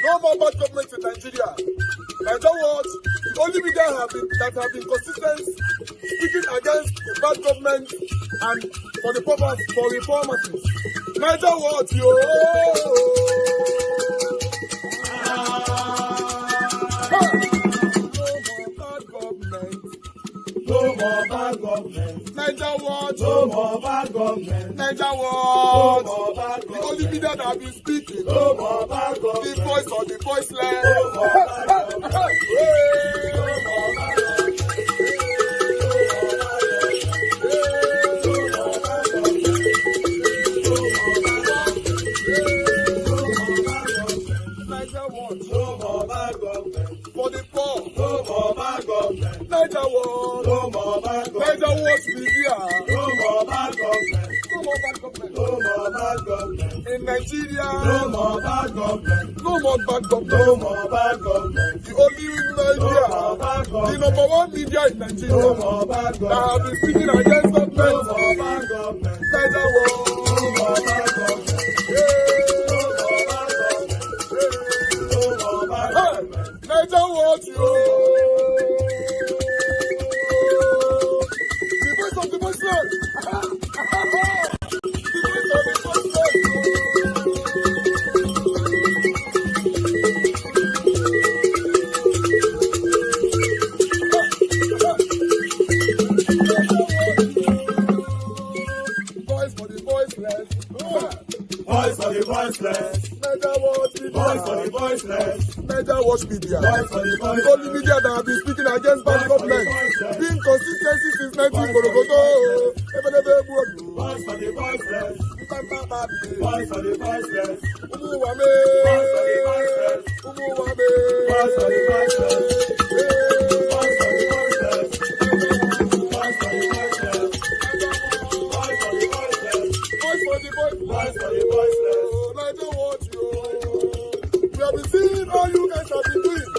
No more bad government in Nigeria. Nigeria Watch, the only media that have been consistent speaking against the bad government and for the purpose for reformers. Nigeria Watch, yo. No more bad government. Nigeria Watch. No more bad government. Nigeria Watch. No more bad government. The only media that have been speaking. No more bad government. The voice of the voiceless. No more bad government. No more bad government. Nigeria Watch. No more bad government. For the poor. No more bad government. Nigeria Watch. No more bad government. Nigeria Watch media. No more bad government. No more bad government. No more bad government. In Nigeria. No more bad government. No more bad government. No more bad government. The only media. No more bad government. The number one media in Nigeria. No more bad government. That have been speaking against government. No more bad government. Nigeria Watch. No more bad government. Nigeria Watch, yo. The voice of the voiceless. The voice of the voiceless. Voice for the voiceless. Voice for the voiceless. Nigeria Watch media. Voice for the voiceless. Nigeria Watch media. Voice for the voiceless. The only media that have been speaking against bad government. Being consistency since 1944. Voice for the voiceless. Voice for the voiceless. Umuwame. Voice for the voiceless. Umuwame. Voice for the voiceless. Voice for the voiceless. Voice for the voiceless. Voice for the voiceless. Voice for the voiceless. Voice for the voiceless. Nigeria Watch, yo. We have been seeing all you guys have been doing,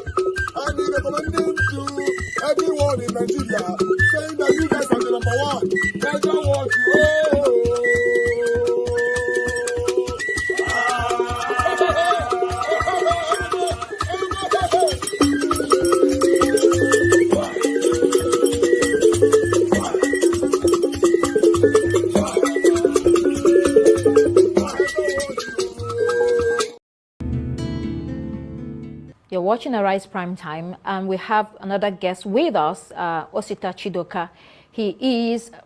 and we recommending to everyone in Nigeria, saying that you guys are the number one. Nigeria Watch, yo. You're watching Arise Prime Time, and we have another guest with us, Osita Chidoka. He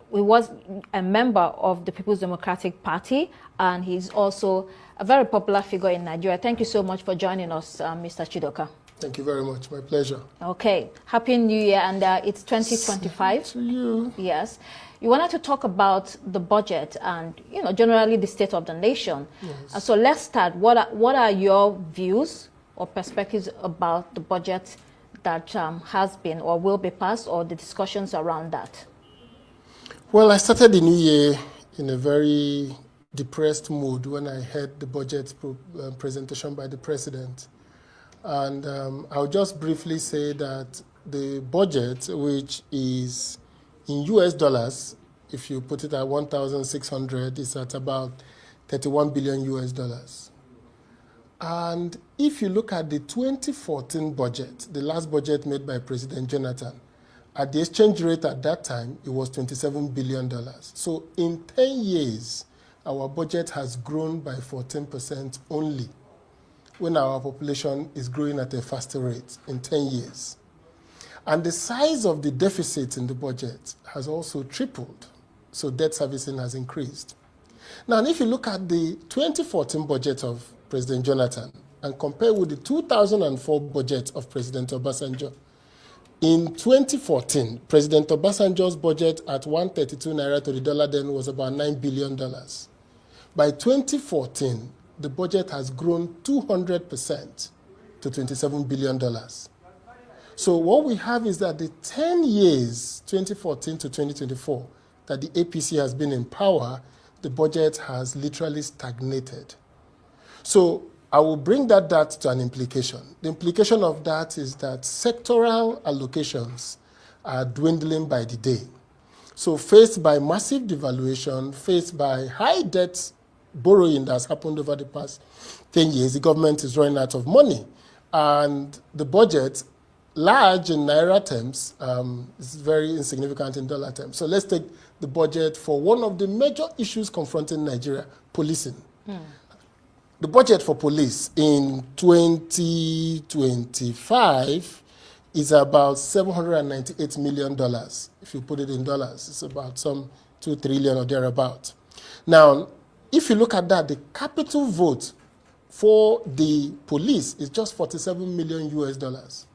was a member of the People's Democratic Party, and he's also a very popular figure in Nigeria. Thank you so much for joining us, Mr. Chidoka. Thank you very much. My pleasure. Okay. Happy New Year, and it's 2025. To you. Yes. You wanted to talk about the budget and, generally the state of the nation. Yes. So let's start. What are your views or perspectives about the budget that has been or will be passed, or the discussions around that? Well, I started the new year in a very depressed mood when I heard the budget presentation by the president. And I'll just briefly say that the budget, which is in US dollars, if you put it at 1,600, is at about 31 billion US dollars. And if you look at the 2014 budget, the last budget made by President Jonathan, at the exchange rate at that time, it was $27 billion. So in 10 years, our budget has grown by 14% only, when our population is growing at a faster rate in 10 years. And the size of the deficit in the budget has also tripled, so debt servicing has increased. Now, if you look at the 2014 budget of President Jonathan and compare with the 2004 budget of President Obasanjo, in 2014, President Obasanjo's budget at 132 naira to the dollar then was about $9 billion. By 2014, the budget has grown 200% to $27 billion. So what we have is that the 10 years, 2014 to 2024, that the APC has been in power, the budget has literally stagnated. So I will bring that to an implication. The implication of that is that sectoral allocations are dwindling by the day. So faced by massive devaluation, faced by high debt borrowing that's happened over the past 10 years, the government is running out of money. And the budget, large in Naira terms, is very insignificant in dollar terms. So let's take the budget for one of the major issues confronting Nigeria, policing. The budget for police in 2025 is about $798 million. If you put it in dollars, it's about some 2 trillion or thereabout. Now, if you look at that, the capital vote for the police is just 47 million US dollars.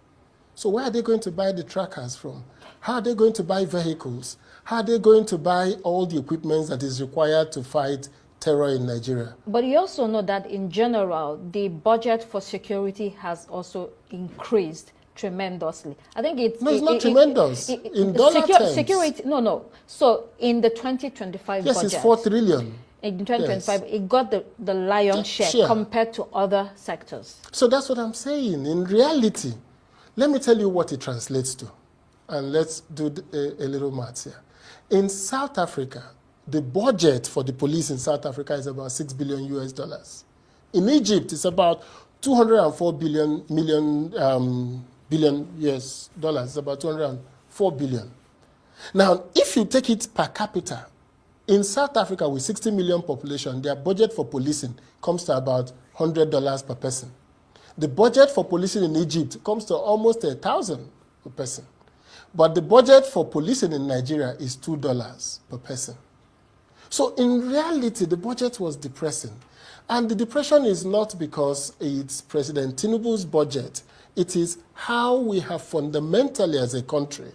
So where are they going to buy the trackers from? How are they going to buy vehicles? How are they going to buy all the equipment that is required to fight terror in Nigeria? But you also know that in general, the budget for security has also increased tremendously. I think it's... No, it's not tremendous. In dollar terms. Security, no. So in the 2025 yes, budget... it's 4 trillion. In 2025, it got the lion's share compared to other sectors. So that's what I'm saying. In reality, let me tell you what it translates to. And let's do a little maths here. In South Africa, the budget for the police in South Africa is about 6 billion US dollars. In Egypt, it's about 204 billion US dollars. It's about 204 billion. Now, if you take it per capita, in South Africa, with 60 million population, their budget for policing comes to about $100 per person. The budget for policing in Egypt comes to almost $1,000 per person. But the budget for policing in Nigeria is $2 per person. So in reality, the budget was depressing. And the depression is not because it's President Tinubu's budget. It is how we have fundamentally as a country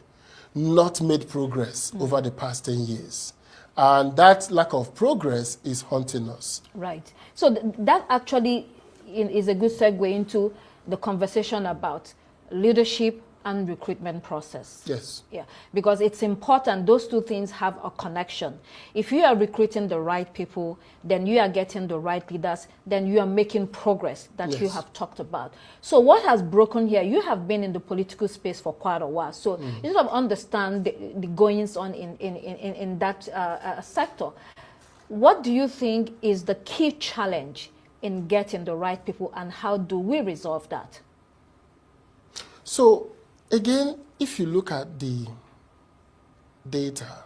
not made progress over the past 10 years. And that lack of progress is haunting us. Right. So that actually is a good segue into the conversation about leadership and recruitment process. Yes. Yeah, because it's important. Those two things have a connection. If you are recruiting the right people, then you are getting the right leaders, then you are making progress that you have talked about. So what has broken here? You have been in the political space for quite a while. So you sort of understand the goings on in that sector. What do you think is the key challenge in getting the right people, and how do we resolve that? So, again, if you look at the data,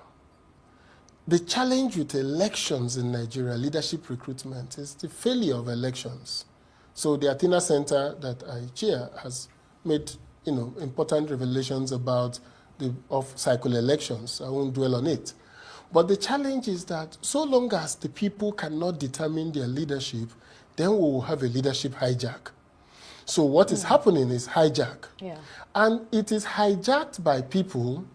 the challenge with elections in Nigeria, leadership recruitment, is the failure of elections. So the Athena Center that I chair has made important revelations about the off-cycle elections. I won't dwell on it. But the challenge is that so long as the people cannot determine their leadership, then we will have a leadership hijack. So what is happening is hijack. Yeah. And it is hijacked by people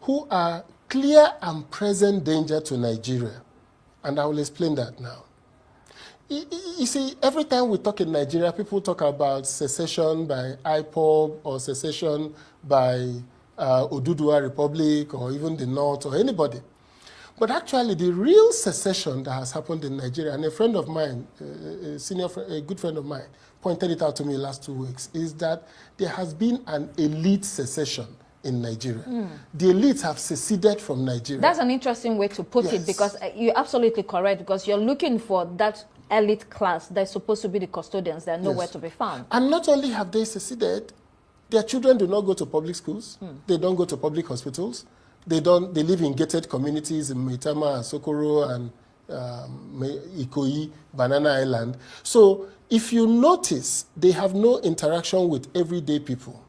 who are clear and present danger to Nigeria. And I will explain that now. You see, every time we talk in Nigeria, people talk about secession by IPOB or secession by Oduduwa Republic or even the North or anybody. But actually, the real secession that has happened in Nigeria, and a friend of mine, a good friend of mine, pointed it out to me last 2 weeks, is that there has been an elite secession in Nigeria. The elites have seceded from Nigeria. That's an interesting way to put it, because you're absolutely correct, because you're looking for that elite class that's supposed to be the custodians. They're nowhere to be found. And not only have they seceded, their children do not go to public schools. They don't go to public hospitals. They live in gated communities in Maitama, Sokoro, and Ikoyi, Banana Island. So if you notice, they have no interaction with everyday people.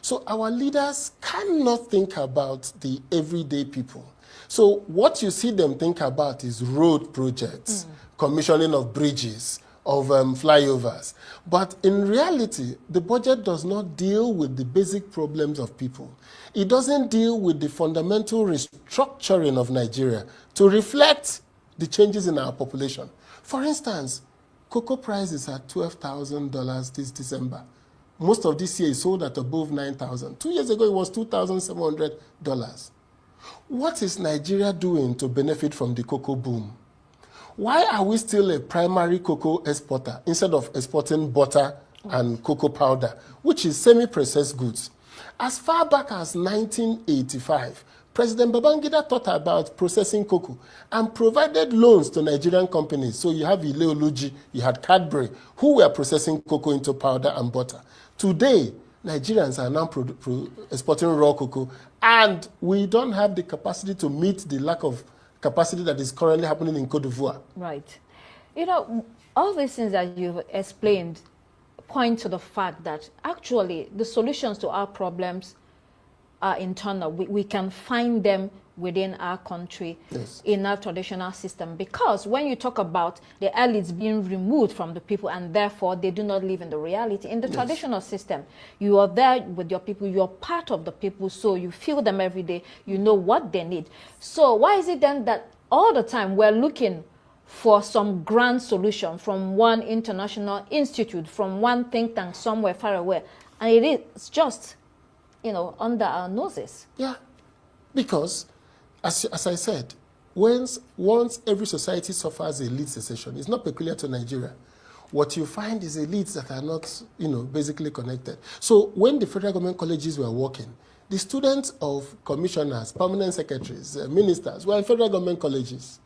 So our leaders cannot think about the everyday people. So what you see them think about is road projects, commissioning of bridges, of flyovers. But in reality, the budget does not deal with the basic problems of people. It doesn't deal with the fundamental restructuring of Nigeria to reflect the changes in our population. For instance, cocoa price is at $12,000 this December. Most of this year is sold at above $9,000. 2 years ago, it was $2,700. What is Nigeria doing to benefit from the cocoa boom? Why are we still a primary cocoa exporter instead of exporting butter and cocoa powder, which is semi-processed goods? As far back as 1985, President Babangida thought about processing cocoa and provided loans to Nigerian companies. So you have Ileoluji, you had Cadbury, who were processing cocoa into powder and butter. Today, Nigerians are now exporting raw cocoa, and we don't have the capacity to meet the lack of capacity that is currently happening in Cote d'Ivoire. Right. You know, all these things that you've explained point to the fact that actually the solutions to our problems are internal. We can find them within our country, yes, in our traditional system. Because when you talk about the elites being removed from the people and therefore they do not live in the reality, in the yes, traditional system, you are there with your people, you're part of the people, so you feel them every day, you know what they need. So why is it then that all the time we're looking for some grand solution from one international institute, from one think tank somewhere far away, and it is just, you know, under our noses? Yeah, because as I said, once every society suffers elite secession, it's not peculiar to Nigeria. What you find is elites that are not, you know, basically connected. So when the federal government colleges were working, the students of commissioners, permanent secretaries, ministers were in federal government colleges.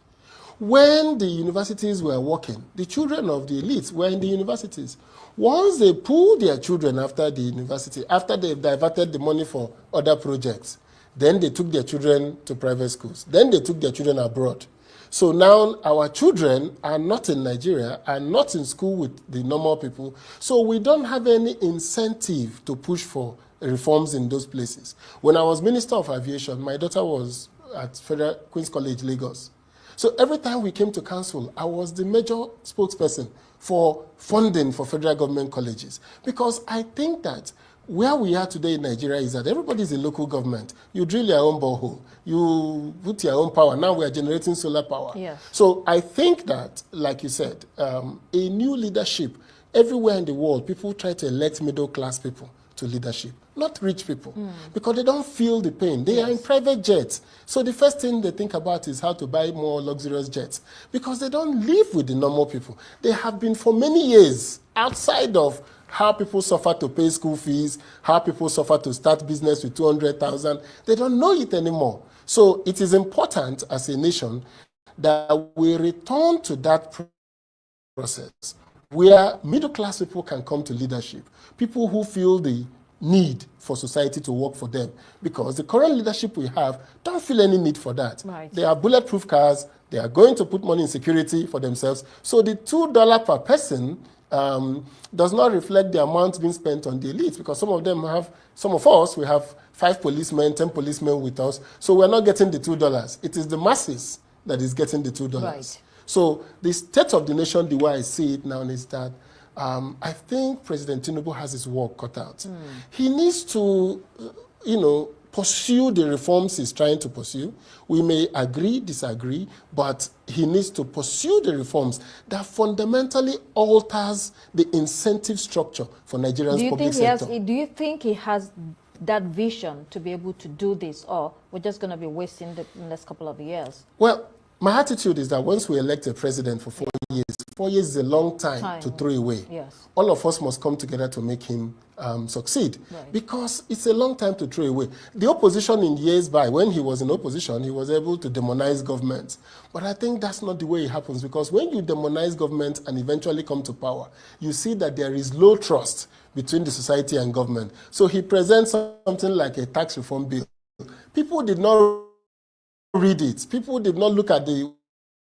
When the universities were working, the children of the elites were in the universities. Once they pulled their children after the university, after they've diverted the money for other projects, then they took their children to private schools. Then they took their children abroad. So now our children are not in Nigeria, are not in school with the normal people. So we don't have any incentive to push for reforms in those places. When I was Minister of Aviation, my daughter was at Federal Queen's College, Lagos. So every time we came to council, I was the major spokesperson for funding for federal government colleges. Because I think that where we are today in Nigeria is that everybody is a local government. You drill your own borehole. You put your own power. Now we are generating solar power. Yes. So I think that, like you said, a new leadership, everywhere in the world, people try to elect middle-class people to leadership, not rich people, because they don't feel the pain. They yes, are in private jets. So the first thing they think about is how to buy more luxurious jets, because they don't live with the normal people. They have been for many years outside of how people suffer to pay school fees, how people suffer to start business with 200,000. They don't know it anymore. So it is important as a nation that we return to that process where middle-class people can come to leadership, people who feel the need for society to work for them, because the current leadership we have don't feel any need for that. Right. They have bulletproof cars, they are going to put money in security for themselves, so the $2 per person does not reflect the amount being spent on the elite, because some of us, we have 5 policemen, 10 policemen with us, so we're not getting the $2. It is the masses that is getting the $2. Right. So the state of the nation, the way I see it now, is that I think President Tinubu has his work cut out. He needs to, you know, pursue the reforms he's trying to pursue. We may agree, disagree, but he needs to pursue the reforms that fundamentally alters the incentive structure for Nigeria's public sector. Do you think he has that vision to be able to do this, or we're just going to be wasting the next couple of years? Well, my attitude is that once we elect a president for 4 years, 4 years is a long time to throw away. Yes. All of us must come together to make him succeed, right, because it's a long time to throw away. The opposition in years by, when he was in opposition, he was able to demonize government. But I think that's not the way it happens, because when you demonize government and eventually come to power, you see that there is low trust between the society and government. So he presents something like a tax reform bill. People did not read it. People did not look at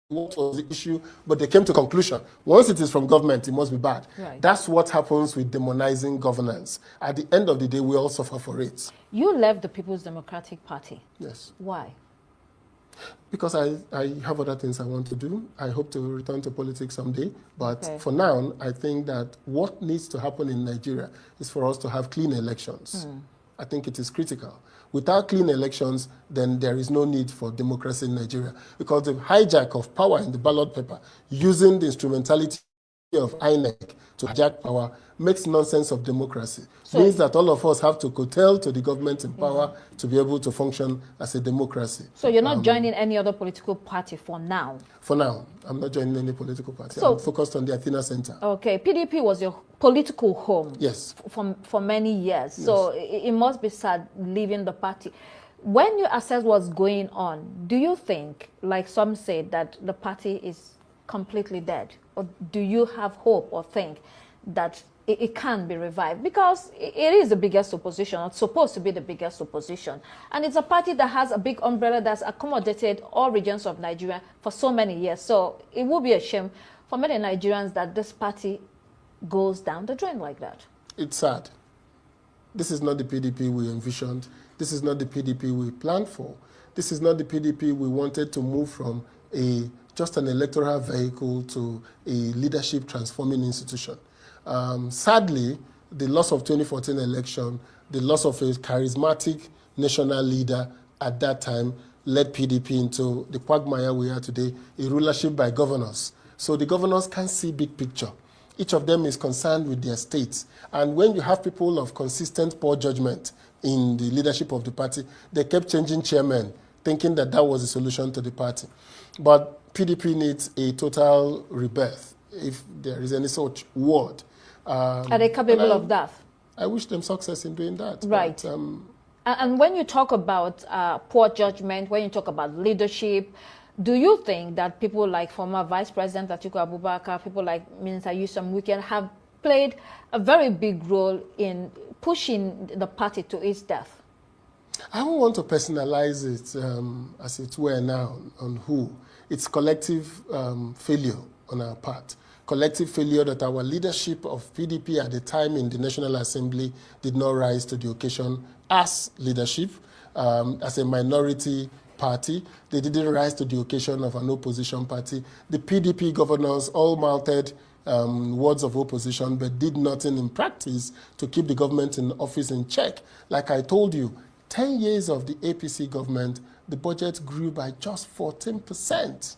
what was the issue, but they came to conclusion. Once it is from government, it must be bad. Right. That's what happens with demonizing governance. At the end of the day, we all suffer for it. You left the People's Democratic Party. Yes. Why? Because I have other things I want to do. I hope to return to politics someday. But Okay, for now, I think that what needs to happen in Nigeria is for us to have clean elections. I think it is critical. Without clean elections, then there is no need for democracy in Nigeria, because the hijack of power in the ballot paper, using the instrumentality of INEC to hijack power, makes nonsense of democracy. So means that all of us have to curtail to the government in power to be able to function as a democracy. So you're not joining any other political party for now? For now, I'm not joining any political party. So, I'm focused on the Athena Center. Okay, PDP was your political home. Yes. For many years. Yes. So it must be sad leaving the party. When you assess what's going on, do you think, like some say, that the party is completely dead? Or do you have hope or think that it can be revived? Because it is the biggest opposition, it's supposed to be the biggest opposition. And it's a party that has a big umbrella that's accommodated all regions of Nigeria for so many years. So it would be a shame for many Nigerians that this party goes down the drain like that. It's sad. This is not the PDP we envisioned. This is not the PDP we planned for. This is not the PDP we wanted to move from just an electoral vehicle to a leadership transforming institution. Sadly, the loss of 2014 election, the loss of a charismatic national leader at that time led PDP into the quagmire we are today, a rulership by governors. So the governors can't see big picture. Each of them is concerned with their states. And when you have people of consistent poor judgment in the leadership of the party, they kept changing chairmen, thinking that that was the solution to the party. But PDP needs a total rebirth, if there is any such word. Are they capable of that? I wish them success in doing that. Right. But, and when you talk about poor judgment, when you talk about leadership, do you think that people like former Vice President Atiku Abubakar, people like Minister Yusuf Wike have played a very big role in pushing the party to its death? I don't want to personalize it, as it were now, on who. It's collective failure on our part. Collective failure that our leadership of PDP at the time in the National Assembly did not rise to the occasion as leadership, as a minority party. They didn't rise to the occasion of an opposition party. The PDP governors all mouthed words of opposition but did nothing in practice to keep the government in office in check. Like I told you, 10 years of the APC government, the budget grew by just 14%.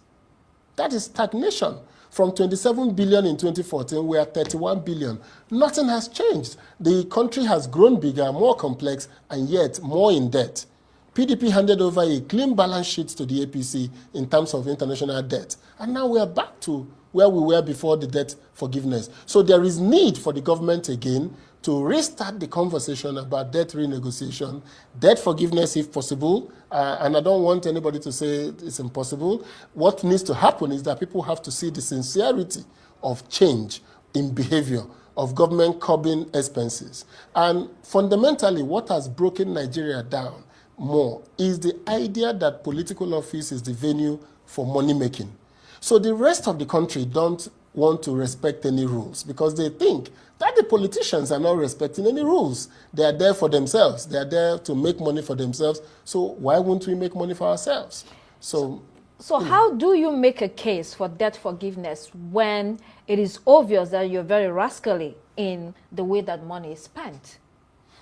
That is stagnation. From 27 billion in 2014, we are 31 billion. Nothing has changed. The country has grown bigger, more complex, and yet more in debt. PDP handed over a clean balance sheet to the APC in terms of international debt. And now we are back to where we were before the debt forgiveness. So there is need for the government again to restart the conversation about debt renegotiation, debt forgiveness if possible, and I don't want anybody to say it's impossible. What needs to happen is that people have to see the sincerity of change in behavior, of government curbing expenses. And fundamentally, what has broken Nigeria down more is the idea that political office is the venue for money making. So the rest of the country don't want to respect any rules because they think that the politicians are not respecting any rules. They are there for themselves. They are there to make money for themselves. So why won't we make money for ourselves? So how do you make a case for debt forgiveness when it is obvious that you're very rascally in the way that money is spent?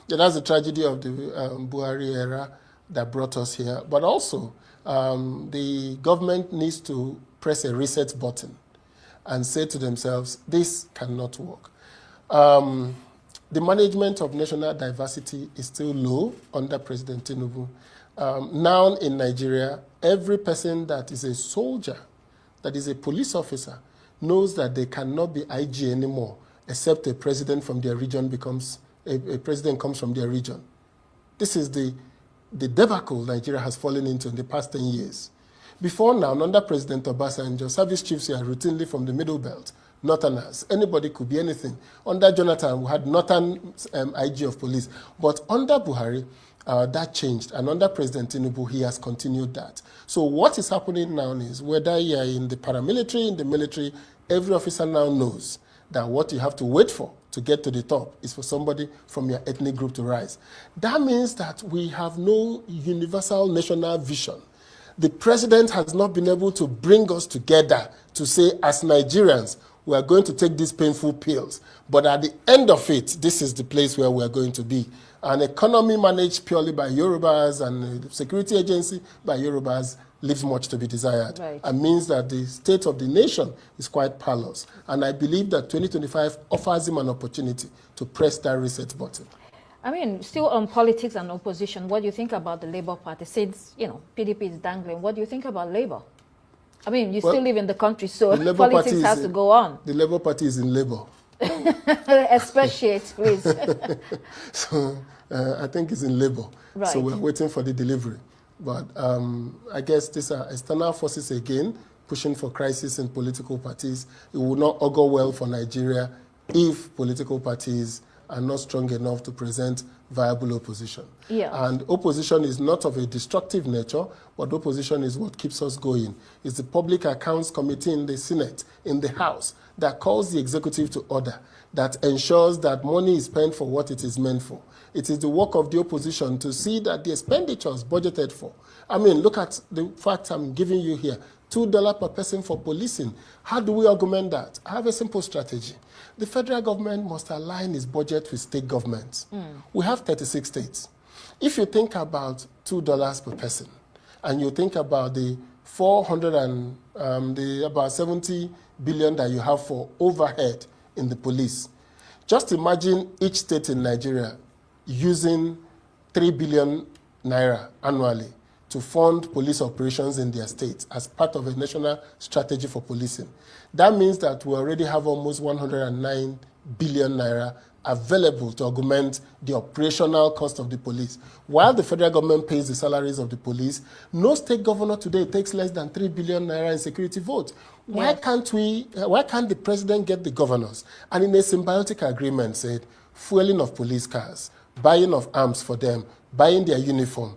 Yeah, that's the tragedy of the Buhari era that brought us here. But also, the government needs to press a reset button and say to themselves, this cannot work. The management of national diversity is still low under President Tinubu. Now in Nigeria, every person that is a soldier, that is a police officer, knows that they cannot be IG anymore, except a president from their region becomes, a president comes from their region. This is the debacle Nigeria has fallen into in the past 10 years. Before now, under President Obasanjo, service chiefs were routinely from the Middle Belt, Northerners. Anybody could be anything. Under Jonathan, we had Northern IG of police. But under Buhari, that changed. And under President Tinubu, he has continued that. So what is happening now is whether you are in the paramilitary, in the military, every officer now knows that what you have to wait for to get to the top is for somebody from your ethnic group to rise. That means that we have no universal national vision. The president has not been able to bring us together to say, as Nigerians, we are going to take these painful pills. But at the end of it, this is the place where we are going to be. An economy managed purely by Yorubas and a security agency by Yorubas leaves much to be desired. Right. And means that the state of the nation is quite parlous. And I believe that 2025 offers him an opportunity to press that reset button. I mean, still on politics and opposition, what do you think about the Labour Party? Since, PDP is dangling, what do you think about Labour? I mean, you still live in the country, so politics has to go on. The Labour Party is in Labour. Expatiate, please. So I think it's in labor. Right. So we're waiting for the delivery. But I guess these are external forces again pushing for crisis in political parties. It will not augur well for Nigeria if political parties are not strong enough to present viable opposition. Yes. And opposition is not of a destructive nature, but opposition is what keeps us going. It's the Public Accounts Committee in the Senate, in the House, that calls the executive to order, that ensures that money is spent for what it is meant for. It is the work of the opposition to see that the expenditures budgeted for. I mean, look at the fact I'm giving you here. $2 per person for policing. How do we augment that? I have a simple strategy. The federal government must align its budget with state governments. We have 36 states. If you think about $2 per person, and you think about the about 70 billion that you have for overhead in the police, just imagine each state in Nigeria using 3 billion naira annually to fund police operations in their states as part of a national strategy for policing. That means that we already have almost 109 billion naira available to augment the operational cost of the police. While the federal government pays the salaries of the police, no state governor today takes less than 3 billion naira in security votes. Why can't the president get the governors and in a symbiotic agreement said, fueling of police cars, buying of arms for them, buying their uniform,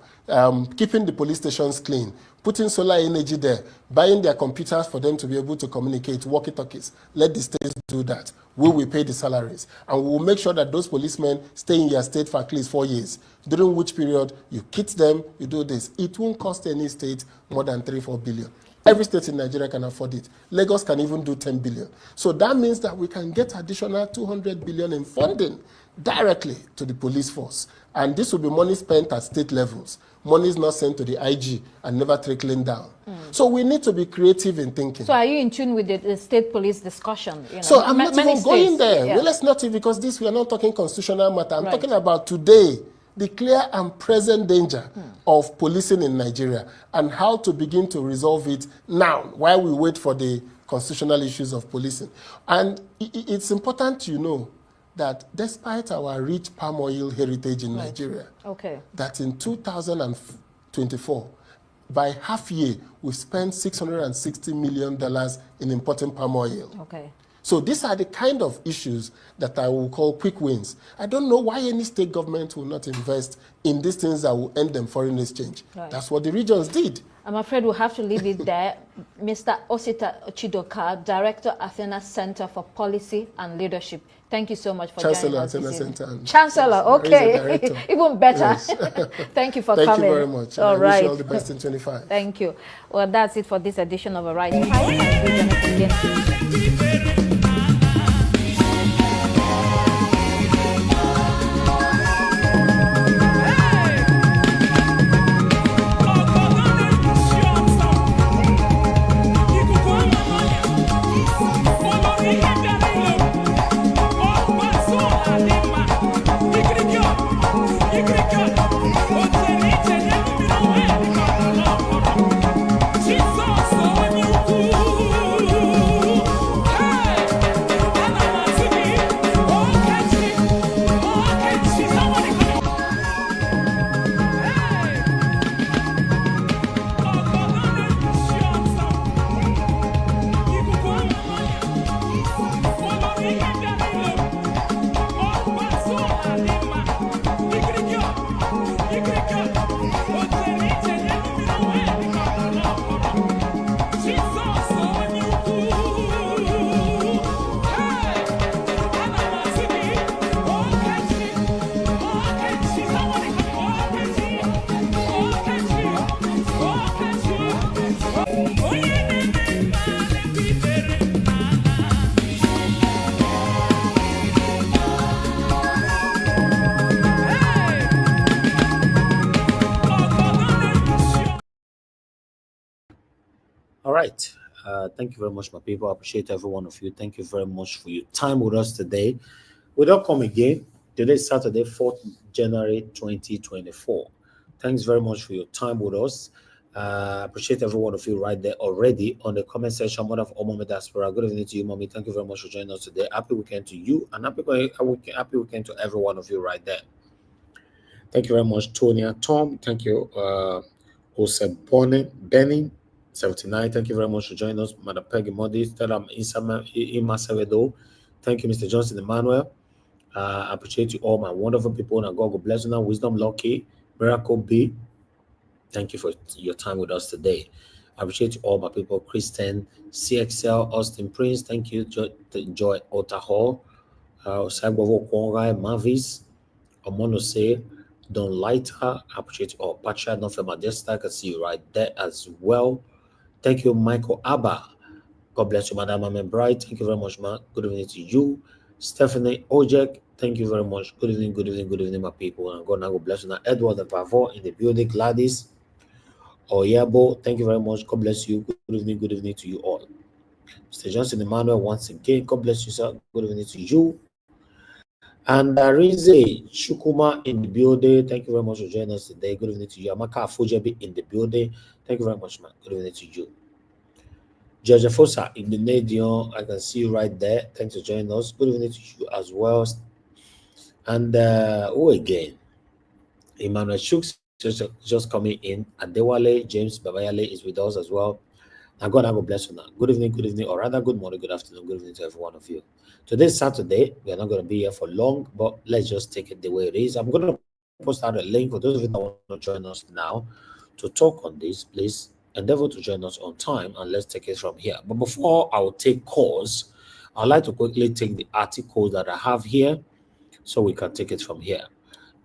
keeping the police stations clean, putting solar energy there, buying their computers for them to be able to communicate, walkie-talkies. Let the states do that. We will pay the salaries. And we will make sure that those policemen stay in your state for at least 4 years, during which period you kit them, you do this. It won't cost any state more than 3-4 billion. Every state in Nigeria can afford it. Lagos can even do 10 billion. So that means that we can get additional 200 billion in funding directly to the police force. And this will be money spent at state levels. Money is not sent to the IG and never trickling down. So we need to be creative in thinking. So are you in tune with the state police discussion? You know, so I'm not even going there. Yeah. Well, let's not, because we are not talking constitutional matter. I'm talking about today, the clear and present danger of policing in Nigeria and how to begin to resolve it now while we wait for the constitutional issues of policing. And it's important to know that despite our rich palm oil heritage in Nigeria, that in 2024, by half year, we've spent $660 million in importing palm oil. So these are the kind of issues that I will call quick wins. I don't know why any state government will not invest in these things that will end them foreign exchange. That's what the regions did. I'm afraid we'll have to leave it there. Mr. Osita Chidoka, Director, Athena Center for Policy and Leadership. Thank you so much for joining us. Chancellor, Athena Center. Chancellor, okay. Even better. Yes. Thank you for coming. Thank you very much. All I right. wish you all the best in 25. Thank you. Well, that's it for this edition of A Right. All right. Thank you very much, my people. I appreciate every one of you. Thank you very much for your time with us today. We'll come again. Today is Saturday, 4th January 2024. Thanks very much for your time with us. Appreciate every one of you right there already on the comment section. Mother of all Mommy Diaspora, good evening to you, Mommy. Thank you very much for joining us today. Happy weekend to you, and happy weekend to every one of you right there. Thank you very much, Tonya. Tom, thank you. Jose Benny 79. Thank you very much for joining us. Mother Peggy Modi, Stella Ima Sevedo. Thank you, Mr. Johnson Emmanuel. I appreciate you all, my wonderful people. And God bless you now. Wisdom Lucky, Miracle B. Thank you for your time with us today. I appreciate you all, my people. Kristen, CXL, Austin Prince. Thank you, Joy Otaho, Sagbovo Kwongai, Mavis, Omonose, Don Lighter. I appreciate you all. Pacha, Don't Feel Majestic. I can see you right there as well. Thank you, Michael Abba. God bless you, Madam Amen Bright. Thank you very much, ma. Good evening to you. Stephanie Ojek, thank you very much. Good evening, my people. And God now God bless you. Now, Edward and Pavo in the building, Gladys. Oyabo, thank you very much. God bless you. Good evening to you all. Mr. Johnson Emmanuel, once again, God bless you, sir. Good evening to you. And Rize Shukuma in the building. Thank you very much for joining us today. Good evening to you. Amaka Afujabi in the building. Thank you very much, man. Good evening to you. Georgia Fosa in the Nadion, I can see you right there. Thanks for joining us. Good evening to you as well. And again, Emmanuel Shooks just coming in. Adewale James Babayale is with us as well. And God, I will bless you now. Good evening, or rather, good morning, good afternoon, good evening to every one of you. Today's Saturday. We are not going to be here for long, but let's just take it the way it is. I'm going to post out a link for those of you that want to join us now to talk on this. Please endeavor to join us on time, and let's take it from here. But before I will take calls, I'd like to quickly take the articles that I have here so we can take it from here.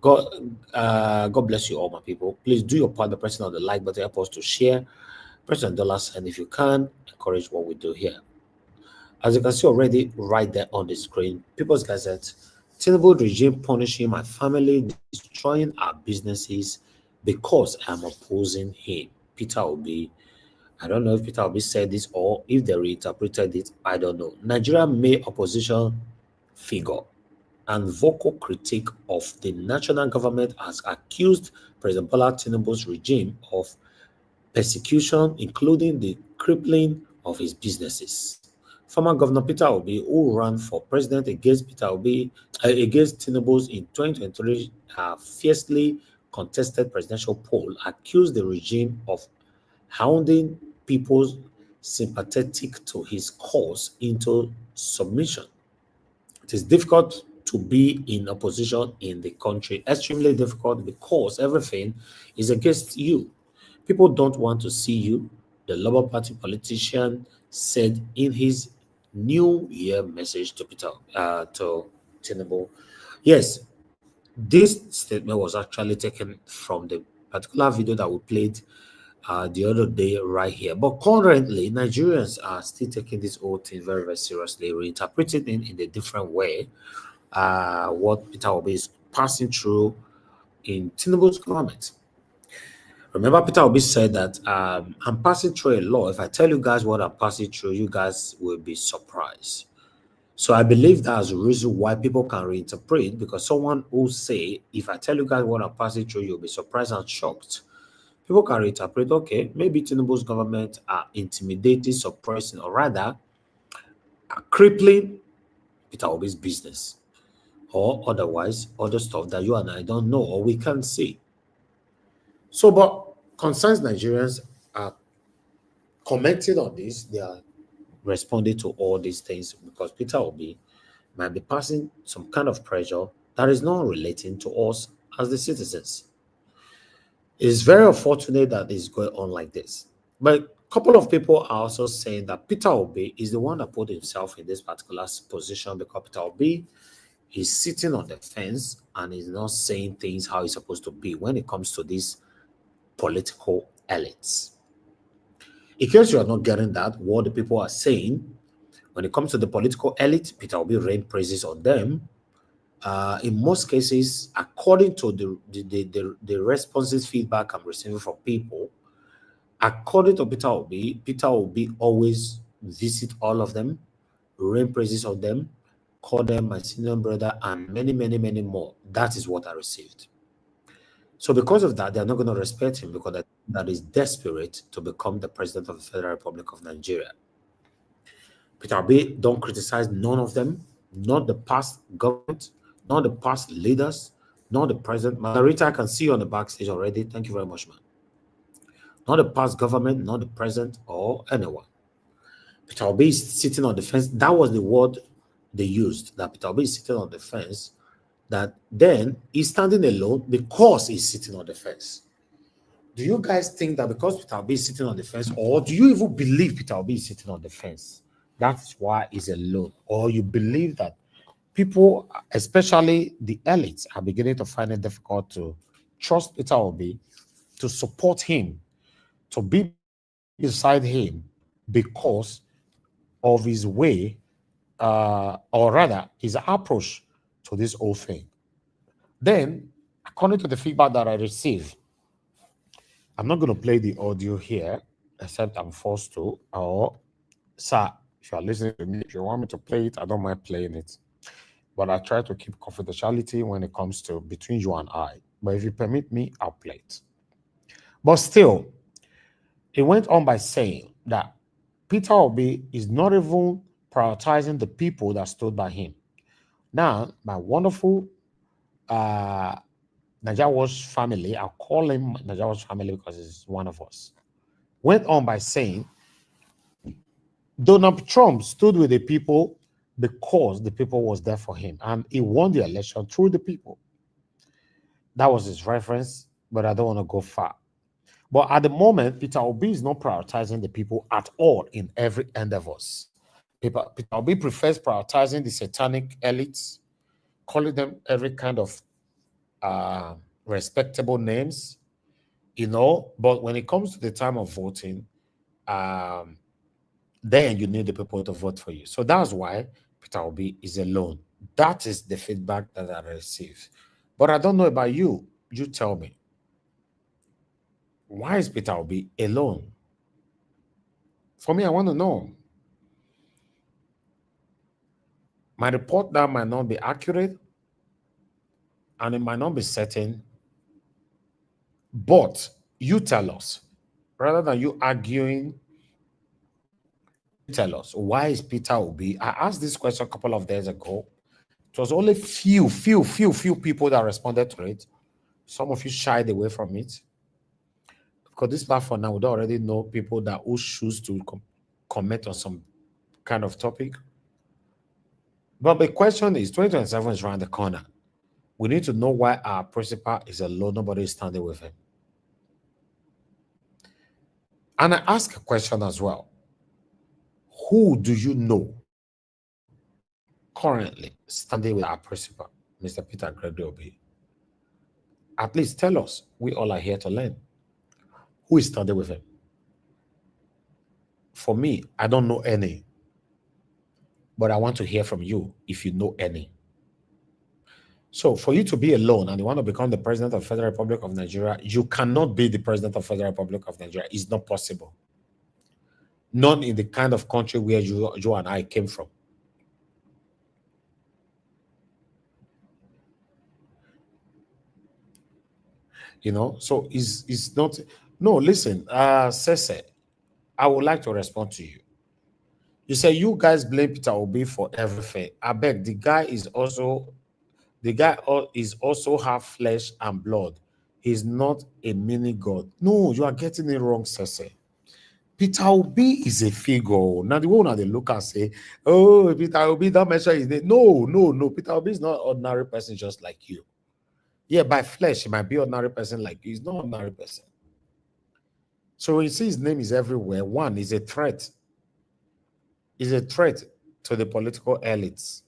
God bless you all, my people. Please do your part by pressing on the like button, help us to share. Press on dollar sign if you can. Encourage what we do here. As you can see already right there on the screen, People's Gazette, Tinubu regime punishing my family, destroying our businesses because I'm opposing him. Peter Obi. I don't know if Peter Obi said this or if they reinterpreted it. I don't know. Nigeria made opposition figure and vocal critique of the national government has accused President Bola Tinubu's regime of persecution, including the crippling of his businesses. Former Governor Peter Obi, who ran for president against against Tinubu's in 2023 fiercely contested presidential poll, accused the regime of hounding people sympathetic to his cause into submission. It is difficult to be in opposition in the country, extremely difficult because everything is against you. People don't want to see you, the Labour Party politician said in his New Year message to Tinubu. Yes, this statement was actually taken from the particular video that we played the other day right here. But currently, Nigerians are still taking this whole thing very, very seriously, reinterpreting it in a different way. What Peter Obi is passing through in Tinubu's government. Remember, Peter Obi said that I'm passing through a law. If I tell you guys what I'm passing through, you guys will be surprised. So I believe that's the reason why people can reinterpret, because someone who say, if I tell you guys what I'm passing through, you'll be surprised and shocked. People can reinterpret, okay, maybe Tinubu's government are intimidating, suppressing, or rather, are crippling Peter Obi's business. Or otherwise, other stuff that you and I don't know or we can't see. So, but concerns Nigerians are commenting on this. They are responding to all these things because Peter Obi might be passing some kind of pressure that is not relating to us as the citizens. It's very unfortunate that it's going on like this. But a couple of people are also saying that Peter Obi is the one that put himself in this particular position because Peter Obi is sitting on the fence and is not saying things how it's supposed to be when it comes to these political elites. In case you are not getting that, what the people are saying, when it comes to the political elite, Peter Obi rain praises on them. In most cases, according to the responses, feedback I'm receiving from people, according to Peter Obi always visit all of them, rain praises on them, call them my senior brother, and many, many, many more. That is what I received. So because of that, they're not going to respect him because that is desperate to become the president of the Federal Republic of Nigeria. Peter Obi don't criticize none of them, not the past government, not the past leaders, not the president. Margarita, I can see you on the backstage already. Thank you very much, man. Not the past government, not the president, or anyone. Peter Obi is sitting on the fence. That was the word they used, that Peter Obi is sitting on the fence, that then he's standing alone because he's sitting on the fence. Do you guys think that because Peter Obi is sitting on the fence, or do you even believe Peter Obi is sitting on the fence? That's why he's alone. Or you believe that people, especially the elites, are beginning to find it difficult to trust Peter Obi, to support him, to be beside him because of his way, or rather his approach to this whole thing. Then, according to the feedback that I received, I'm not going to play the audio here, except I'm forced to. Or, sir, if you are listening to me, if you want me to play it, I don't mind playing it. But I try to keep confidentiality when it comes to between you and I. But if you permit me, I'll play it. But still, he went on by saying that Peter Obi is not even prioritizing the people that stood by him. Now, my wonderful Najawa's family, I'll call him Najawa's family because he's one of us, went on by saying Donald Trump stood with the people because the people was there for him, and he won the election through the people. That was his reference, but I don't want to go far. But at the moment, Peter Obi is not prioritizing the people at all in every endeavors. Peter Obi prefers prioritizing the satanic elites, calling them every kind of respectable names, but when it comes to the time of voting, then you need the people to vote for you. So that's why Peter Obi is alone. That is the feedback that I received. But I don't know about you. You tell me. Why is Peter Obi alone? For me, I want to know. My report now might not be accurate, and it might not be certain, but you tell us. Rather than you arguing, tell us, why is Peter Obi? I asked this question a couple of days ago. It was only few people that responded to it. Some of you shied away from it. Because this platform now, we don't already know people that who choose to comment on some kind of topic. But the question is, 2027 is around the corner. We need to know why our principal is alone. Nobody is standing with him. And I ask a question as well. Who do you know currently standing with our principal, Mr. Peter Gregory Obi? At least tell us. We all are here to learn. Who is standing with him? For me, I don't know any. But I want to hear from you if you know any. So for you to be alone and you want to become the president of the Federal Republic of Nigeria, you cannot be the president of the Federal Republic of Nigeria. It's not possible. Not in the kind of country where you and I came from. So it's not. No, listen, Sese, I would like to respond to you. You say you guys blame Peter Obi for everything. I beg, the guy is also half flesh and blood. He's not a mini god. No, you are getting it wrong, Sese. Peter Obi is a figure. Now the one they look and say, oh, Peter Obi, don't mention his name. No. Peter Obi is not an ordinary person just like you. Yeah, by flesh, he might be an ordinary person like you. He's not an ordinary person. So when you see his name is everywhere, one, is a threat. Is a threat to the political elites.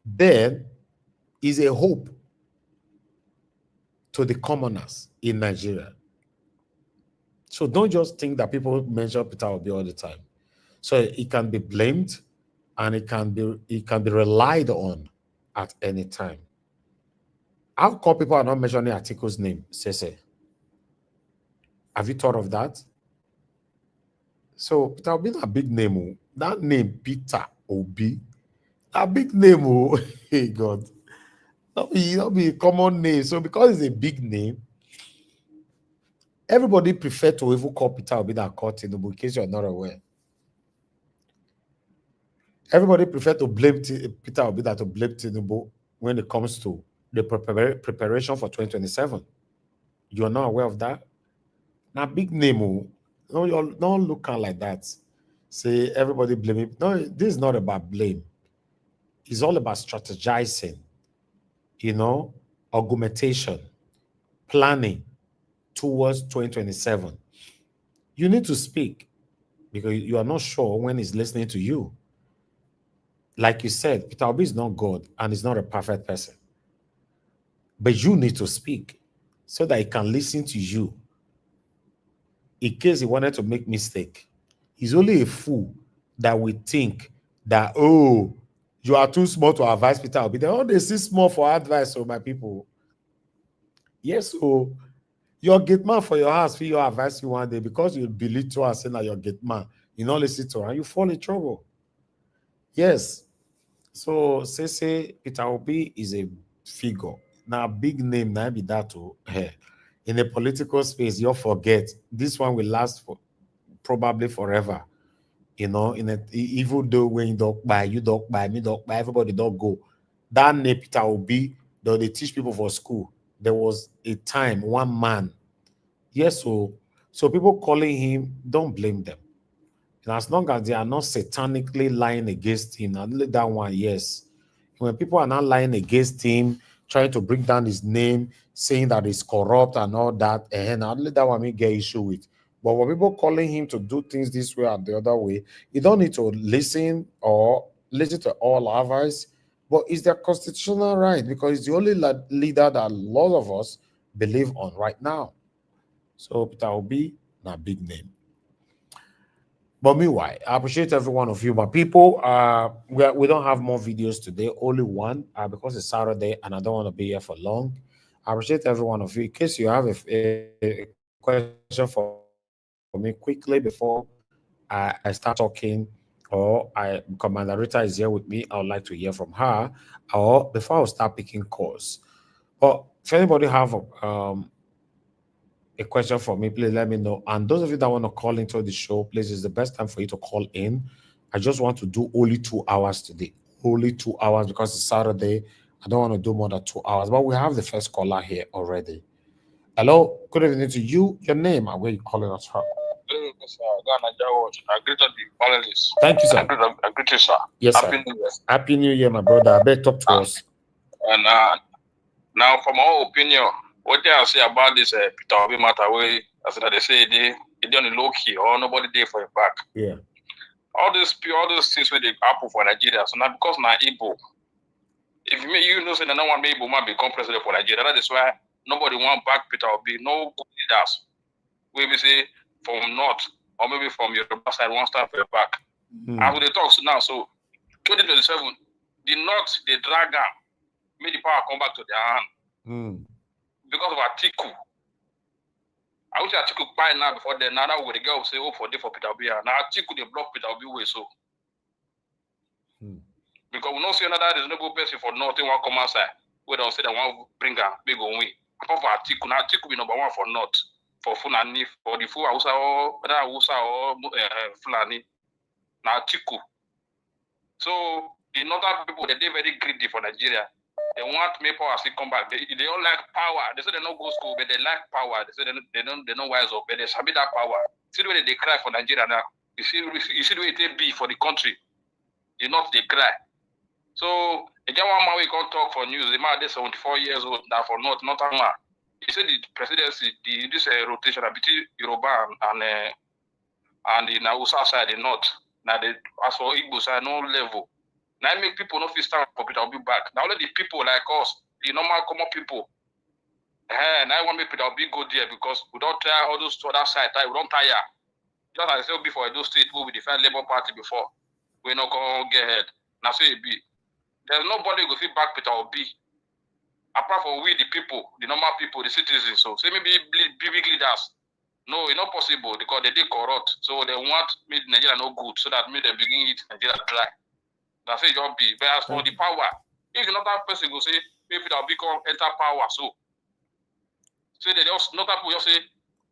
Then is a hope to the commoners in Nigeria. So don't just think that people mention Peter Obi all the time. So it can be blamed and it can be relied on at any time. How come people are not mentioning Atiku's name, Sese? Have you thought of that? So Peter Obi is a big name. That name, Peter Obi, a big name. Hey God. Not be a common name. So because it's a big name, Everybody prefer to even call Peter Obi than call Tinubu, in case you're not aware. Everybody prefer to blame Peter Obi than to blame Tinubu when it comes to the preparation for 2027. You're not aware of that? Now, big name, don't look at like that. Say everybody blame him. No, this is not about blame. It's all about strategizing, augmentation, planning towards 2027. You need to speak because you are not sure when he's listening to you. Like you said, Peter Obi is not God and he's not a perfect person. But you need to speak so that he can listen to you in case he wanted to make mistake. He's only a fool that will think that, oh, you are too small to advise Peter Obi. They see small for advice, so my people. Yes, so your gate man for your house, for your advice you one day, because you belittle and say that your gate man, you not listen to her, and you fall in trouble. Yes. So say Peter Obi is a figure. Now big name, now be that too. In a political space, you'll forget this one will last for probably forever. Even though when you don't buy, me don't buy, everybody don't go. That name Peter Obi, though they teach people for school, there was a time, one man. Yes, so people calling him, don't blame them. And as long as they are not satanically lying against him, and that one, yes. When people are not lying against him, trying to bring down his name, saying that he's corrupt and all that, and only that one may get issue with. But when people calling him to do things this way or the other way, you don't need to listen to all advice. But it's their constitutional right because it's the only leader that a lot of us believe on right now. So Peter Obi, not big name. But meanwhile, I appreciate every one of you, my people. We don't have more videos today, only one, because it's Saturday and I don't want to be here for long. I appreciate every one of you. In case you have a question for me quickly before I start talking, or Commander Rita is here with me, I would like to hear from her, or before I start picking calls. But if anybody have a question for me, please let me know. And those of you that want to call into the show, please, it's the best time for you to call in. I just want to do only 2 hours today. Only 2 hours because it's Saturday. I don't want to do more than 2 hours. But we have the first caller here already. Hello, good evening to you. Your name and where you calling us from? I greeted the panelists. Thank you, sir. I greet you, sir. Yes, sir. Happy New Year. Happy New Year, my brother. I better talk to us. And now, from our opinion, what they say about this Peter Obi matter, where as they say they on the low key or nobody there for your back. Yeah. All those things where they happen for Nigeria. So now because now Igbo, if you know say no one be Igbo man become president for Nigeria, that is why nobody want back Peter Obi. No good leaders. We say from north or maybe from your side one start for your back. As we talk now, so 2027, the north they drag down, make the power come back to their hand. Because of Atiku. I wish Atiku buy now before then. Now that the girl say, oh, for Peter Obi. Now Atiku they block Peter Obi way so. Because we don't see another reasonable person for nothing one come outside. We don't say that one bring a big win. Apart from Atiku, now Atiku be number one for north. For Fulani, for the full Hausa or whether Hausa or Fulani. Now Atiku. So the northern people they're very greedy for Nigeria. They want to make power still come back. They don't like power. They say they don't go school, but they like power. They say they don't wise up, but they submit that power. See the way they cry for Nigeria now. You see the way they be for the country. The North they cry. So again, one man we can't talk for news. The man is 74 years old now for North man. He said the presidency, this rotation between Yoruba and the Hausa side, the North. Now as for Igbo side, no level. Now I make people not feel stand for Peter Obi back. Now only the people like us, the normal common people. Now I want me Peter Obi go there because we don't try all those to other side. We don't tire. Just as I said before, those states who we defend Labour Party before. We're not gonna get ahead. Now say it be. There's nobody who go fit back Peter Obi. Apart from we the people, the normal people, the citizens. So say maybe big leaders. No, it's not possible because they corrupt. So they want make Nigeria no good so that make them begin eat Nigeria dry. That's it, you'll be. But as for the power, if another person go say, maybe Peter Obi come enter power, so they just not people just say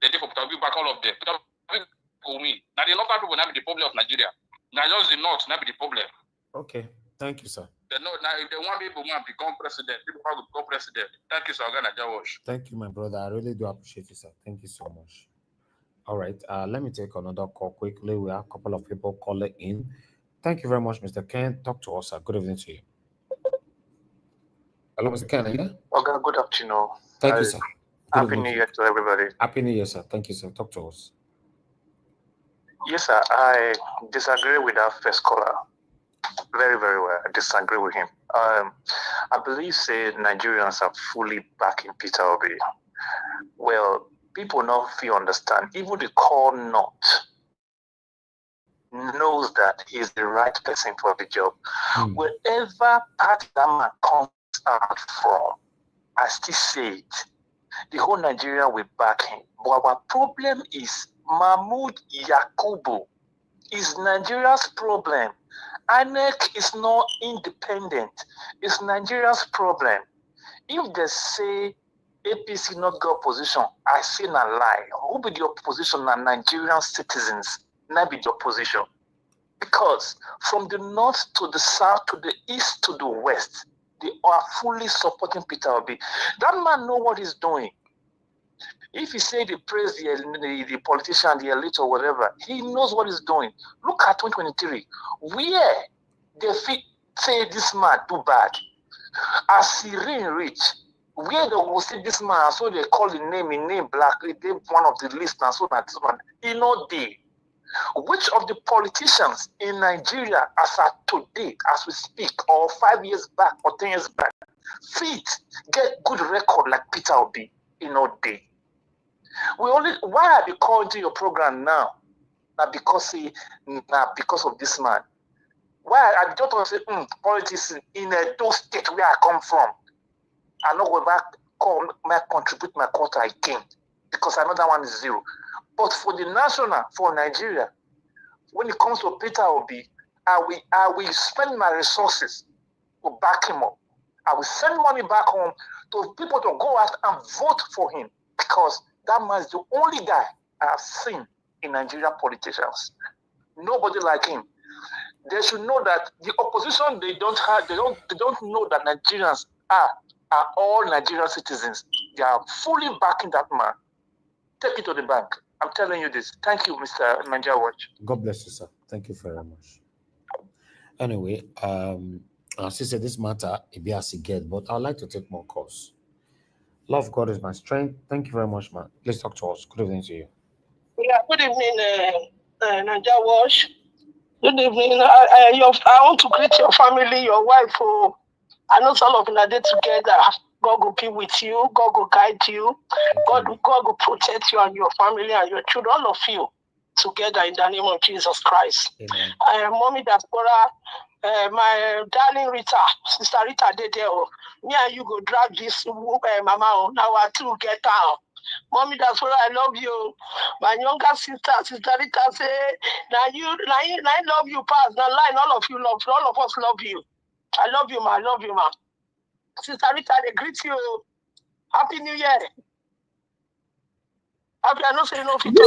They did for Peter Obi back all of them. Peter Obi go win. Now the northern people now be the problem of Nigeria. Now just the north now be the problem. Okay, thank you, sir. They know now if they want people to become president, people have to become president. Thank you, sir. Thank you, my brother. I really do appreciate it, sir. Thank you so much. All right, let me take another call quickly. We have a couple of people calling in. Thank you very much, Mr. Ken. Talk to us, sir. Good evening to you. Hello, Mr. Ken, are you there? Okay, good afternoon. Thank you, sir. Happy New Year to everybody. Happy New Year, sir. Thank you, sir. Talk to us. Yes, sir. I disagree with that first caller. Very, very well. I disagree with him. I believe, say, Nigerians are fully backing Peter Obi. Well, people not feel understand. Even the call not knows that he's the right person for the job. Wherever part that man comes out from, I still say it. The whole Nigeria will back him. But our problem is Mahmoud Yakubu is Nigeria's problem. INEC is not independent. It's Nigeria's problem. If they say APC not got opposition, I say na lie. Who be the opposition? Na Nigerian citizens. Not be the opposition. Because from the north to the south to the east to the west, they are fully supporting Peter Obi. That man know what he's doing. If he say they praise the politician, the elite or whatever, he knows what he's doing. Look at 2023. Where they say this man too bad. As he reach, where they will say this man, so they call the name black, they one of the list and so that one. He know they. Which of the politicians in Nigeria as at today, as we speak, or 5 years back or 10 years back, fit get good record like Peter Obi in all day? Why are they calling to your program now? Not because of this man. Why I just want to say politics in those states where I come from. I know go back contribute my quota again because I know that one is zero. But for the national, for Nigeria, when it comes to Peter Obi, I will spend my resources to back him up. I will send money back home to people to go out and vote for him because that man is the only guy I have seen in Nigerian politicians. Nobody like him. They should know that the opposition they don't know that Nigerians are all Nigerian citizens. They are fully backing that man. Take it to the bank. I'm telling you this. Thank you, Mr. Nigeria Watch. God bless you, sir. Thank you very much. Anyway, as I said, this matter it be as it get, but I'd like to take more calls. Love God is my strength. Thank you very much, man. Please talk to us. Good evening to you. Yeah, good evening, Nigeria Watch. Good evening. I want to greet your family, your wife. I know all of you are there together. God will be with you. God will guide you. God will protect you and your family and your children, all of you, together in the name of Jesus Christ. Mommy Diaspora, my darling Rita, Sister Rita, me and you go drag this mama. Now I two get down. Mommy Diaspora, I love you. My younger sister, Sister Rita, say, now I love you, pass. Now line, all of us love you. I love you, ma. I love you, ma. Sister Rita, they greet you. Happy New Year. Happy, I know say no. Good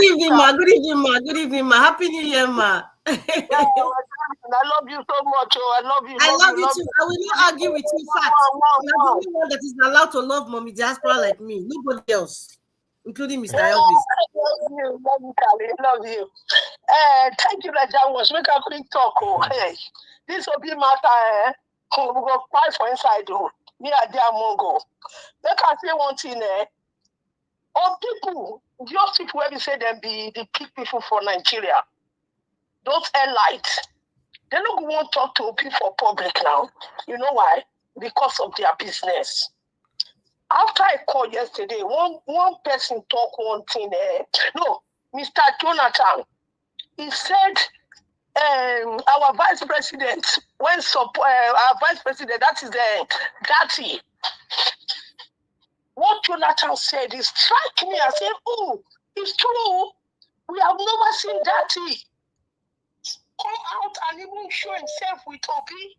evening, ma. Good evening, ma. Good evening, ma. Happy New Year, ma. I love you so much. I love you. I love you too. I will not argue with you. Fact, you are the only one that is allowed to love Mommy Diaspora like me. Nobody else, including Mr. Elvis. Love you. Thank you, Raja. Make a quick talk. Hey, this will be matter. We go fight for inside. Me and dear Mongo. Make I say one thing. All people, just people where we say them be the big people for Nigeria. Those elites, they don't want to talk to people for public now. You know why? Because of their business. After I called yesterday, one person talk one thing. No, Mr. Jonathan, he said our vice president, our vice president, that is Gatti. What Jonathan said is struck me. I said, oh, it's true. We have never seen Gatti come out and even show himself with Obi.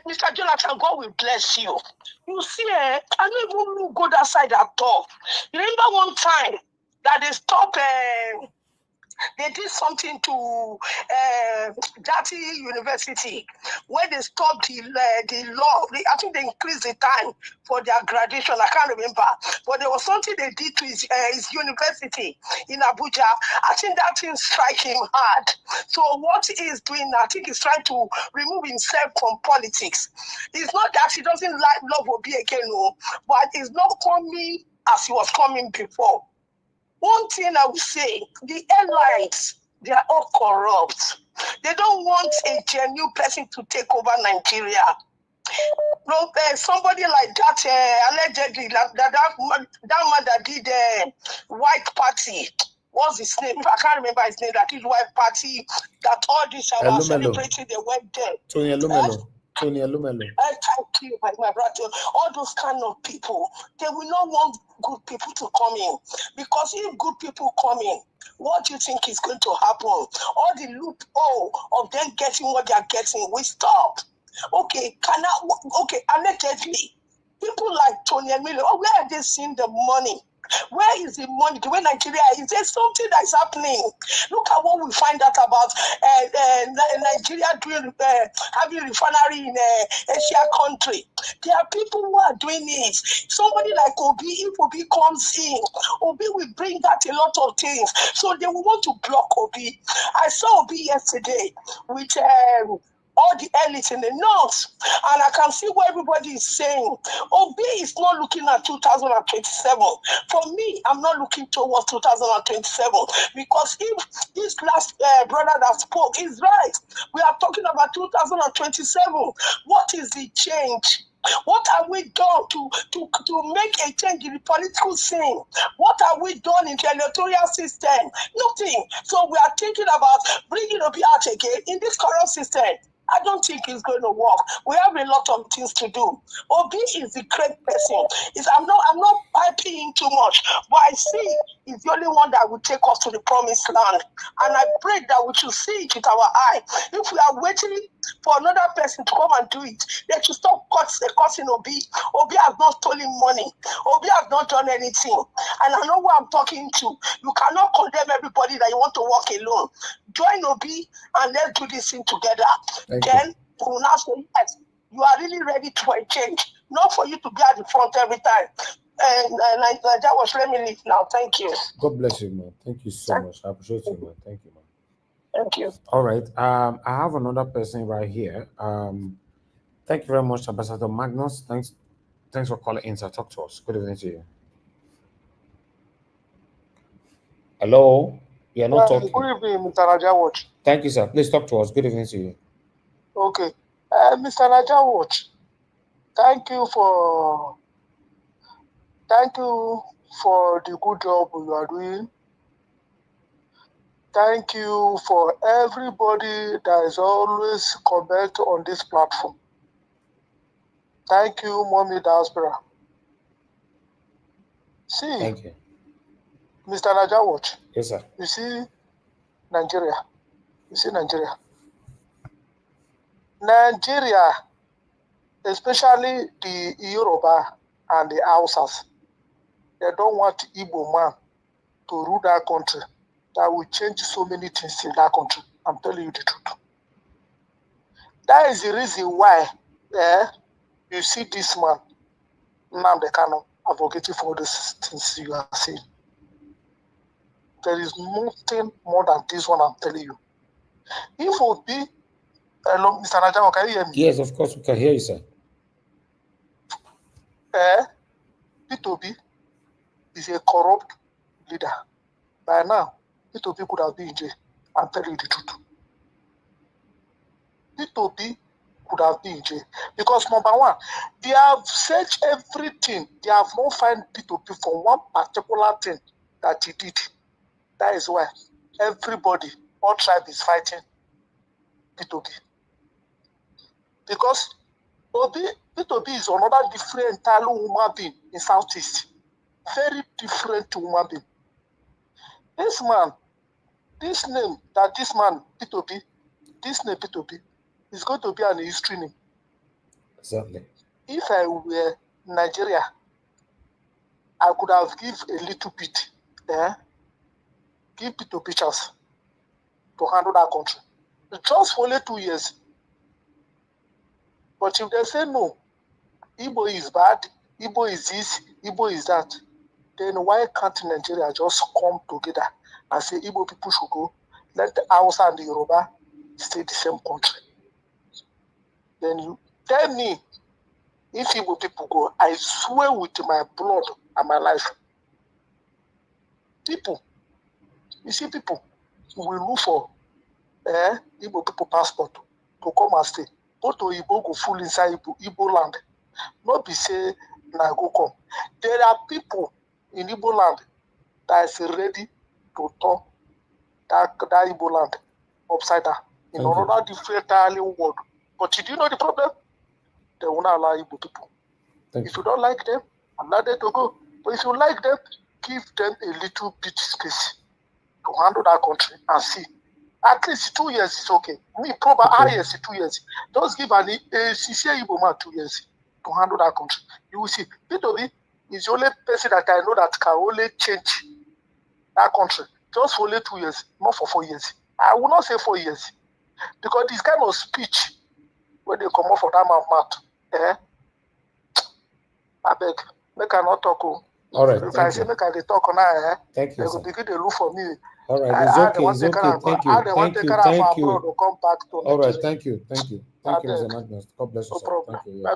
Mr. Jonathan, God will bless you. You see, I don't even go that side at all. You remember one time that they stopped, they did something to Jati University where they stopped the law. I think they increased the time for their graduation. I can't remember. But there was something they did to his university in Abuja. I think that thing strike him hard. So what he is doing now, I think he's trying to remove himself from politics. It's not that he doesn't like love Obi again, no, but he's not coming as he was coming before. One thing I would say, the airlines, they are all corrupt. They don't want a genuine person to take over Nigeria. Somebody like that, allegedly, that man that did White Party, what's his name? I can't remember his name, that did White Party, that all this our celebrating, they went there. Tony Alumelo. Tony Alumelo. Thank you, my brother. All those kind of people, they will not want good people to come in. Because if good people come in, what do you think is going to happen? All the loophole of them getting what they are getting will stop. Okay, allegedly, people like Tony and Miller, where are they seeing the money? Where is the money? The way Nigeria is, there something that is happening. Look at what we find out about Nigeria doing having refinery in Asia country. There are people who are doing it. Somebody like Obi, if Obi comes in, Obi will bring out a lot of things. So they will want to block Obi. I saw Obi yesterday with all the elites in the north, and I can see what everybody is saying. Obi is not looking at 2027. For me, I'm not looking towards 2027 because if this last brother that spoke is right, we are talking about 2027. What is the change? What have we done to make a change in the political scene? What have we done in the electoral system? Nothing. So we are thinking about bringing Obi out again in this current system. I don't think it's going to work. We have a lot of things to do. Obi is a great person. I'm not hyping him too much, but I see he's the only one that will take us to the promised land. And I pray that we should see it with our eye. If we are waiting for another person to come and do it, they should stop cursing Obi. Obi has not stolen money. Obi has not done anything. And I know who I'm talking to. You cannot condemn everybody that you want to walk alone. Join Obi and let's do this thing together. Then we will now say, yes, you are really ready for a change. Not for you to be at the front every time. And that was, let me leave now. Thank you. God bless you, man. Thank you so much. I appreciate you, man. Thank you, man. Thank you. All right. I have another person right here. Thank you very much, Ambassador Magnus. Thanks for calling in, sir. Talk to us. Good evening to you. Hello. You're not talking. Good evening, Mr. Najawatch. Thank you, sir. Please talk to us. Good evening to you. Okay. Mr. Najawatch, thank you for the good job you are doing. Thank you for everybody that is always comment on this platform. Thank you, Mommy Diaspora. See, thank you. Mr. Najawatch. Yes, sir. You see Nigeria. Nigeria, especially the Yoruba and the Hausas, they don't want Igbo man to rule that country. That will change so many things in that country. I'm telling you the truth. That is the reason why you see this man, Nnamdi Kanu, advocating for these things you are saying. There is nothing more than this one, I'm telling you. If Obi, hello, Mr. Najawa, can you hear me? Yes, of course, we can hear you, sir. P2B is a corrupt leader. By now, P2B could have been in jail. I'm telling you the truth. P2B could have been in jail. Because number one, they have searched everything. They have not found P2B for one particular thing that he did. That is why everybody, all tribe is fighting P2B. Because P2B is another different entirely human being in Southeast. Very different human being. This man, this name, P2B, this name P2B, It's going to be an history name. Exactly. If I were Nigeria, I could have give a little bit, give it to pictures to handle that country. Just for only 2 years. But if they say no, Igbo is bad, Igbo is this, Igbo is that, then why can't Nigeria just come together and say Igbo people should go, let the Hausa and the Yoruba stay the same country? Then you tell me, if Igbo people go, I swear with my blood and my life, people, you see people will look for Igbo people passport to come and stay. Go to Igbo, go full inside Igbo land. Not be say, na go come. There are people in Igbo land that is ready to turn that Igbo land upside down in another different world. But do you know the problem? They will not allow Igbo people. If you don't like them, allow them to go. But if you like them, give them a little bit space to handle that country and see. At least 2 years is okay. Me, probably highest 2 years. Just give a sincere Igbo man 2 years to handle that country. You will see. P2B is the only person that I know that can only change that country. Just for only 2 years, not for 4 years. I will not say 4 years. Because this kind of speech, when they come off for that mouth, I beg, make I not talk. All right. If I say make I talk now, thank you, they will begin to look for me. All right, it's okay. It's okay. Thank you. Thank you. All right, thank you. Thank you, Mr. Magnus. God bless you, sir. Thank you. Yeah.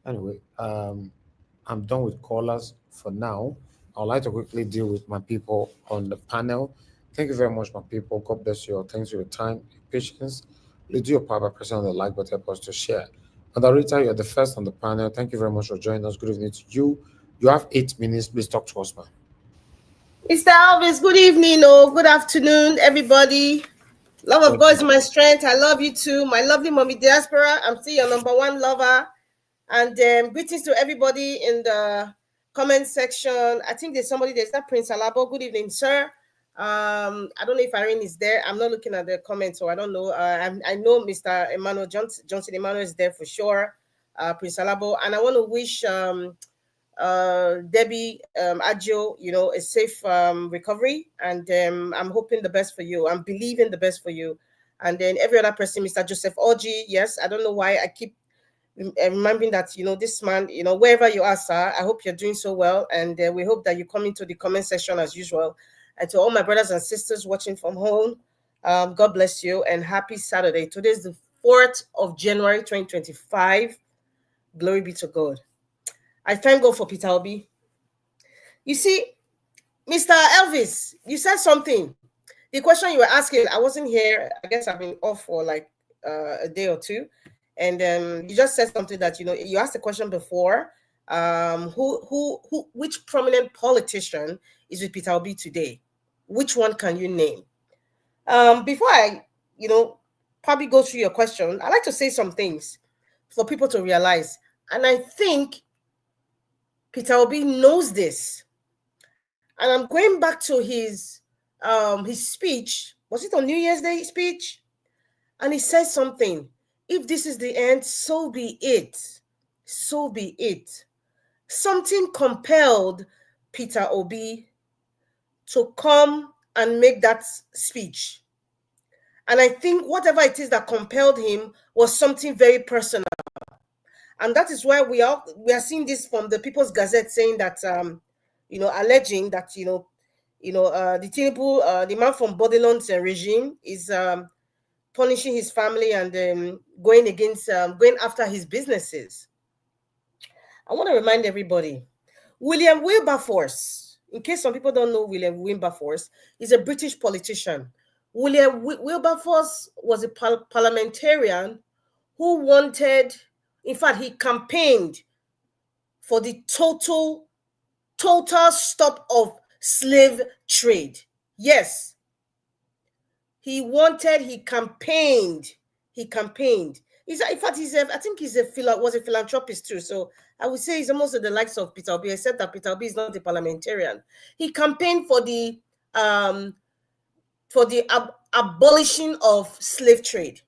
Anyway, I'm done with callers for now. I'd like to quickly deal with my people on the panel. Thank you very much, my people. God bless you all. Thanks for your time, your patience. Please do your part by pressing on the like button, help us to share. Rita, you're the first on the panel. Thank you very much for joining us. Good evening to you. You have 8 minutes. Please talk to us, man. Mr. Alvis, good evening or good afternoon, everybody. Love of God is my strength. I love you too. My lovely mommy diaspora. I'm still your number one lover. And greetings to everybody in the comment section. I think there's that Prince Alabo. Good evening, sir. I don't know if Irene is there. I'm not looking at the comments, so I don't know. I know Mr. Emmanuel Johnson Emmanuel is there for sure. Prince Alabo. And I want to wish Debbie Adjo, a safe recovery, and I'm hoping the best for you. I'm believing the best for you. And then every other person, Mr. Joseph Oji, yes, I don't know why I keep remembering that, this man, wherever you are, sir, I hope you're doing so well, and we hope that you come into the comment section as usual. And to all my brothers and sisters watching from home, God bless you, and happy Saturday. Today is the 4th of January, 2025. Glory be to God. I thank God for Peter Obi. You see, Mr. Elvis, you said something. The question you were asking, I wasn't here. I guess I've been off for like a day or two. And you just said something that, you asked the question before. Which prominent politician is with Peter Obi today? Which one can you name? Before I, probably go through your question, I like to say some things for people to realize. And I think Peter Obi knows this. And I'm going back to his speech. Was it on New Year's Day speech? And he said something. If this is the end, so be it. So be it. Something compelled Peter Obi to come and make that speech. And I think whatever it is that compelled him was something very personal. And that is why we are seeing this from the People's Gazette saying that, alleging that, the Tinubu, the man from Babylon's regime is punishing his family and going after his businesses. I want to remind everybody, William Wilberforce, in case some people don't know William Wilberforce, is a British politician. William Wilberforce was a parliamentarian who wanted, in fact, he campaigned for the total stop of slave trade. Yes. He campaigned. In fact, was a philanthropist too. So I would say he's almost the likes of Peter Obi, except that Peter Obi is not a parliamentarian. He campaigned for the abolishing of slave trade.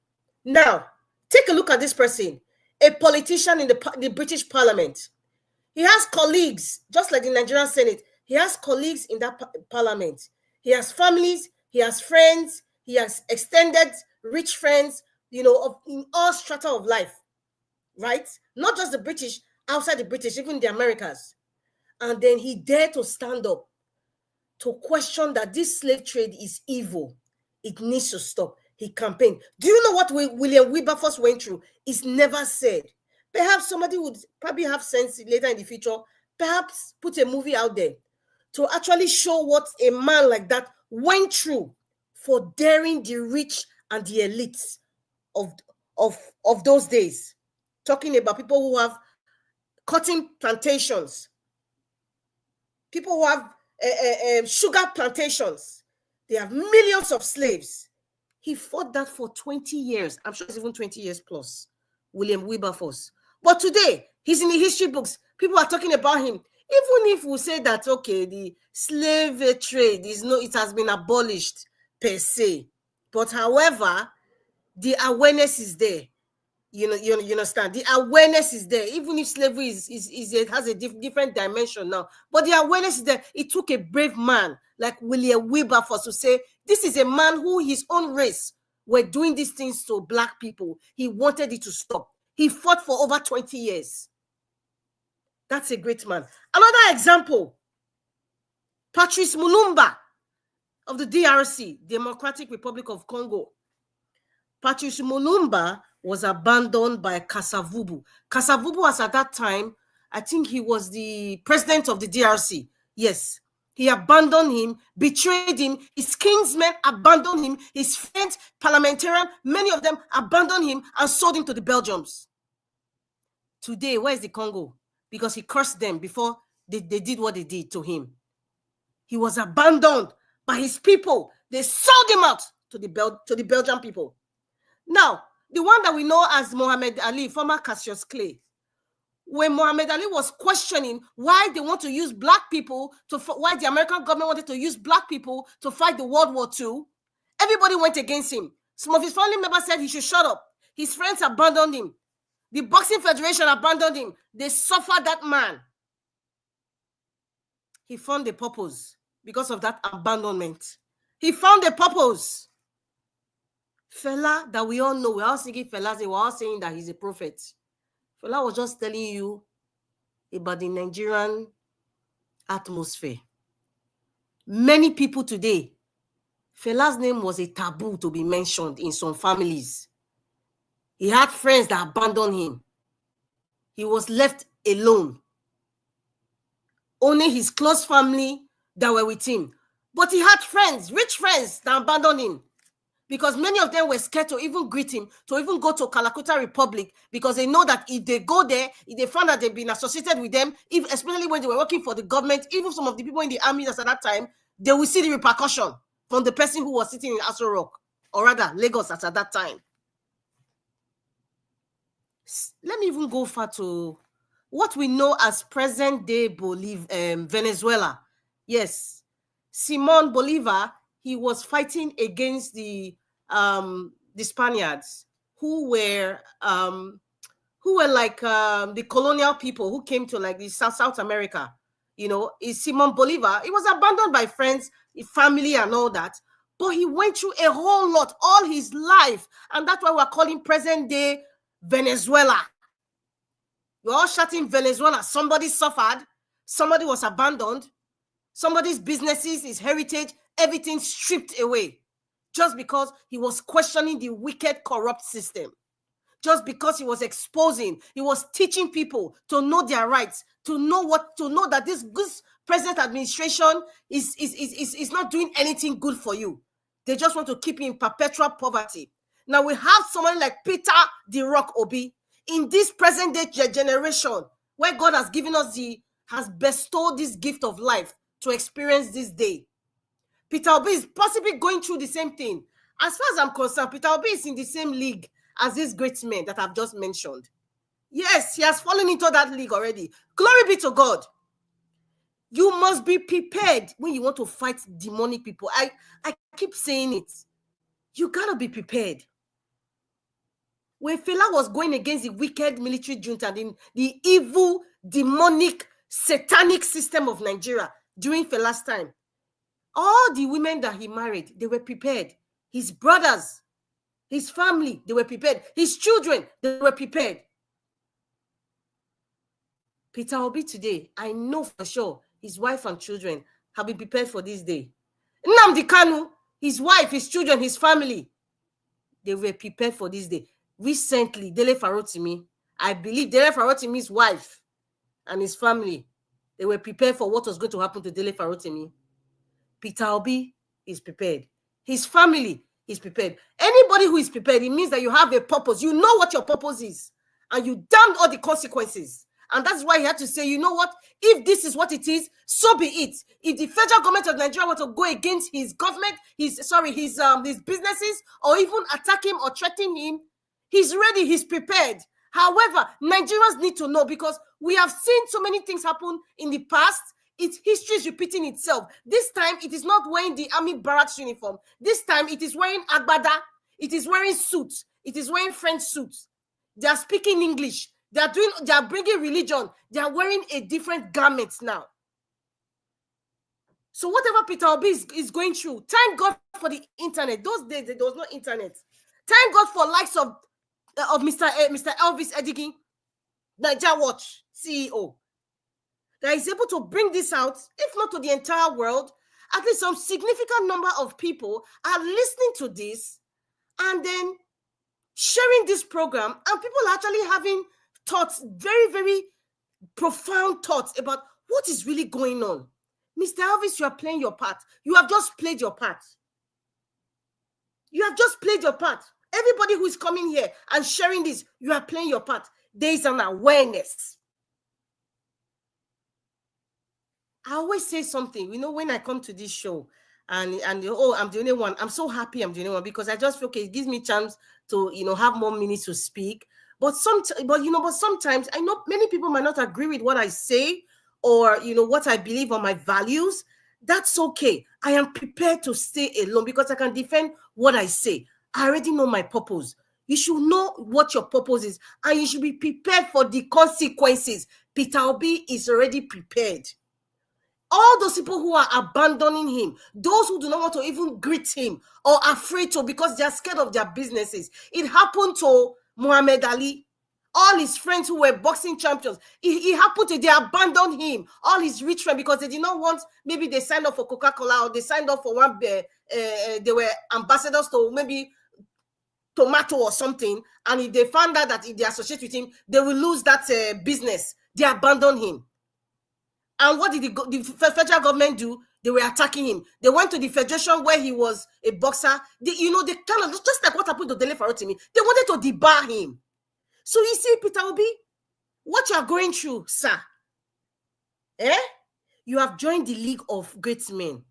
Now, take a look at this person, a politician in the British Parliament. He has colleagues, just like the Nigerian Senate. He has colleagues in that parliament. He has families, he has friends, he has extended rich friends, you know, in all strata of life, right? Not just the British, outside the British, even the Americas. And then he dared to stand up to question that this slave trade is evil. It needs to stop. He campaigned. Do you know what William Wilberforce went through? It's never said. Perhaps somebody would probably have sense later in the future, perhaps put a movie out there to actually show what a man like that went through for daring the rich and the elites of those days. Talking about people who have cotton plantations, people who have sugar plantations. They have millions of slaves. He fought that for 20 years. I'm sure it's even 20 years plus, William Wilberforce. But today, he's in the history books. People are talking about him. Even if we say that, okay, the slave trade it has been abolished per se. But however, the awareness is there. You understand? The awareness is there. Even if slavery has a different dimension now, but the awareness is there. It took a brave man like William Wilberforce to say, this is a man who his own race were doing these things to black people. He wanted it to stop. He fought for over 20 years. That's a great man. Another example, Patrice Mulumba of the DRC, Democratic Republic of Congo. Patrice Mulumba was abandoned by Kasavubu. Kasavubu was at that time, I think he was the president of the DRC. Yes. He abandoned him, betrayed him. His kinsmen abandoned him. His friends, parliamentarians, many of them abandoned him and sold him to the Belgians. Today, where is the Congo? Because he cursed them before they did what they did to him. He was abandoned by his people. They sold him out to the Belgian people. Now, the one that we know as Muhammad Ali, former Cassius Clay, when Muhammad Ali was questioning why they want to use black people why the American government wanted to use black people to fight the World War II, everybody went against him. Some of his family members said he should shut up. His friends abandoned him. The Boxing Federation abandoned him. They suffered that man. He found a purpose because of that abandonment. He found a purpose. Fela, that we all know, we're all singing Fela, we're all saying that he's a prophet. Fela was just telling you about the Nigerian atmosphere. Many people today, Fela's name was a taboo to be mentioned in some families. He had friends that abandoned him. He was left alone. Only his close family that were with him. But he had friends, rich friends, that abandoned him. Because many of them were scared to even greet him, to even go to Calacuta Republic, because they know that if they go there, if they found that they've been associated with them, especially when they were working for the government, even some of the people in the army at that time, they will see the repercussion from the person who was sitting in Aso Rock, or rather Lagos at that time. Let me even go far to what we know as present-day Venezuela. Yes, Simon Bolivar, he was fighting against the Spaniards who were like the colonial people who came to like the South America. You know, is Simon Bolivar. He was abandoned by friends, family, and all that. But he went through a whole lot all his life, and that's why we're calling present-day Venezuela. You're all shouting Venezuela. Somebody suffered. Somebody was abandoned. Somebody's businesses, his heritage, everything stripped away. Just because he was questioning the wicked, corrupt system. Just because he was exposing, he was teaching people to know their rights, to know that this present administration is not doing anything good for you. They just want to keep you in perpetual poverty. Now we have someone like Peter the Rock Obi in this present day generation, where God has given us has bestowed this gift of life to experience this day. Peter Obi is possibly going through the same thing. As far as I'm concerned, Peter Obi is in the same league as these great men that I've just mentioned. Yes, he has fallen into that league already. Glory be to God. You must be prepared when you want to fight demonic people. I keep saying it. You gotta be prepared. when Fela was going against the wicked military junta and the evil, demonic, satanic system of Nigeria during Fela's time, all the women that he married, they were prepared. His brothers, his family, they were prepared. His children, they were prepared. Peter Obi today, I know for sure his wife and children have been prepared for this day. Nnamdi Kanu, his wife, his children, his family, they were prepared for this day. Recently, Dele Farotimi, I believe Dele Farotimi's wife and his family, they were prepared for what was going to happen to Dele Farotimi. Peter Obi is prepared. His family is prepared. Anybody who is prepared, it means that you have a purpose. You know what your purpose is, and you damn all the consequences. And that's why he had to say, you know what? If this is what it is, so be it. If the federal government of Nigeria want to go against his government, his businesses, or even attack him or threaten him, he's ready, he's prepared. However, Nigerians need to know, because we have seen so many things happen in the past. Its history is repeating itself. This time, it is not wearing the army barracks uniform. This time, it is wearing agbada. It is wearing suits. It is wearing French suits. They are speaking English. They are bringing religion. They are wearing a different garments now. So whatever Peter Obi is going through, thank God for the internet. Those days, there was no internet. Thank God for likes of Mr. Elvis Edigin, Nigeria Watch CEO, that is able to bring this out, if not to the entire world, at least some significant number of people are listening to this and then sharing this program, and people are actually having thoughts, very, very profound thoughts about what is really going on. Mr. Elvis, you are playing your part. You have just played your part. You have just played your part. Everybody who is coming here and sharing this, you are playing your part. There is an awareness. I always say something, when I come to this show and oh, I'm the only one. I'm so happy I'm the only one, because I just feel, okay, it gives me a chance to, have more minutes to speak. But sometimes I know many people might not agree with what I say or, what I believe on my values. That's okay. I am prepared to stay alone because I can defend what I say. I already know my purpose. You should know what your purpose is, and you should be prepared for the consequences. Peter Obi is already prepared. All those people who are abandoning him, those who do not want to even greet him or afraid to because they are scared of their businesses. It happened to Muhammad Ali. All his friends who were boxing champions, he happened to, they abandoned him. All his rich friends, because they did not want, maybe they signed up for Coca-Cola or they signed up for one, they were ambassadors to maybe tomato or something. And if they found out that if they associate with him, they will lose that business. They abandoned him. And what did the federal government do? They were attacking him. They went to the federation where he was a boxer. They kind of, just like what happened to Dele Farotimi, they wanted to debar him. So you see, Peter Obi, what you are going through, sir, you have joined the league of great men.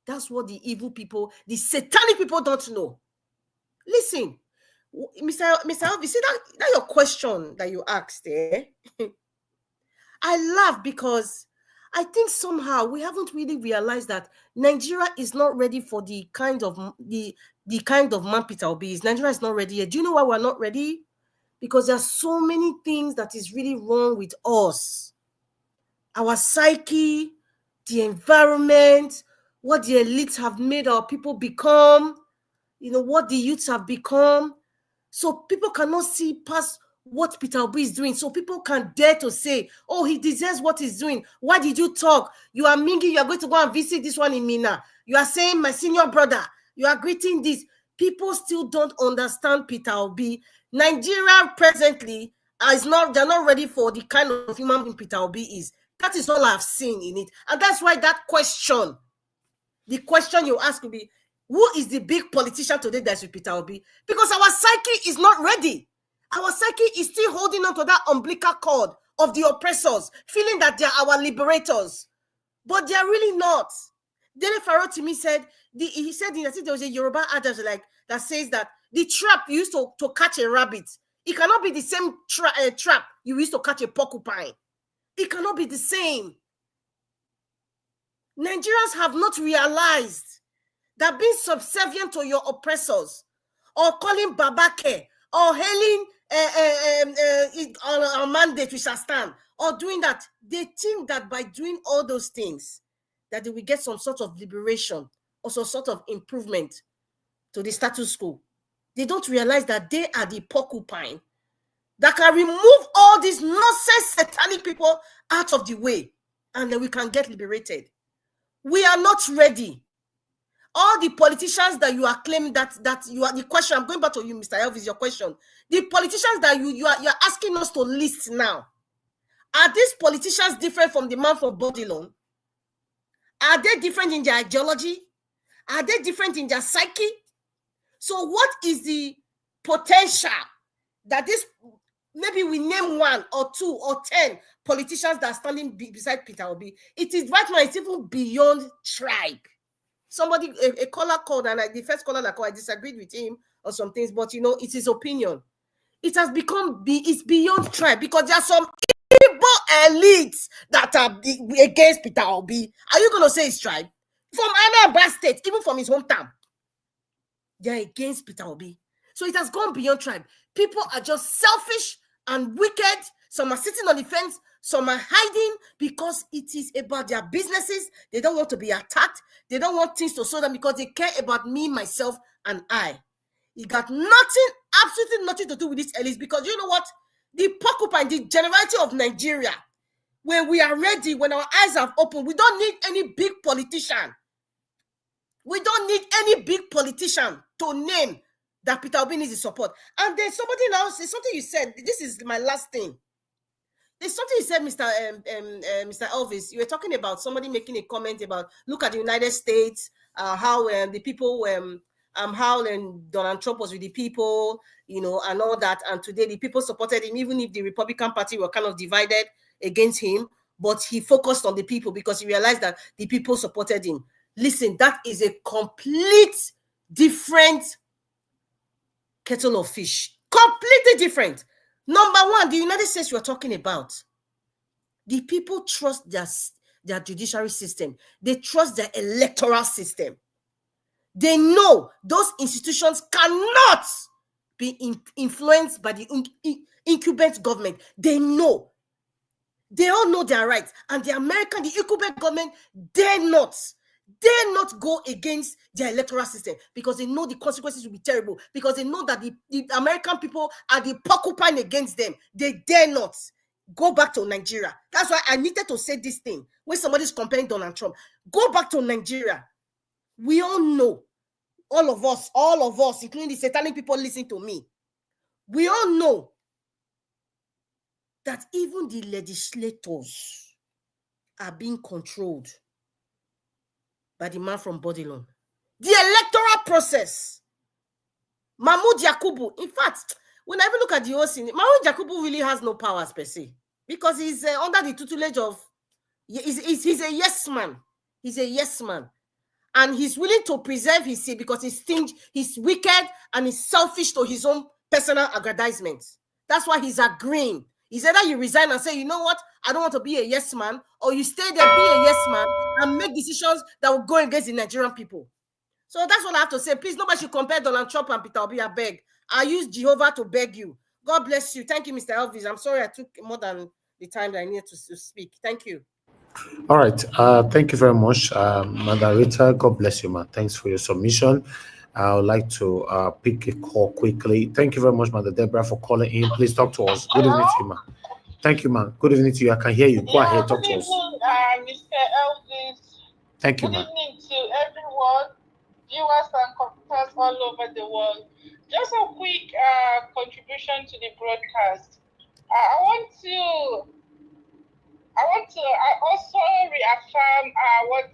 That's what the evil people, the satanic people don't know. Listen, Mr. Elvis, see that your question that you asked, I laugh because I think somehow we haven't really realized that Nigeria is not ready for the kind of man Peter Obi is. Nigeria is not ready yet. Do you know why we're not ready? Because there are so many things that is really wrong with us. Our psyche, the environment, what the elites have made our people become, what the youths have become. So people cannot see past what Peter Obi is doing. So people can dare to say, oh, he deserves what he's doing. Why did you talk? You are Mingi, you are going to go and visit this one in Mina. You are saying, my senior brother, you are greeting this. People still don't understand Peter Obi. Nigeria presently they're not ready for the kind of human being Peter Obi is. That is all I've seen in it. And that's why that question, the question you ask will be, who is the big politician today that's with Peter Obi? Because our psyche is not ready. Our psyche is still holding on to that umbilical cord of the oppressors, feeling that they're our liberators. But they're really not. Dele Farotimi said, I think there was a Yoruba adage that says that the trap you used to catch a rabbit, it cannot be the same trap you used to catch a porcupine. It cannot be the same. Nigerians have not realized that being subservient to your oppressors or calling Babake or hailing on a mandate we shall stand, or doing that. They think that by doing all those things, that they will get some sort of liberation or some sort of improvement to the status quo. They don't realize that they are the porcupine that can remove all these nonsense satanic people out of the way, and then we can get liberated. We are not ready. All the politicians that you are claiming that you are the question, I'm going back to you, Mr. Elvis, your question. The politicians that you are asking us to list now, are these politicians different from the man from Babylon? Are they different in their ideology? Are they different in their psyche? So what is the potential that this, maybe we name 1 or 2 or 10 politicians that are standing beside Peter Obi? It is right now, it's even beyond tribe. Somebody, a caller called, and the first caller that called, I disagreed with him on some things, but you know, it's his opinion. It has become, it's beyond tribe, because there are some evil elites that are against Peter Obi. Are you going to say it's tribe? From Anambra State, even from his hometown, they are against Peter Obi. So it has gone beyond tribe. People are just selfish and wicked. Some are sitting on the fence. Some are hiding because it is about their businesses. They don't want to be attacked. They don't want things to slow down because they care about me, myself, and I. It got nothing, absolutely nothing to do with this elites, because you know what? The porcupine, the generality of Nigeria, when we are ready, when our eyes have opened, we don't need any big politician. We don't need any big politician to name that Peter Obi needs his support. And there's somebody else, there's something you said. This is my last thing. There's something you said, Mr. Elvis. You were talking about somebody making a comment about, look at the United States, how the people, how Donald Trump was with the people, you know, and all that. And today the people supported him, even if the Republican Party were kind of divided against him. But he focused on the people because he realized that the people supported him. Listen, that is a complete different kettle of fish. Completely different. Number one, the United States we're talking about. The people trust their judiciary system. They trust their electoral system. They know those institutions cannot be influenced by the incumbent government. They know. They all know their rights. And the incumbent government dare not go against their electoral system, because they know the consequences will be terrible, because they know that the American people are the porcupine against them. They dare not go back to Nigeria. That's why I needed to say this thing when somebody's comparing Donald Trump. Go back to Nigeria. We all know, all of us, including the satanic people listening to me, we all know that even the legislators are being controlled by the man from Babylon. The electoral process, Mahmoud Yakubu. In fact, when I even look at the OC, Mahmoud Yakubu really has no powers per se, because he's under the tutelage of, he's a yes man. He's a yes man. And he's willing to preserve his seat because he's wicked and he's selfish to his own personal aggrandizement. That's why he's agreeing. It's either you resign and say, you know what, I don't want to be a yes man, or you stay there, be a yes man, and make decisions that will go against the Nigerian people. So that's what I have to say. Please, nobody should compare Donald Trump and Peter Obi. I beg. I use Jehovah to beg you. God bless you. Thank you, Mr. Elvis. I'm sorry I took more than the time that I needed to speak. Thank you. All right. Thank you very much, Madam Rita. God bless you, man. Thanks for your submission. I would like to pick a call quickly. Thank you very much, Mother Deborah, for calling in. Please talk to us. Good evening to you, man. Thank you, man. Good evening to you. I can hear you. Go ahead, talk to us. Mr. Elvis. Thank you, Good man. evening to everyone, viewers and commenters all over the world. Just a quick contribution to the broadcast. I also reaffirm what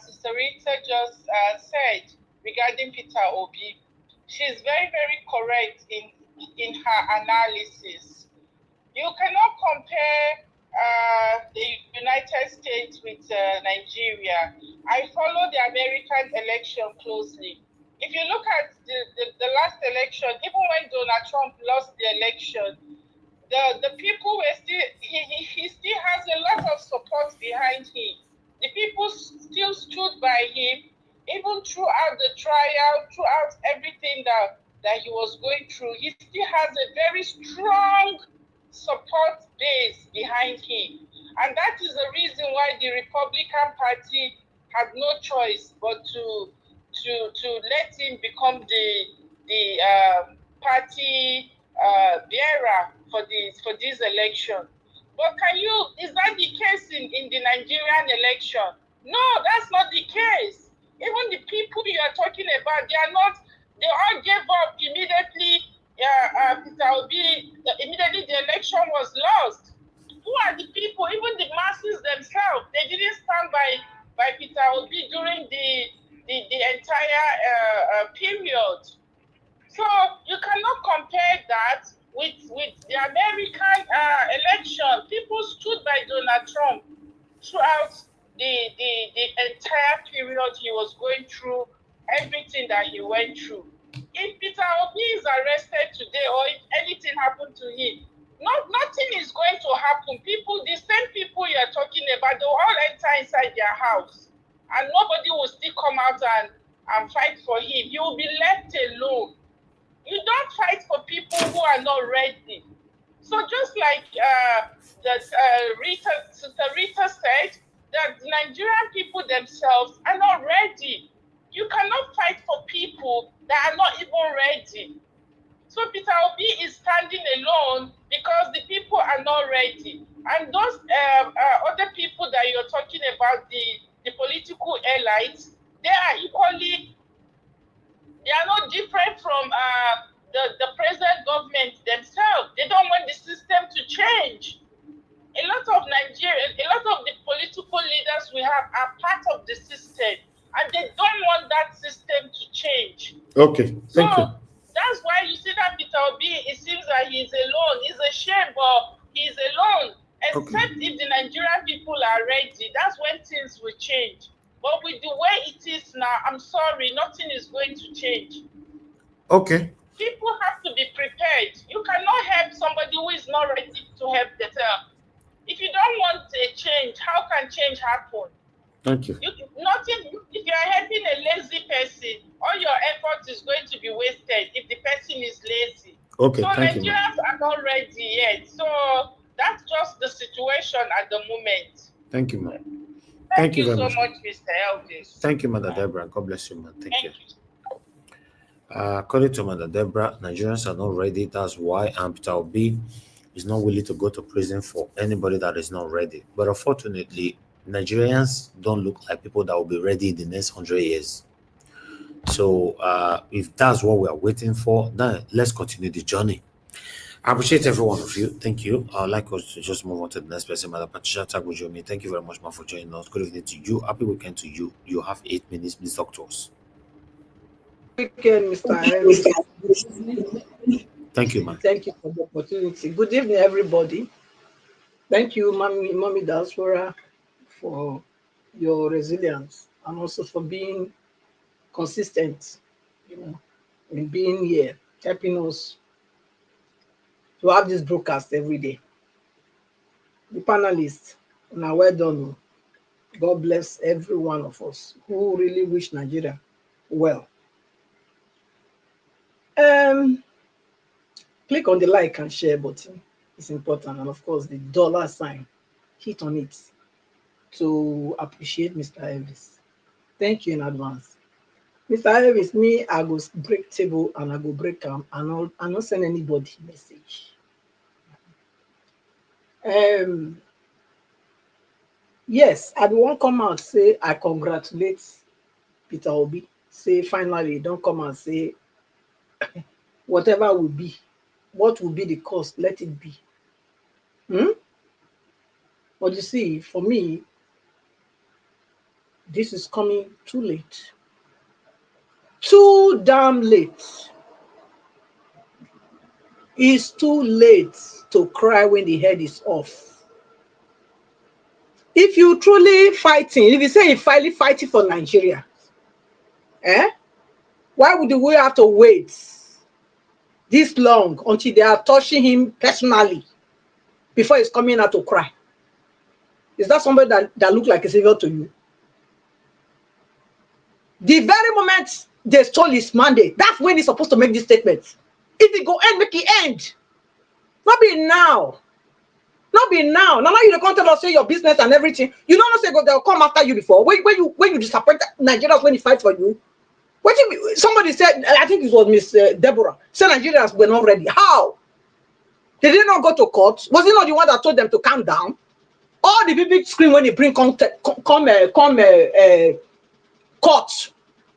Sister Rita just said regarding Peter Obi. She's very, very correct in her analysis. You cannot compare the United States with Nigeria. I follow the American election closely. If you look at the last election, even when Donald Trump lost the election, the people were still, he still has a lot of support behind him. The people still stood by him, even throughout the trial, throughout everything that that he was going through, he still has a very strong support base behind him. And that is the reason why the Republican Party had no choice but to let him become the party bearer for this election. But is that the case in the Nigerian election? No, that's not the case. Even the people you are talking about, they all gave up immediately. Peter Obi, immediately the election was lost. Who are the people? Even the masses themselves, they didn't stand by Peter Obi during the entire period. So you cannot compare that with the American election. People stood by Donald Trump throughout the entire period he was going through, everything that he went through. If Peter Obi is arrested today or if anything happened to him, nothing is going to happen. The same people you are talking about, they will all enter inside their house and nobody will still come out and fight for him. He will be left alone. You don't fight for people who are not ready. So just like Sister Rita said, that the Nigerian people themselves are not ready. You cannot fight for people that are not even ready. So Peter Obi is standing alone because the people are not ready. And those other people that you're talking about, the political elites, they are not different from the present government themselves. They don't want the system to change. A lot of the political leaders we have are part of the system, and they don't want that system to change. Okay, thank you. That's why you see that Peter Obi, it seems that he's alone. It's a shame, but he's alone. Except if the Nigerian people are ready, that's when things will change. But with the way it is now, I'm sorry, nothing is going to change. Okay. People have to be prepared. You cannot help somebody who is not ready to help themselves. If you don't want a change, how can change happen? Thank you. If you are helping a lazy person, all your effort is going to be wasted if the person is lazy. Okay, so thank you. Nigerians are not ready yet. So that's just the situation at the moment. Thank you, ma'am. Thank you so much, Mr. Elvis. Thank you, Mother Deborah. God bless you, man. Thank you. According to Mother Deborah, Nigerians are not ready. That's why Peter Obi is not willing to go to prison for anybody that is not ready. But unfortunately, Nigerians don't look like people that will be ready in the next 100 years. So if that's what we are waiting for, then let's continue the journey. I appreciate every one of you. Thank you. I'd like us to just move on to the next person, Madam Patricia Tagujomi. Thank you very much, ma'am, for joining us. Good evening to you. Happy weekend to you. You have 8 minutes, please talk to us. Weekend, Mr. Thank you, ma'am. Thank you for the opportunity. Good evening, everybody. Thank you, Mommy Diaspora, for your resilience and also for being consistent, in being here, helping us to have this broadcast every day. The panelists, now well done. God bless every one of us who really wish Nigeria well. Click on the like and share button. It's important. And of course, the $sign, hit on it to appreciate Mr. Elvis. Thank you in advance. Mr. Elvis, me, I go break table and I go break them and I not send anybody message. Yes, I won't come out say I congratulate Peter Obi. Say finally, don't come and say whatever will be, what will be the cost, let it be. But you see, for me, this is coming too late. Too damn late. It's too late to cry when the head is off. If you truly fighting, if you say you're finally fighting for Nigeria, why would we have to wait this long until they are touching him personally before he's coming out to cry? Is that somebody that looks like a savior to you? The very moment they stole his mandate. That's when he's supposed to make these statements. If he go end, make it end. Not be now. Not be now. Now you don't tell us say your business and everything. You don't know say they'll come after you before. When you disappoint Nigerians when he fight for you. What if somebody said, I think it was Miss Deborah, said Nigerians were not ready. How? Did they not go to court? Was he not the one that told them to calm down? All the big screen when they bring court.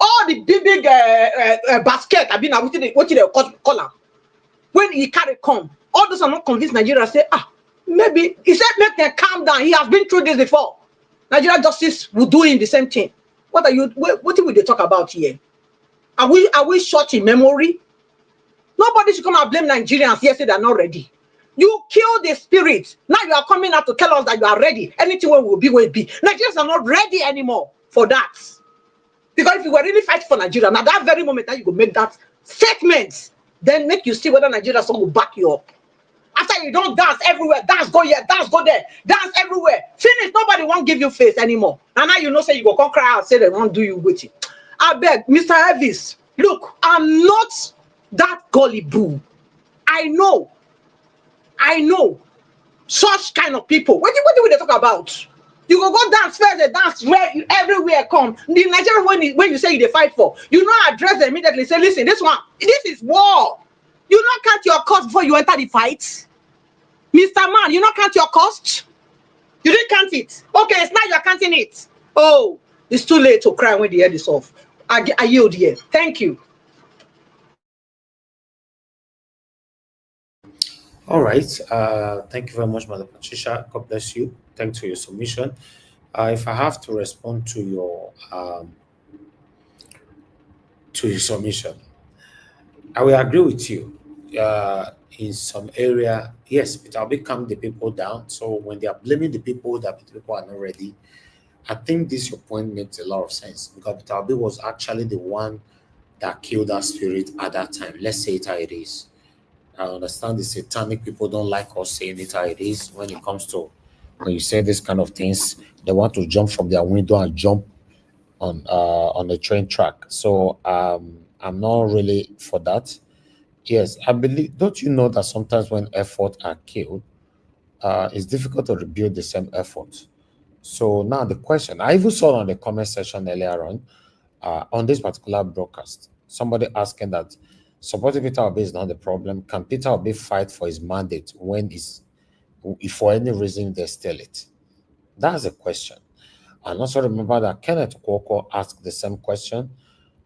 All the big basket. I mean, what did they call them? When he carry come, all those are not convinced. Nigeria say, maybe he said make them calm down. He has been through this before. Nigeria justice will do him the same thing. What will they talk about here? Are we short in memory? Nobody should come and blame Nigerians here, say they're not ready. You kill the spirit. Now you are coming out to tell us that you are ready. Anything will be. Nigerians are not ready anymore for that. Because if you were really fighting for Nigeria, now that very moment that you go make that statement, then make you see whether Nigerians will back you up. After you don't dance everywhere, dance go here, dance go there, dance everywhere. Finish, nobody won't give you face anymore. And now you know say you go come cry out, say they won't do you with it. I beg, Mr. Elvis, look, I'm not that gullible. I know such kind of people. What do they talk about? You go dance first, they dance where everywhere come. The Nigerian when you say they fight for, you not address them immediately. Say, listen, this is war. You not count your cost before you enter the fight. Mr. Man, you not count your cost? You didn't count it. Okay, it's now you're counting it. Oh, it's too late to cry when the head is off. I yield here. Thank you. All right. Thank you very much, Madam Patricia. God bless you. Thanks for your submission. If I have to respond to your submission, I will agree with you. In some area, yes, it will calm the people down. So when they are blaming the people that the people are not ready, I think this your point makes a lot of sense because Peter was actually the one that killed that spirit at that time. Let's say it how it is. I understand the satanic people don't like us saying it how it is when it comes to when you say this kind of things, they want to jump from their window and jump on the train track. So I'm not really for that. Yes, I believe. Don't you know that sometimes when efforts are killed, it's difficult to rebuild the same effort. So now the question I even saw on the comment section earlier on this particular broadcast, somebody asking that supporting Peter Obi is not the problem. Can Peter Obi fight for his mandate if for any reason they steal it? That's a question. And also remember that Kenneth Kwoko asked the same question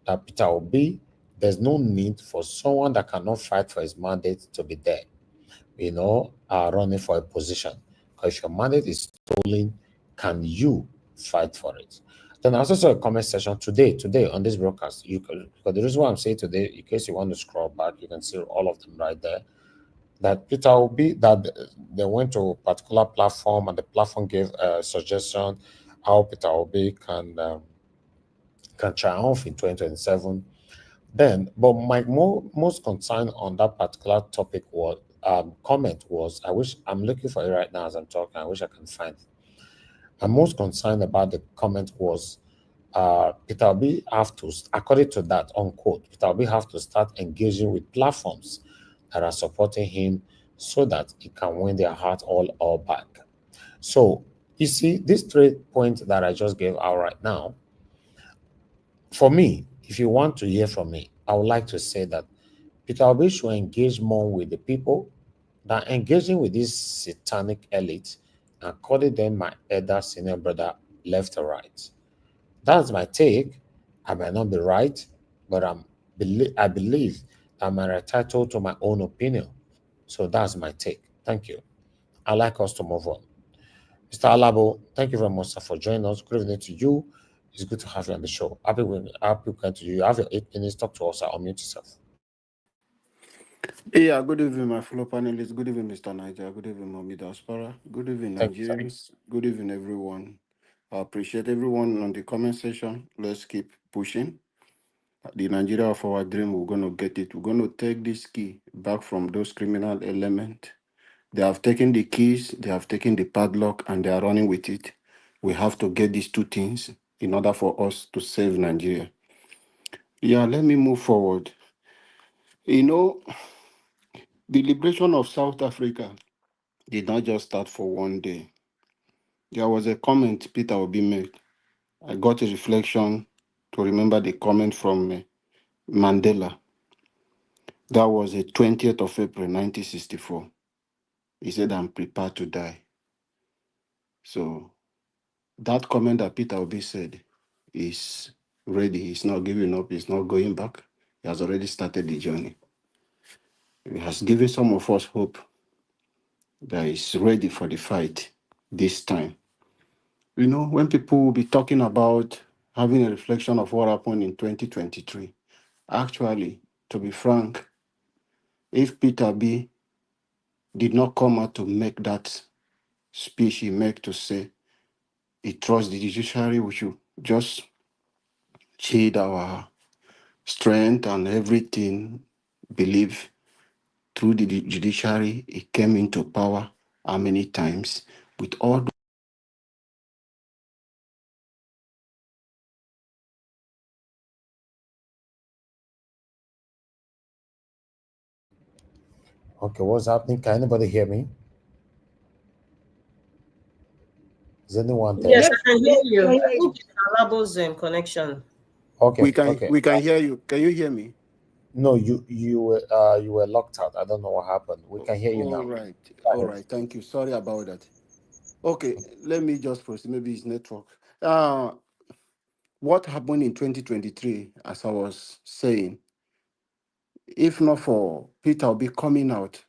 that Peter Obi, there's no need for someone that cannot fight for his mandate to be there, running for a position. Because if your mandate is stolen, can you fight for it? Then I also saw a comment section today on this broadcast. Because the reason why I'm saying today, in case you want to scroll back, you can see all of them right there. That Peter Obi, that they went to a particular platform and the platform gave a suggestion how Peter Obi can triumph in 2027. Then, but my most concern on that particular topic was comment was I'm looking for it right now as I'm talking. I wish I can find it. I'm most concerned about the comment was Peter Obi have to, according to that unquote, Peter Obi have to start engaging with platforms that are supporting him so that he can win their heart all back. So you see, these 3 points that I just gave out right now, for me, if you want to hear from me, I would like to say that Peter Obi should engage more with the people than engaging with this satanic elite and calling them my elder senior brother left or right. That's my take. I might not be right, but I believe I'm entitled to my own opinion. So that's my take. Thank you. I'd like us to move on. Mr. Alabo, thank you very much, sir, for joining us. Good evening to you. It's good to have you on the show. Happy weekend to you. You have your 8 minutes. Talk to us. Unmute yourself. Yeah, good evening, my fellow panelists. Good evening, Mr. Niger. Good evening, Mommy Daspara. Good evening, Nigerians. Good evening, everyone. I appreciate everyone on the comment section. Let's keep pushing. The Nigeria of our dream, we're going to get it. We're going to take this key back from those criminal elements. They have taken the keys, they have taken the padlock, and they are running with it. We have to get these two things in order for us to save Nigeria. Yeah, let me move forward. You know, the liberation of South Africa did not just start for one day. There was a comment Peter Obi made. I got a reflection to remember the comment from Mandela. That was the 20th of April, 1964. He said, I'm prepared to die. So that comment that Peter Obi said is ready. He's not giving up. He's not going back. He has already started the journey. He has given some of us hope that he's ready for the fight this time. You know, when people will be talking about having a reflection of what happened in 2023, actually, to be frank, if Peter B did not come out to make that speech he made to say he trusts the judiciary, we should just shield our strength and everything, believe through the judiciary, he came into power how many times with all. Okay, what's happening? Can anybody hear me? Is anyone there? Yes, Yes, I can hear you. I I hear you. think it's Alabo's connection. Okay, okay. We can hear you. Can you hear me? No, you were locked out. I don't know what happened. We can hear you All now. right. Go All ahead. right. Thank you. Sorry about that. Okay, let me just proceed. Maybe it's network. What happened in 2023, as I was saying, if not for Peter Obi coming out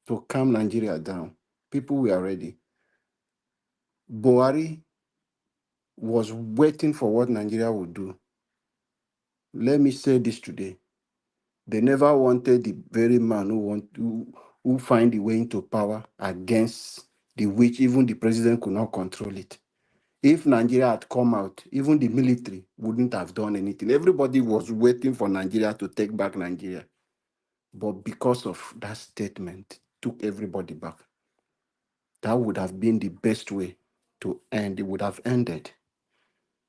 to calm Nigeria down, people were ready. Buhari was waiting for what Nigeria would do. Let me say this today. They never wanted the very man who find the way into power against the which even the president could not control it. If Nigeria had come out, even the military wouldn't have done anything. Everybody was waiting for Nigeria to take back Nigeria. But because of that statement, took everybody back. That would have been the best way to end. It would have ended.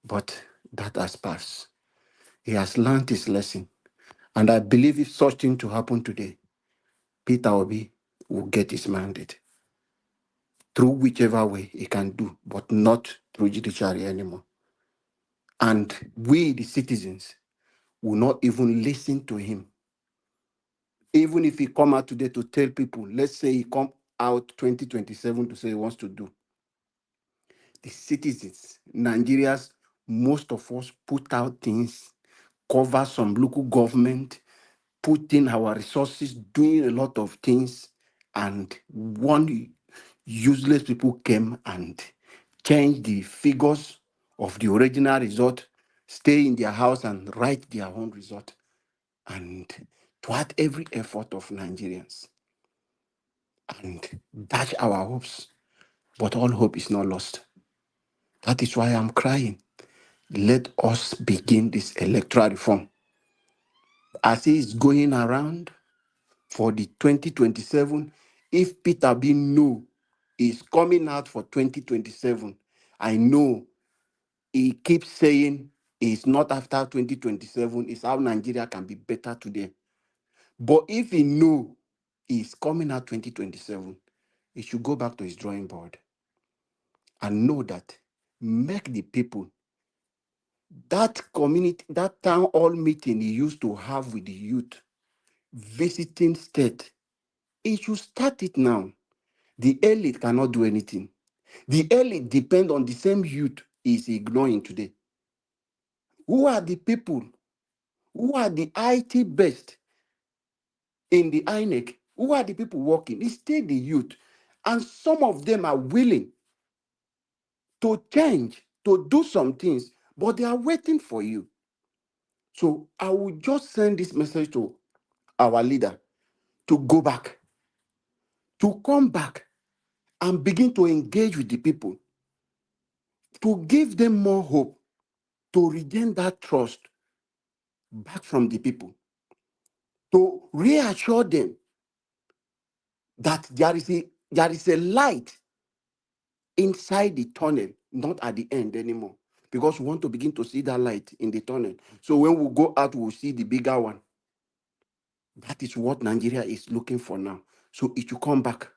But that has passed. He has learned his lesson. And I believe if such thing to happen today, Peter Obi will get his mandate through whichever way he can do, but not through judiciary anymore. And we, the citizens, will not even listen to him. Even if he come out today to tell people, let's say he come out 2027 to say he wants to do, the citizens, Nigerians, most of us put out things, cover some local government, put in our resources, doing a lot of things, and one useless people came and changed the figures of the original result, stay in their house and write their own result, and thwart every effort of Nigerians and dash our hopes. But all hope is not lost. That is why I'm crying. Let us begin this electoral reform. As he is going around for the 2027, if Peter B know is coming out for 2027, I know he keeps saying it's not after 2027, it's how Nigeria can be better today. But if he know he's coming out 2027, he should go back to his drawing board and know that make the people, that community, that town hall meeting he used to have with the youth, visiting state, he should start it now. The elite cannot do anything. The elite depend on the same youth is ignoring today. Who are the people who are the IT best in the INEC? Who are the people working? It's still the youth. And some of them are willing to change, to do some things, but they are waiting for you. So I will just send this message to our leader to go back, to come back and begin to engage with the people, to give them more hope, to regain that trust back from the people, to reassure them that there is a light inside the tunnel, not at the end anymore. because we want to begin to see that light in the tunnel. So when we go out, we'll see the bigger one. That is what Nigeria is looking for now. So it will come back.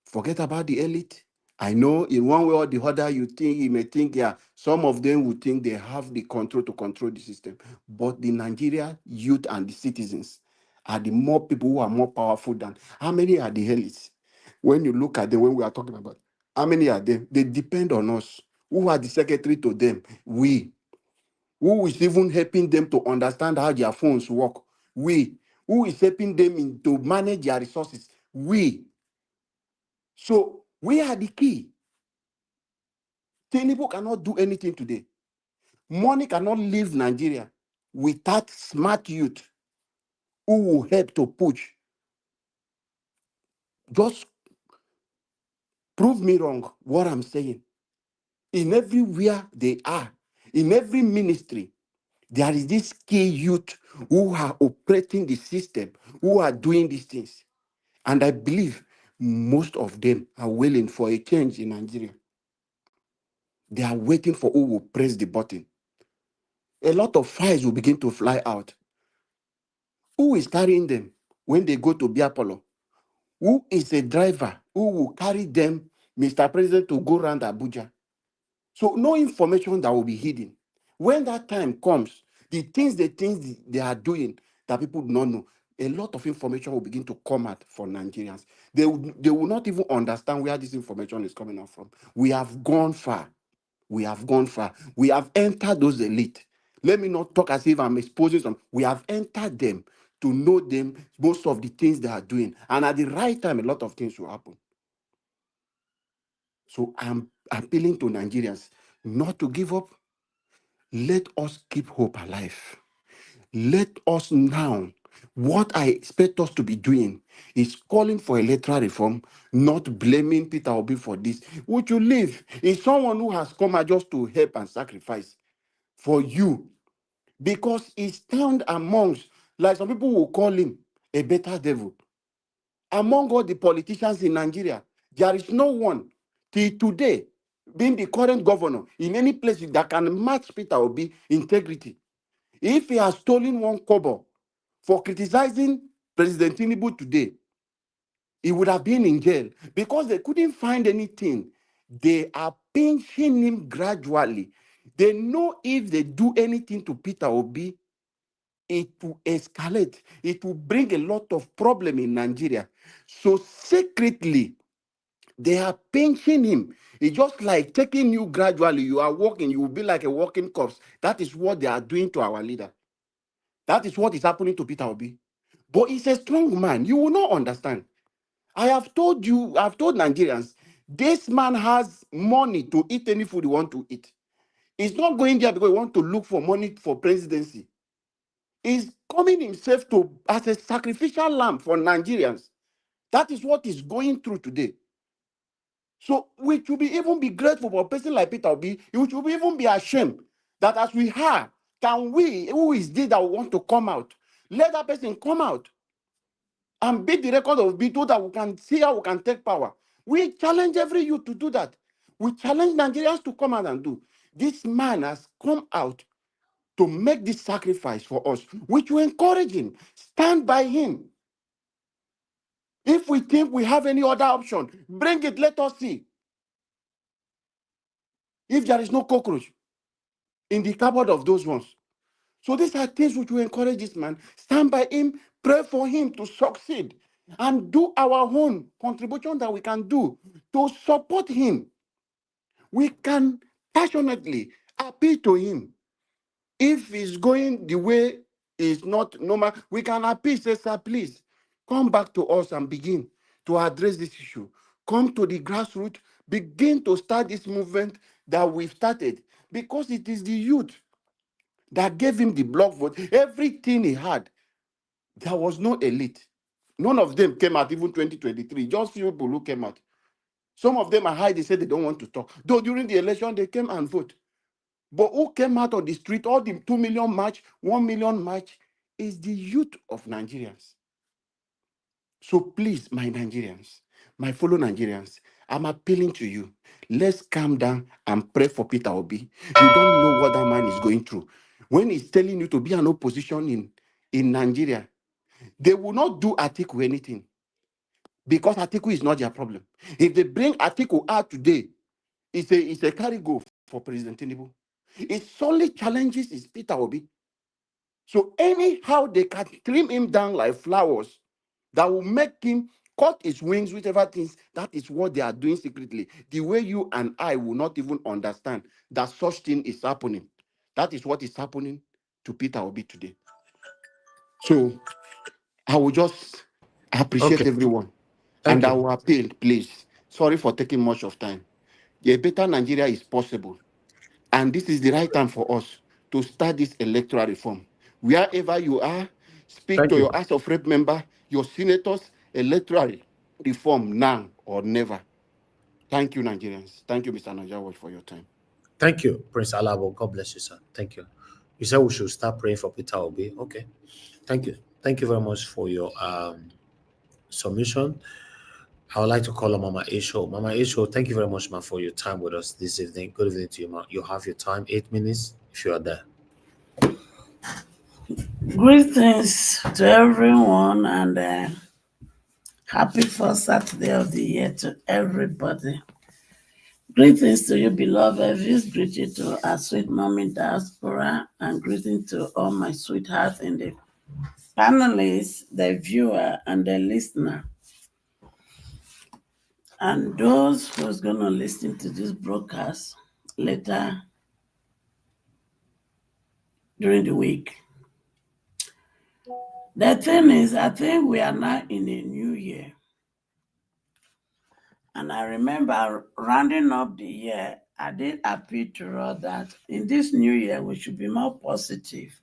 Forget about the elite. I know in one way or the other, you may think, yeah, some of them would think they have the control to control the system. But the Nigeria youth and the citizens are the more people who are more powerful than. How many are the elites? When you look at them, when we are talking about, how many are them? They depend on us. Who are the secretary to them? We. Who is even helping them to understand how their phones work? We. Who is helping them to manage their resources? We. So we are the key. Tinubu cannot do anything today. Money cannot leave Nigeria without smart youth who will help to push. Just prove me wrong what I'm saying. In everywhere they are, in every ministry, there is this key youth who are operating the system, who are doing these things. And I believe most of them are willing for a change in Nigeria. They are waiting for who will press the button. A lot of fires will begin to fly out. Who is carrying them when they go to Biapolo? Who is a driver who will carry them, Mr. President, to go around Abuja? So no information that will be hidden. When that time comes, the things they are doing that people do not know, a lot of information will begin to come out for Nigerians. They will not even understand where this information is coming out from. We have gone far. We have gone far. We have entered those elite. Let me not talk as if I'm exposing some. We have entered them to know them, most of the things they are doing. And at the right time, a lot of things will happen. So I'm appealing to Nigerians not to give up. Let us keep hope alive. Let us now, what I expect us to be doing is calling for electoral reform, not blaming Peter Obi for this. Would you leave? Is someone who has come out just to help and sacrifice for you, because he stand amongst, like some people will call him a better devil. Among all the politicians in Nigeria, there is no one till today, being the current governor, in any place that can match Peter Obi integrity. If he has stolen one kobo for criticizing President Tinubu today, he would have been in jail because they couldn't find anything. They are pinching him gradually. They know if they do anything to Peter Obi, it will escalate. It will bring a lot of problem in Nigeria. So secretly, they are pinching him. It's just like taking you gradually. You are walking, you will be like a walking corpse. That is what they are doing to our leader. That is what is happening to Peter Obi. But he's a strong man. You will not understand. I have told you, I've told Nigerians, this man has money to eat any food he wants to eat. He's not going there because he wants to look for money for presidency. He's coming himself to as a sacrificial lamb for Nigerians. That is what he's going through today. So we should even be grateful for a person like Peter Obi. We should even be ashamed that as we are, can we, who is this that want to come out? Let that person come out and beat the record of B2 that we can see how we can take power. We challenge every youth to do that. We challenge Nigerians to come out and do. This man has come out to make this sacrifice for us, which we encourage him. Stand by him. If we think we have any other option, bring it, let us see. If there is no cockroach in the cupboard of those ones. So these are things which we encourage this man. Stand by him, pray for him to succeed, and do our own contribution that we can do to support him. We can passionately appeal to him. If he's going the way is not normal, we can appeal, say, sir, please come back to us and begin to address this issue. Come to the grassroots, begin to start this movement that we've started, because it is the youth that gave him the block vote. Everything he had, there was no elite. None of them came out, even 2023. Just few people who came out. Some of them are high, they said they don't want to talk. Though during the election, they came and vote. But who came out on the street, all the 2 million march, 1 million march, is the youth of Nigerians. So please, my Nigerians, My fellow Nigerians, I'm appealing to you. Let's calm down and pray for Peter Obi. You don't know what that man is going through. When he's telling you to be an opposition in Nigeria, they will not do Atiku anything because Atiku is not their problem. If they bring Atiku out today, it's a carry go for President Tinubu. It solely challenges is Peter Obi. So anyhow they can trim him down like flowers, that will make him cut his wings, whichever things, that is what they are doing secretly. The way you and I will not even understand that such thing is happening. That is what is happening to Peter Obi today. So I will just appreciate Okay. everyone. Thank And I you. will appeal, please. Sorry for taking much of time. A better Nigeria is possible. And this is the right time for us to start this electoral reform. Wherever you are, speak Thank to you. your House of Rep member, your senators, electoral reform now or never. Thank you, Nigerians. Thank you, Mr. Najawash, for your time. Thank you, Prince Alabo. God bless you, sir. Thank you. You said we should start praying for Peter Obi. Okay. Thank you. Thank you very much for your submission. I would like to call on Mama Isho. Mama Isho, thank you very much, ma, for your time with us this evening. Good evening to you, ma. You have your time, 8 minutes, if you are there. Greetings to everyone and happy first Saturday of the year to everybody. Greetings to you, beloved views. Greetings to our sweet mommy diaspora, and greetings to all my sweethearts in the panelists, the viewer, and the listener. And those who's going to listen to this broadcast later during the week. The thing is, I think we are now in a new year. And I remember rounding up the year, I did appeal to us that in this new year, we should be more positive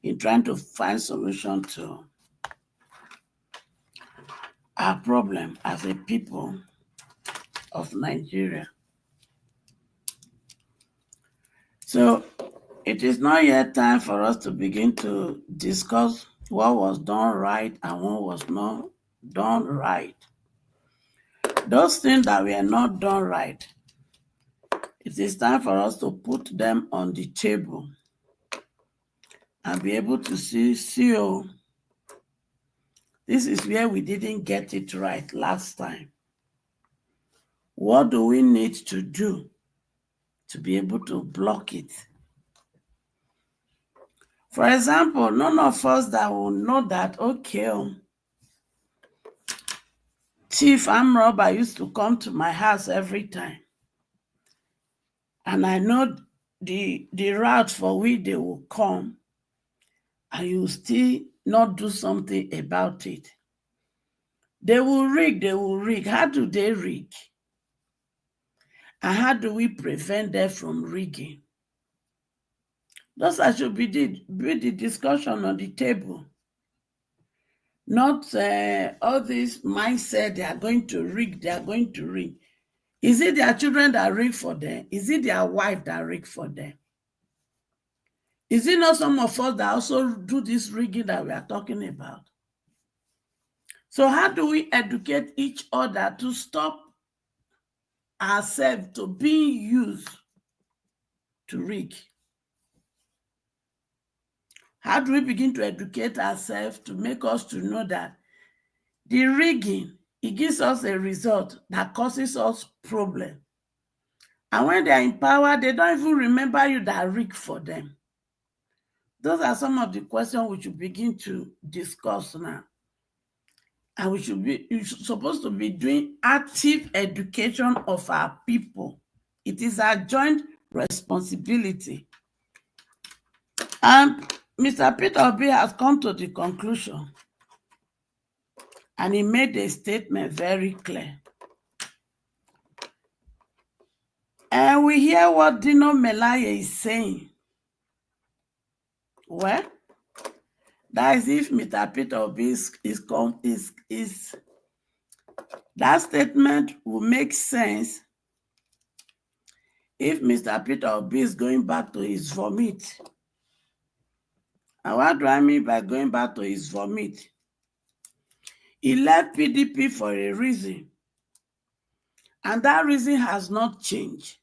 in trying to find solution to our problem as a people of Nigeria. So it is not yet time for us to begin to discuss what was done right and what was not done right. Those things that were not done right, it is time for us to put them on the table and be able to see, oh, this is where we didn't get it right last time. What do we need to do to be able to block it? For example, none of us that will know that, okay, thief armed robber used to come to my house every time. And I know the route for which they will come, and you still not do something about it. They will rig. How do they rig? And how do we prevent them from rigging? Those should be the discussion on the table. Not all this mindset, they are going to rig. Is it their children that rig for them? Is it their wife that rig for them? Is it not some of us that also do this rigging that we are talking about? So how do we educate each other to stop ourselves to being used to rig? How do we begin to educate ourselves to make us to know that the rigging, it gives us a result that causes us problem. And when they are in power, they don't even remember you that rig for them. Those are some of the questions we should begin to discuss now. And you're supposed to be doing active education of our people. It is our joint responsibility. And Mr. Peter Obi has come to the conclusion, and he made a statement very clear. And we hear what Dino Melaye is saying. Well, that is if Mr. Peter Obi is that statement will make sense if Mr. Peter Obi is going back to his vomit. And what do I mean by going back to his vomit? He left PDP for a reason, and that reason has not changed.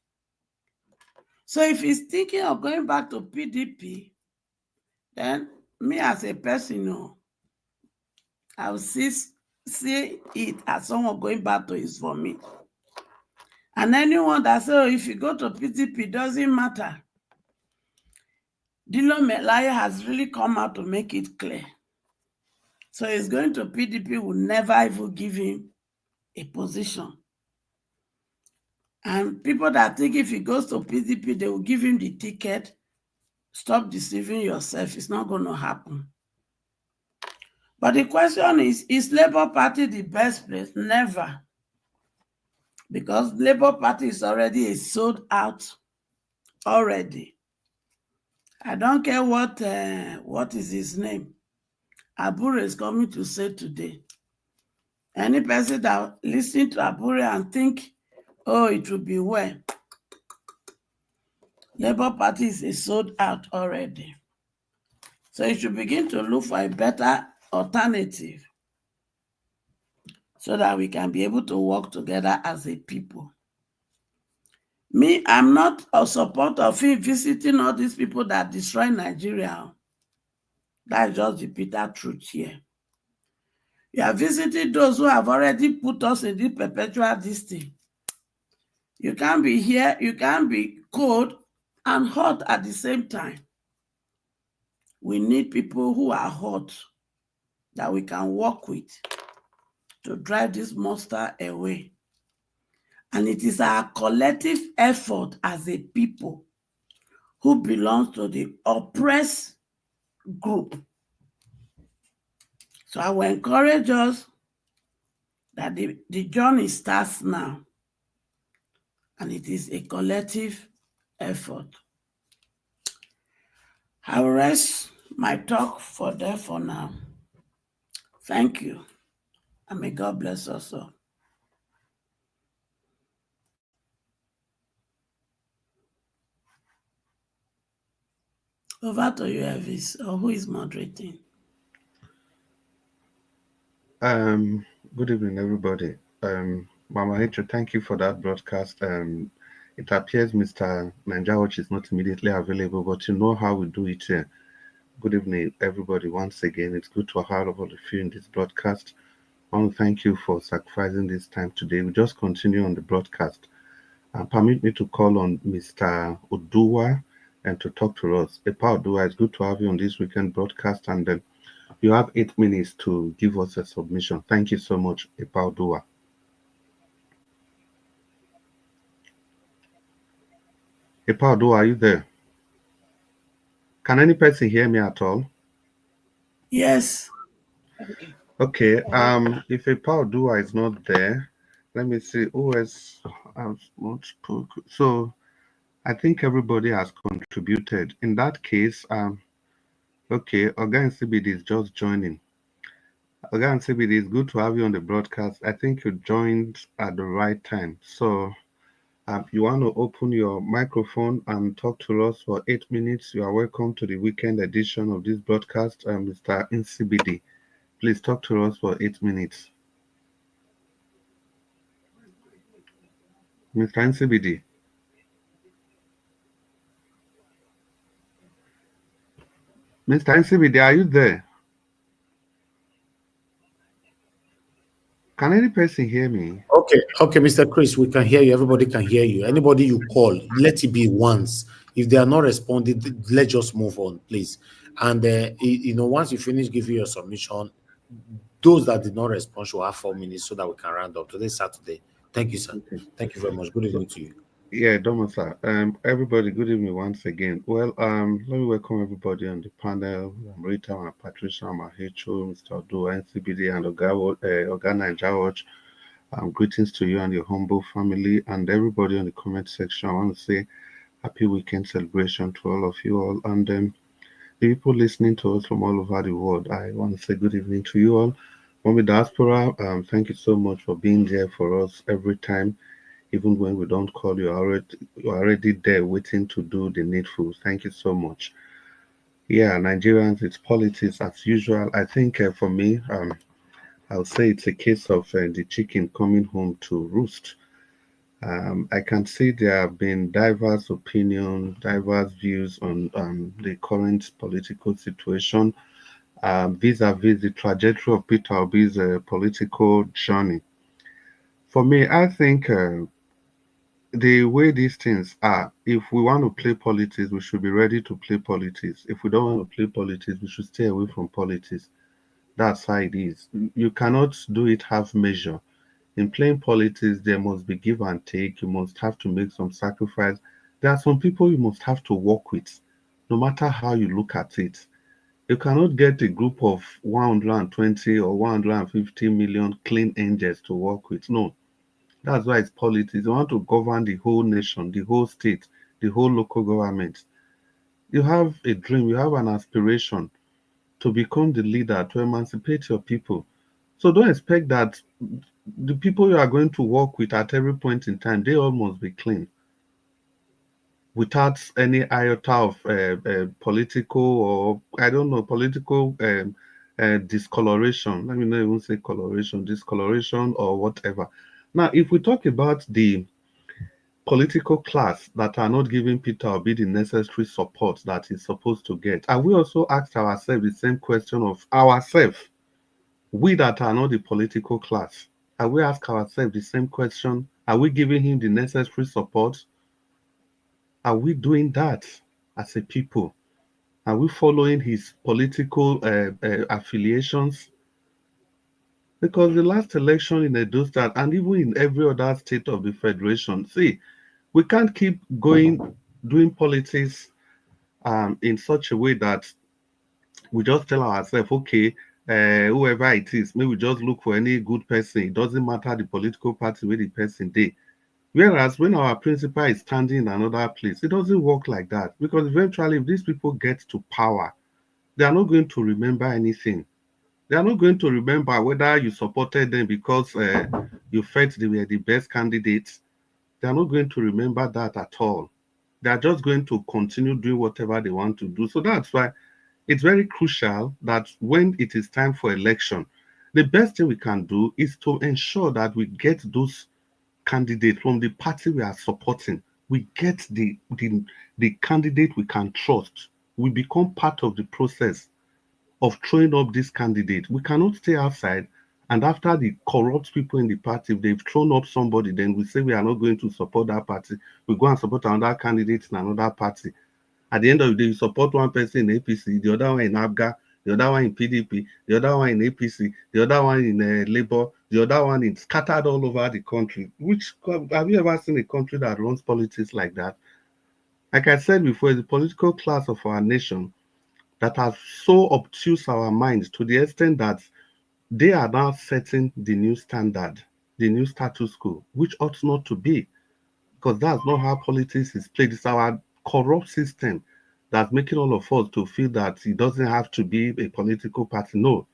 So if he's thinking of going back to PDP, then me as a person, no, I will see it as someone going back to his vomit. And anyone that says, oh, if you go to PDP, doesn't matter. Dilo Melaya has really come out to make it clear. So he's going to PDP will never even give him a position. And people that think if he goes to PDP, they will give him the ticket. Stop deceiving yourself. It's not going to happen. But the question is Labour Party the best place? Never. Because Labour Party is already sold out already. I don't care what is his name. Abure is coming to say today. Any person that listen to Abure and think, oh, it will be well. Labour Party is sold out already. So you should begin to look for a better alternative so that we can be able to work together as a people. Me, I'm not a supporter of him visiting all these people that destroy Nigeria. That's just the bitter truth here. You are visiting those who have already put us in this perpetual distance. You can't be here, you can't be cold and hot at the same time. We need people who are hot that we can work with to drive this monster away. And it is our collective effort as a people who belongs to the oppressed group. So I will encourage us that the journey starts now. And it is a collective effort. I will rest my talk for now. Thank you. And may God bless us all. Over to you, Elvis, or who is moderating? Good evening, everybody. Mama Hitcher, thank you for that broadcast. It appears Mr. Nanjawach is not immediately available, but you know how we do it here. Good evening, everybody. Once again, it's good to have all of you in this broadcast. I want to thank you for sacrificing this time today. We just continue on the broadcast. Permit me to call on Mr. Oduwa and to talk to us. Epa Oduwa, it's good to have you on this weekend broadcast, and you have 8 minutes to give us a submission. Thank you so much, Epa Oduwa. Epa Oduwa, are you there? Can any person hear me at all? Yes. Okay. If Epa Oduwa is not there, let me see who has not spoken. So I think everybody has contributed. In that case, okay, Oga CBD is just joining. Oga CBD, it's good to have you on the broadcast. I think you joined at the right time. So you want to open your microphone and talk to us for 8 minutes. You are welcome to the weekend edition of this broadcast. Mr. NCBD, please talk to us for 8 minutes. Mr. NCBD. Mr. NCBD, are you there? Can any person hear me? Okay, Mr. Chris, we can hear you. Everybody can hear you. Anybody you call, let it be once. If they are not responding, let's just move on, please. And once you finish giving your submission, those that did not respond should have 4 minutes so that we can round up. Today's Saturday. Thank you, sir. Okay. Thank you very much. Good evening to you. Yeah, Domo, sir. Everybody, good evening once again. Well, let me welcome everybody on the panel. Rita, and Patricia, Mahecho, Mr. Odu, NCBD, and Oga Nanjawach. Greetings to you and your humble family and everybody on the comment section. I want to say happy weekend celebration to all of you all. And the people listening to us from all over the world, I want to say good evening to you all. Mommy Diaspora, thank you so much for being there for us every time. Even when we don't call you, you're already there waiting to do the needful. Thank you so much. Yeah, Nigerians, it's politics as usual. I think for me, I'll say it's a case of the chicken coming home to roost. I can see there have been diverse opinions, diverse views on the current political situation vis-a-vis the trajectory of Peter Obi's political journey. For me, I think the way these things are, if we want to play politics, we should be ready to play politics. If we don't want to play politics, we should stay away from politics. That's how it is. You cannot do it half measure. In playing politics, there must be give and take. You must have to make some sacrifice. There are some people you must have to work with, no matter how you look at it. You cannot get a group of 120 or 150 million clean angels to work with. No, that's why it's politics. You want to govern the whole nation, the whole state, the whole local government. You have a dream, you have an aspiration to become the leader, to emancipate your people. So don't expect that the people you are going to work with at every point in time, they all must be clean without any iota of political or, I don't know, political discoloration. Let me not even say coloration, discoloration or whatever. Now, if we talk about the political class that are not giving Peter Obi the necessary support that he's supposed to get, and we also asked ourselves the same question of ourselves, we that are not the political class, and we ask ourselves the same question: are we giving him the necessary support? Are we doing that as a people? Are we following his political affiliations? Because the last election in Edo State and even in every other state of the federation, see, we can't keep going doing politics in such a way that we just tell ourselves, okay, whoever it is, maybe we just look for any good person. It doesn't matter the political party where the person they. Whereas when our principal is standing in another place, it doesn't work like that. Because eventually, if these people get to power, they are not going to remember anything. They are not going to remember whether you supported them because you felt they were the best candidates. They are not going to remember that at all. They are just going to continue doing whatever they want to do. So that's why it's very crucial that when it is time for election, the best thing we can do is to ensure that we get those candidates from the party we are supporting. We get the candidate we can trust. We become part of the process of throwing up this candidate. We cannot stay outside and after the corrupt people in the party, if they've thrown up somebody, then we say we are not going to support that party. We go and support another candidate in another party. At the end of the day, you support one person in APC, the other one in ABGA, the other one in PDP, the other one in APC, the other one in Labour, the other one in scattered all over the country. Which have you ever seen a country that runs politics like that? Like I said before, the political class of our nation that has so obtuse our minds to the extent that they are now setting the new standard, the new status quo, which ought not to be, because that's not how politics is played. It's our corrupt system that's making all of us to feel that it doesn't have to be a political party. No,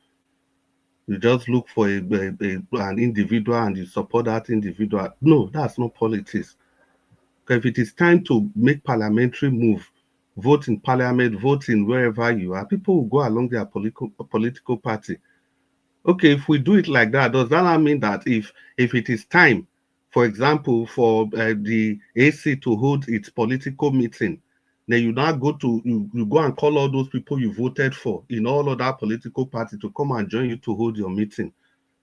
you just look for an individual and you support that individual. No, that's not politics. Because if it is time to make parliamentary move, vote in parliament, vote in wherever you are, people will go along their political party. Okay, if we do it like that, does that not mean that if it is time, for example, for the AC to hold its political meeting, then you now you go and call all those people you voted for in all other political parties to come and join you to hold your meeting?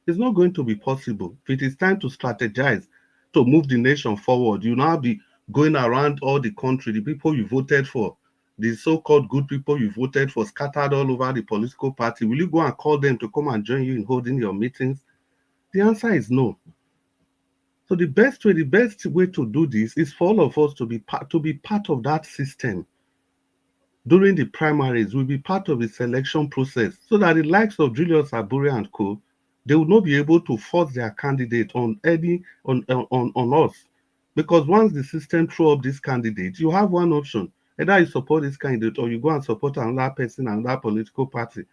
It's not going to be possible. If it is time to strategize to move the nation forward, you now be going around all the country, the people you voted for, the so-called good people you voted for, scattered all over the political party. Will you go and call them to come and join you in holding your meetings? The answer is no. So the best way to do this is for all of us to be part of that system. During the primaries, will be part of the selection process so that the likes of Julius Abure and co, they will not be able to force their candidate on us. Because once the system throw up this candidate, you have one option. Either you support this candidate or you go and support another person, another political party.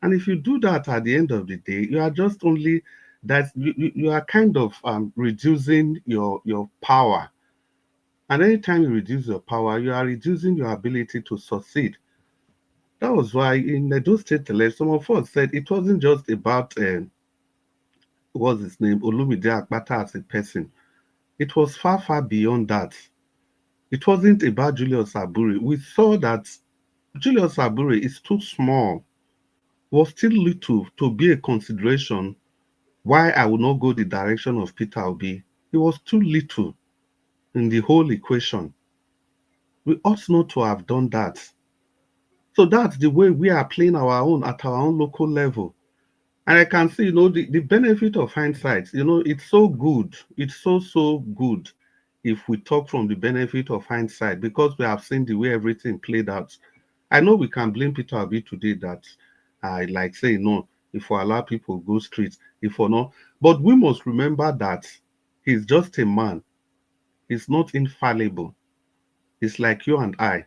And if you do that at the end of the day, you are just only that you are kind of reducing your power. And anytime you reduce your power, you are reducing your ability to succeed. That was why in those state elections, some of us said it wasn't just about what's his name, Olumide Akpata as a person. It was far, far beyond that. It wasn't about Julius Abure. We saw that Julius Abure is too small, was still little to be a consideration why I would not go the direction of Peter Obi. He was too little in the whole equation. We ought not to have done that. So that's the way we are playing our own at our own local level. And I can see, the benefit of hindsight, it's so good. It's so, so good if we talk from the benefit of hindsight because we have seen the way everything played out. I know we can blame Peter Obi today that I like say, no, if we allow people go streets, if or not. But we must remember that he's just a man. He's not infallible. He's like you and I.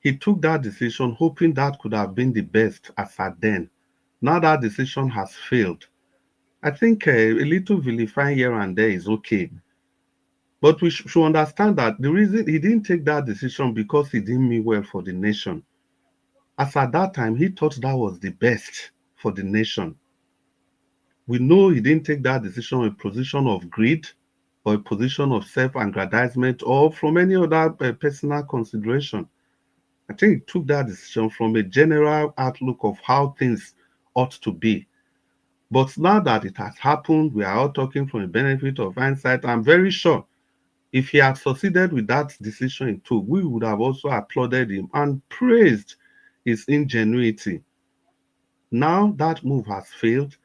He took that decision hoping that could have been the best as at then. Now that decision has failed. I think a little vilifying here and there is okay. But we should understand that the reason he didn't take that decision because he didn't mean well for the nation. As at that time, he thought that was the best for the nation. We know he didn't take that decision in a position of greed or a position of self-aggrandizement or from any other personal consideration. I think he took that decision from a general outlook of how things ought to be. But now that it has happened, we are all talking from the benefit of hindsight. I'm very sure if he had succeeded with that decision he took, we would have also applauded him and praised his ingenuity. Now that move has failed.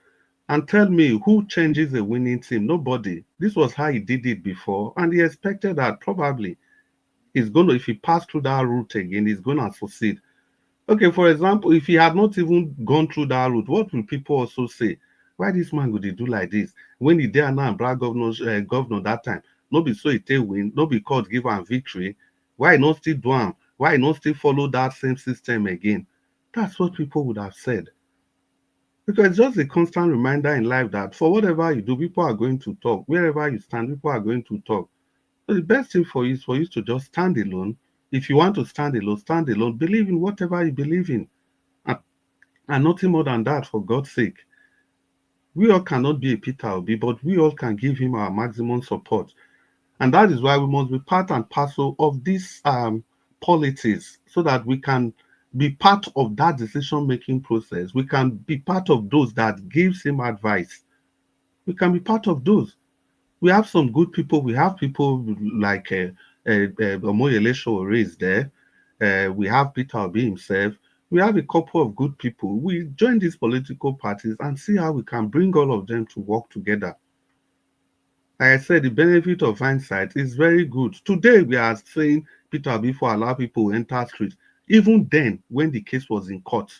And tell me, who changes a winning team? Nobody. This was how he did it before, and he expected that probably he's going to, if he passed through that route again, he's going to succeed. Okay, for example, if he had not even gone through that route, what will people also say? Why this man go dey do like this? When he there now brag governor that time, no be so he take win, no be court give am victory. Why he not still do am? Why he not still follow that same system again? That's what people would have said. Because it's just a constant reminder in life that for whatever you do, people are going to talk. Wherever you stand, people are going to talk. So the best thing for you is for you to just stand alone. If you want to stand alone, stand alone. Believe in whatever you believe in. And, and nothing more than that, for God's sake. We all cannot be a Peter Obi, but we all can give him our maximum support. And that is why we must be part and parcel of this politics so that we can be part of that decision-making process. We can be part of those that gives him advice. We can be part of those. We have some good people. We have people like Omoyele Sowore is there. We have Peter Obi himself. We have a couple of good people. We join these political parties and see how we can bring all of them to work together. Like I said, the benefit of hindsight is very good. Today, we are saying Peter Obi for allow people enter street. Even then, when the case was in court,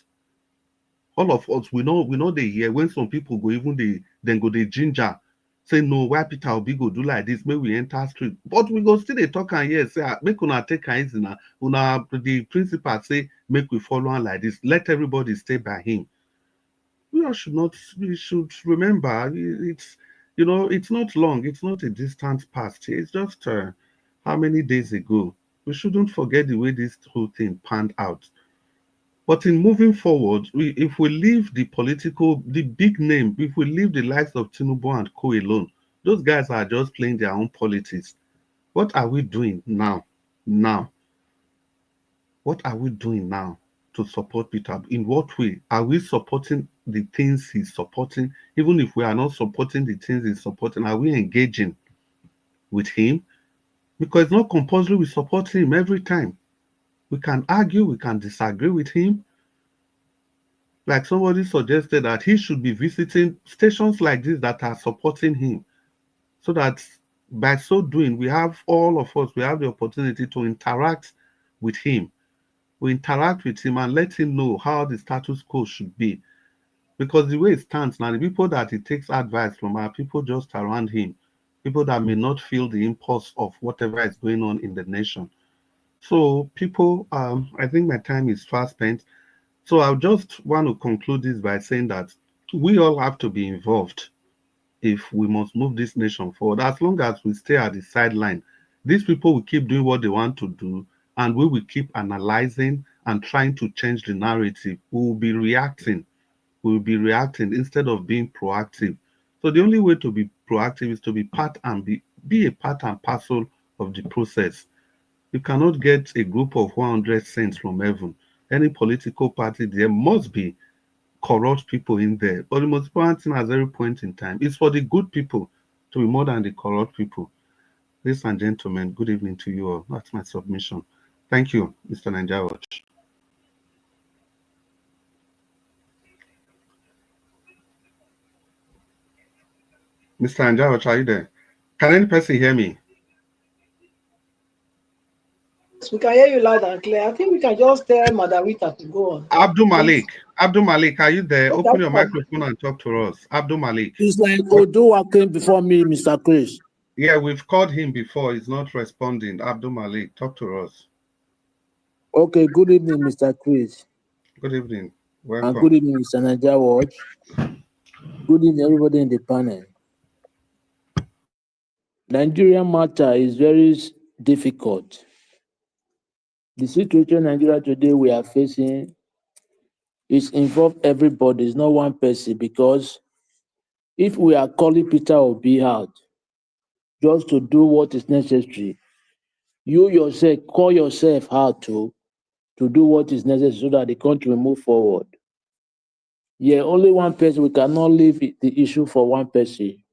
all of us we know they hear when some people go even then go the ginger say no, why Peter Obi go do like this? May we enter street, but we go still they talk and hear say make una take am easy now. Una the principal say make we follow on like this. Let everybody stay by him. We all should not. We should remember it's not long. It's not a distant past. It's just how many days ago. We shouldn't forget the way this whole thing panned out. But in moving forward, if we leave the big name, if we leave the likes of Tinubu and Co alone, those guys are just playing their own politics. What are we doing now? Now, what are we doing now to support Peter? In what way? Are we supporting the things he's supporting? Even if we are not supporting the things he's supporting, are we engaging with him? Because it's not compulsory we support him every time. We can argue, we can disagree with him. Like somebody suggested that he should be visiting stations like this that are supporting him, so that by so doing, all of us, we have the opportunity to interact with him. We interact with him and let him know how the status quo should be. Because the way it stands now, the people that he takes advice from are people just around him, people that may not feel the impulse of whatever is going on in the nation. So, people, I think my time is fast spent. So I just want to conclude this by saying that we all have to be involved if we must move this nation forward. As long as we stay at the sideline, these people will keep doing what they want to do, and we will keep analyzing and trying to change the narrative. We will be reacting. We will be reacting instead of being proactive. So the only way to be proactive is to be part and be a part and parcel of the process. You cannot get a group of 100 saints from heaven. Any political party, there must be corrupt people in there. But the most important thing at every point in time is for the good people to be more than the corrupt people. Ladies and gentlemen, good evening to you all. That's my submission. Thank you, Mr. Nanjawach. Mr. Nanjawach, are you there? Can any person hear me? Yes, we can hear you loud and clear. I think we can just tell Madam Rita to go on. Abdul Malik, are you there? Okay, Open your microphone and talk to us. Abdul Malik. It's like Odoa came before me, Mr. Chris. Yeah, we've called him before. He's not responding. Abdul Malik, talk to us. Okay, good evening, Mr. Chris. Good evening. Welcome. And good evening, Mr. Najawaj. Good evening, everybody in the panel. Nigerian matter is very difficult. The situation in Nigeria today we are facing is involved everybody, it's not one person, because if we are calling Peter Obi out just to do what is necessary, you yourself call yourself out to do what is necessary so that the country will move forward. Yeah, only one person, we cannot leave the issue for one person.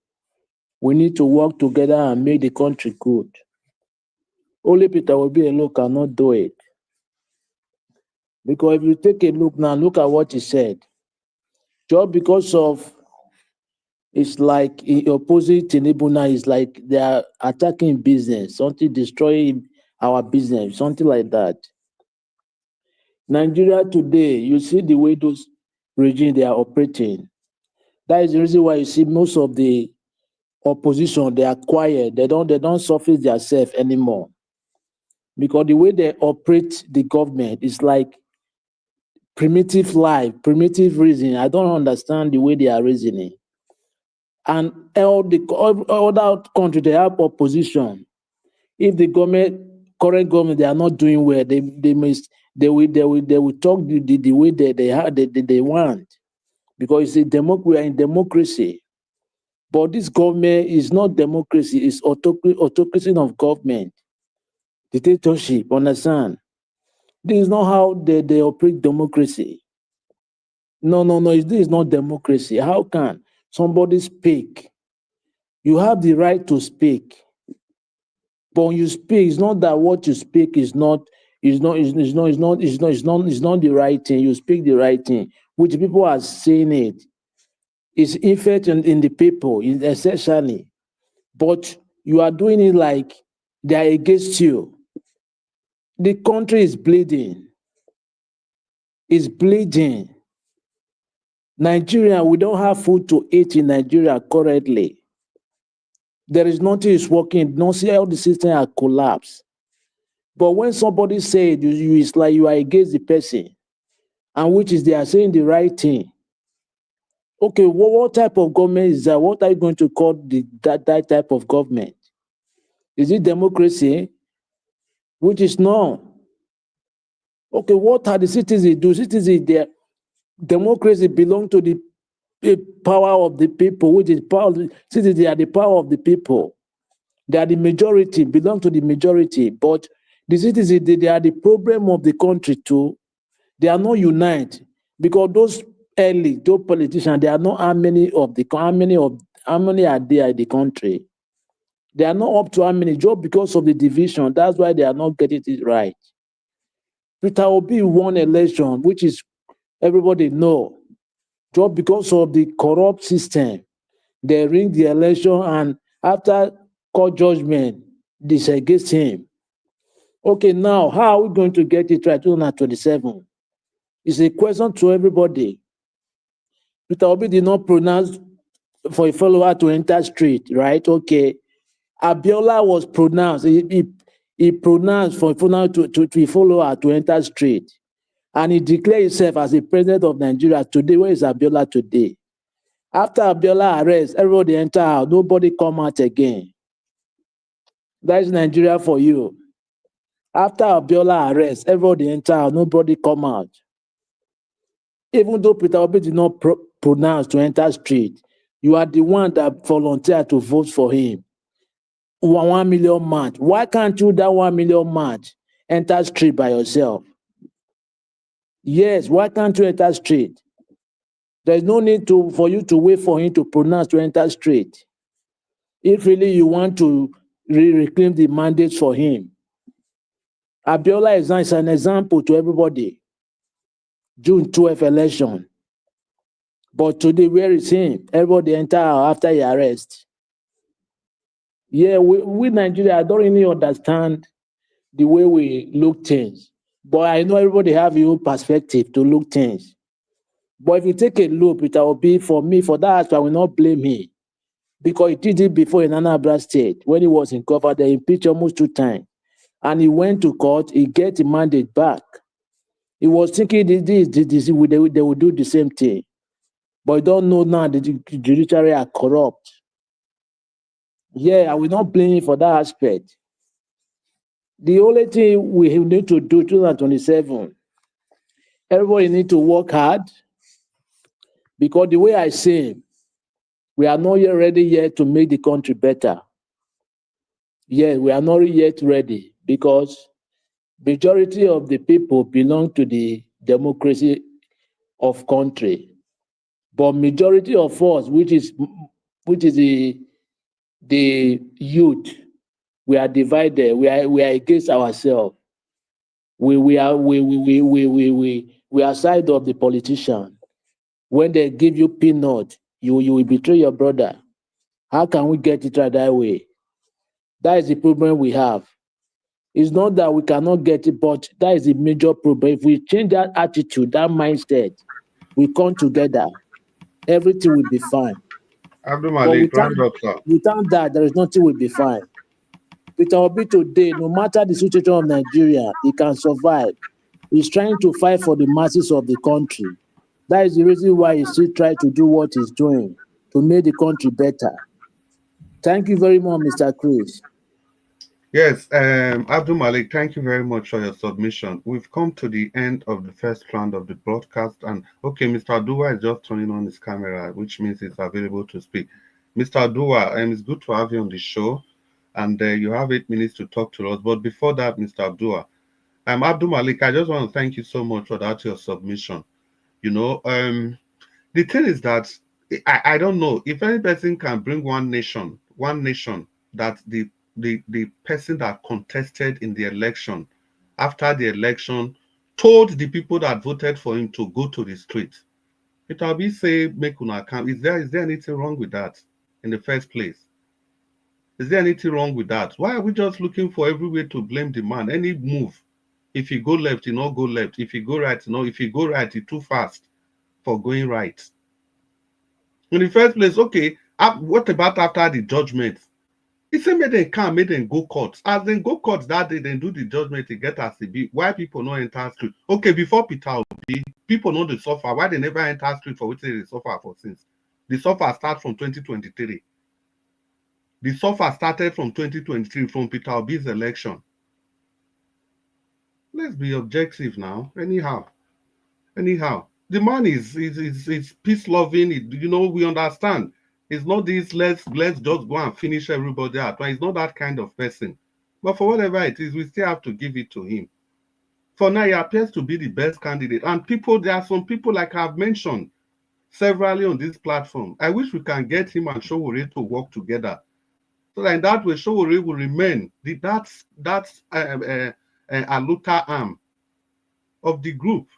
We need to work together and make the country good. Only Peter Obi alone cannot do it. Because if you take a look now, look at what he said. Just because of, it's like opposing Tinubu now, it's like they are attacking business, something destroying our business, something like that. Nigeria today, you see the way those regimes they are operating. That is the reason why you see most of the opposition, they are quiet. They don't surface themselves anymore. Because the way they operate the government is like primitive life, primitive reasoning. I don't understand the way they are reasoning. And all other countries, they have opposition. If the current government, they are not doing well, they will talk the way they want. Because we are in democracy. But this government is not democracy, it's autocracy of government. Dictatorship, understand? This is not how they operate democracy. No, this is not democracy. How can somebody speak? You have the right to speak. But when you speak, it's not that what you speak is not the right thing. You speak the right thing, which people are saying it. It's effect in the people, essentially. But you are doing it like they are against you. The country is bleeding. It's bleeding. Nigeria, we don't have food to eat in Nigeria currently. There is nothing is working. Don't see how the system has collapsed. But when somebody says it's like you are against the person, and which is they are saying the right thing. Okay, what type of government is that? What are you going to call that type of government? Is it democracy? Which is no. Okay, what are the citizens do? Citizens, their democracy belongs to the power of the people, which is power. Citizens, they are the power of the people. They are the majority, belong to the majority. But the citizens, they are the problem of the country too. They are not united because those politicians, they are not how many are there in the country. They are not up to how many, just because of the division. That's why they are not getting it right. Peter Obi won election, which is everybody know, just because of the corrupt system. They ring the election, and after court judgment, this against him. Okay, now how are we going to get it right? 2027. It's a question to everybody. Peter Obi did not pronounce for a follower to enter street, right? Okay. Abiola was pronounced. He pronounced for a follower to enter street. And he declared himself as the president of Nigeria today. Where is Abiola today? After Abiola arrest, everybody enter out. Nobody come out again. That is Nigeria for you. After Abiola arrest, everybody enter out. Nobody come out. Even though Peter Obi did not pronounce to enter street, You are the one that volunteered to vote for him. 1 million march. Why can't you that 1 million march enter street by yourself? Yes, why can't you enter street? There's no need for you to wait for him to pronounce to enter street. If really you want to reclaim the mandate for him. Abiola is an example to everybody. June 12th election. But today, where is him? Everybody enter after he arrest. Yeah, we Nigeria, I don't really understand the way we look things. But I know everybody have your own perspective to look things. But if you take a look, it will be for me, for that, I will not blame him. Because he did it before in Anambra State. When he was in cover, they impeached almost 2 times. And he went to court, he get the mandate back. He was thinking they would do the same thing. But I don't know now that the judiciary are corrupt. Yeah, I will not blame him for that aspect. The only thing we need to do 2027, everybody need to work hard. Because the way I say, we are not yet ready yet to make the country better. Yeah, we are not yet ready because majority of the people belong to the democracy of country. But majority of us, which is the youth, we are divided. We are against ourselves. We are side of the politician. When they give you peanut, you will betray your brother. How can we get it right that way? That is the problem we have. It's not that we cannot get it, but that is the major problem. If we change that attitude, that mindset, we come together, everything will be fine. Abdul But Malik, round up, sir. without that, there is nothing will be fine. Peter Obi today, no matter the situation of Nigeria, he can survive. He's trying to fight for the masses of the country. That is the reason why he still tries to do what he's doing to make the country better. Thank you very much, Mr. Chris. Yes, Abdul Malik, thank you very much for your submission. We've come to the end of the first round of the broadcast. And okay, Mr. Adua is just turning on his camera, which means he's available to speak. Mr. Adua, it's good to have you on the show. And you have 8 minutes to talk to us. But before that, Mr. Abdua, Abdul Malik, I just want to thank you so much for that, your submission. You know, the thing is that I don't know if any person can bring one nation that the person that contested in the election, after the election, told the people that voted for him to go to the street. It will be say, make una account. Is there anything wrong with that in the first place? Is there anything wrong with that? Why are we just looking for every way to blame the man? Any move, if you go left, you not go left. If you go right, no. If you go right, you're too fast for going right. In the first place, okay, what about after the judgment? He said, make them come, make them go court. As they go court that day, then do the judgment, they get as it be. Why people not enter street? Okay, before Peter Obi, people know the suffer. Why they never enter street for which they suffer for since? The suffer start from 2023. The suffer started from 2023, from Peter Obi's election. Let's be objective now. Anyhow, the man is peace loving. You know, we understand. It's not this let's just go and finish everybody out. It's not that kind of person. But for whatever it is, we still have to give it to him. For now, he appears to be the best candidate. And there are some people, like I've mentioned severally on this platform. I wish we can get him and Showore to work together. So that in that way, Showore will remain that's Aluta arm of the group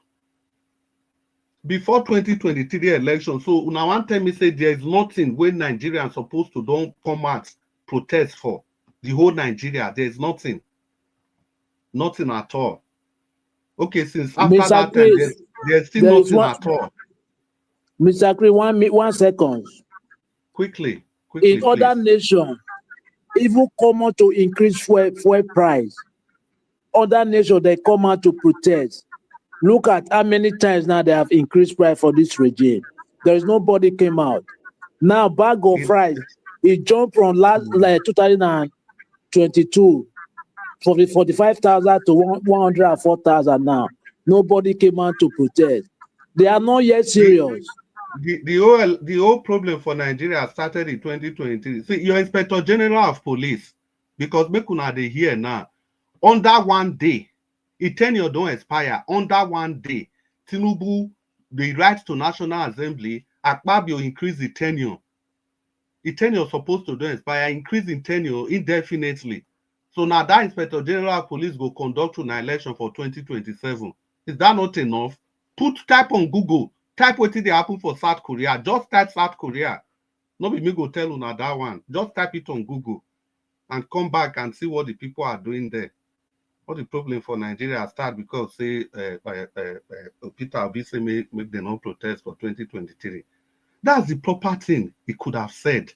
before 2023 election. So now one time me say there is nothing where Nigerians supposed to don't come out protest for. The whole Nigeria, there is nothing at all. Okay, since after Mr. that Chris, time, there's still nothing at all. Mr. Chris, 1 second. Quickly, in please. Other nations, even come out to increase fuel price. Other nations, they come out to protest. Look at how many times now they have increased price for this regime. There is nobody came out. Now, bag of rice, it jumped from last 2022 from 45,000 to 104,000 now. Nobody came out to protest. They are not yet serious. the whole problem for Nigeria started in 2023. See, your Inspector General of Police, because make una dey here now, under 1 day, the tenure don't expire. Under 1 day, Tinubu, the right to National Assembly, Akpabio increase the tenure. The tenure supposed to don't expire, increase in tenure indefinitely. So now that Inspector General of Police will conduct an election for 2027. Is that not enough? Type on Google, type what did happen for South Korea. Just type South Korea. Nobody me go tell you now that one. Just type it on Google and come back and see what the people are doing there. What the problem for Nigeria start because say Peter Obi say make them not protest for 2023. That's the proper thing he could have said.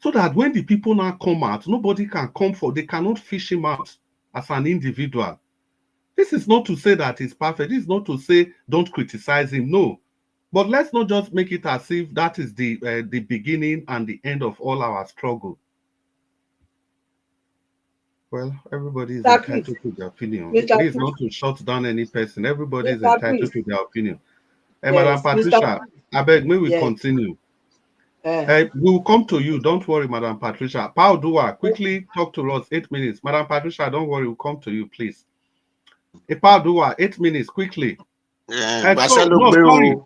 So that when the people now come out, nobody can come for, they cannot fish him out as an individual. This is not to say that he's perfect. This is not to say don't criticize him. No. But let's not just make it as if that is the beginning and the end of all our struggle. Well, everybody is entitled to their opinion. It is not to shut down any person. Everybody is entitled to their opinion. Yes, Madam Patricia, I beg, may we continue. We will come to you. Don't worry, Madam Patricia. Paul Dua, quickly talk to us. 8 minutes. Madam Patricia, don't worry. We'll come to you, please. Paul Dua, 8 minutes, quickly. Sorry.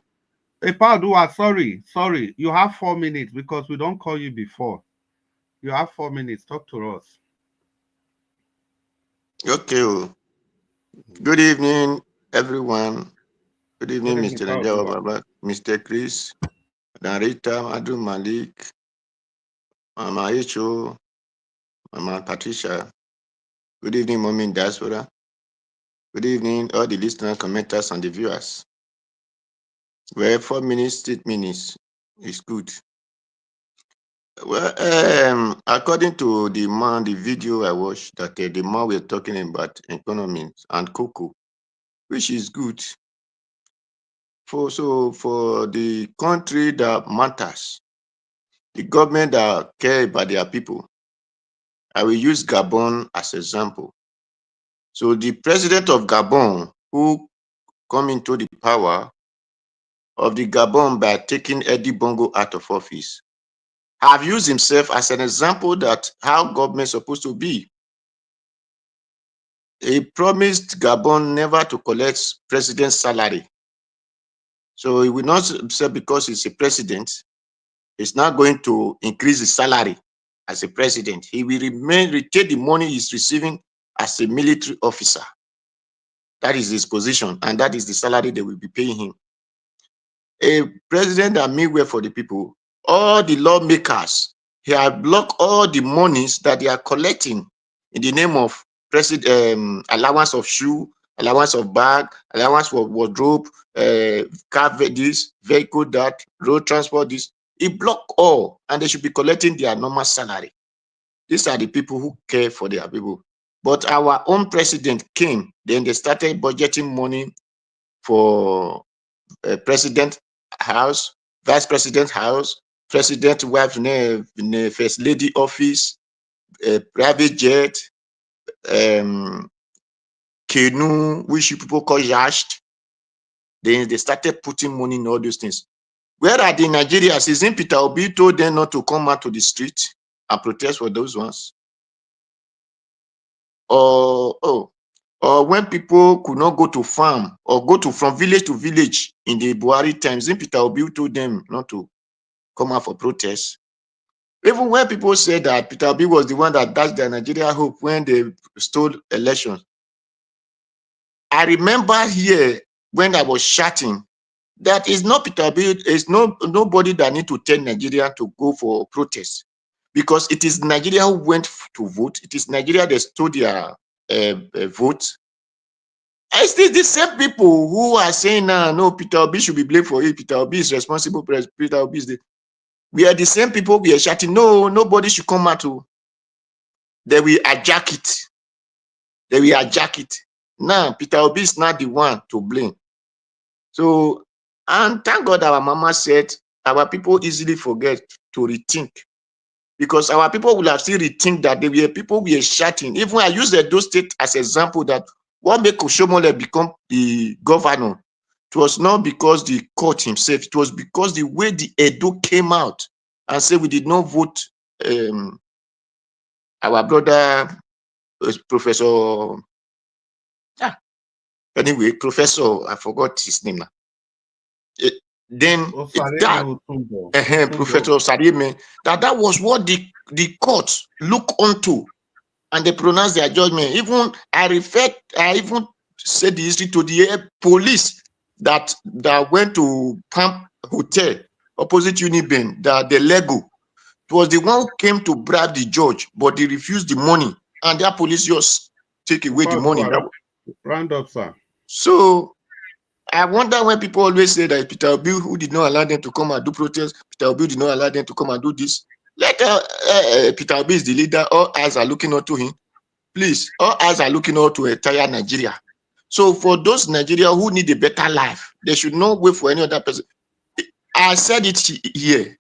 Paul Dua, sorry. You have 4 minutes because we don't call you before. You have 4 minutes. Talk to us. Okay. Good evening, everyone. Good evening, Mr. Najawababa, Mr. Chris, Narita, Adu Malik, Mama Icho, Mama Patricia. Good evening, Mommy in Diaspora. Good evening, all the listeners, commenters, and the viewers. Well, 4 minutes, 8 minutes is good. Well, according to the video I watched, that the man we're talking about economy and cocoa, which is good. For the country that matters, the government that care about their people, I will use Gabon as an example. So the president of Gabon, who come into the power of the Gabon by taking Eddie Bongo out of office, have used himself as an example that how government is supposed to be. He promised Gabon never to collect president's salary. So he will not say because he's a president, he's not going to increase his salary as a president. He will retain the money he's receiving as a military officer. That is his position, and that is the salary they will be paying him. A president that mean well for the people, all the lawmakers, he have blocked all the monies that they are collecting in the name of allowance of shoe, allowance of bag, allowance for wardrobe, car this, vehicle that, road transport this. He blocked all, and they should be collecting their normal salary. These are the people who care for their people. But our own president came, then they started budgeting money for president house, vice president house, president wife, first lady office, private jet, canoe, which people call yacht. Then they started putting money in all those things. Where are the Nigerians? Isn't Peter Obi told them not to come out to the street and protest for those ones? Or when people could not go to farm or go from village to village in the Buhari times, isn't Peter Obi told them not to come out for protest? Even when people said that Peter Obi was the one that dashed the Nigeria hope when they stole elections, I remember here when I was shouting that it's not Peter Obi, it's nobody that need to tell Nigeria to go for protest, because it is Nigeria who went to vote. It is Nigeria that stole their vote. It's the same people who are saying now, no, Peter Obi should be blamed for it. Peter Obi is responsible. Peter Obi is we are the same people. We are shouting, no, nobody should come out to. They will hijack it. They will hijack it. Now, Peter Obi is not the one to blame. So, and thank God our mama said our people easily forget to rethink. Because our people will have still rethink that they were people we are shouting. Even I use Edo State as an example that what made Koshomole become the governor. It was not because the court himself, it was because the way the Edo came out and said we did not vote our brother, Professor, anyway, Professor, I forgot his name now. Then that, Professor Sarime, that was what the court look onto and they pronounced their judgment. Even I even said the history to the police that went to Palm Hotel opposite Uniben, that the Lego. It was the one who came to bribe the judge, but they refused the money, and their police just take away the money. Round up, sir. So I wonder when people always say that Peter Obi, who did not allow them to come and do protest, Peter Obi did not allow them to come and do this. Like Peter Obi is the leader, all eyes are looking up to him. Please, all eyes are looking out to entire Nigeria. So for those Nigeria who need a better life, they should not wait for any other person. I said it here.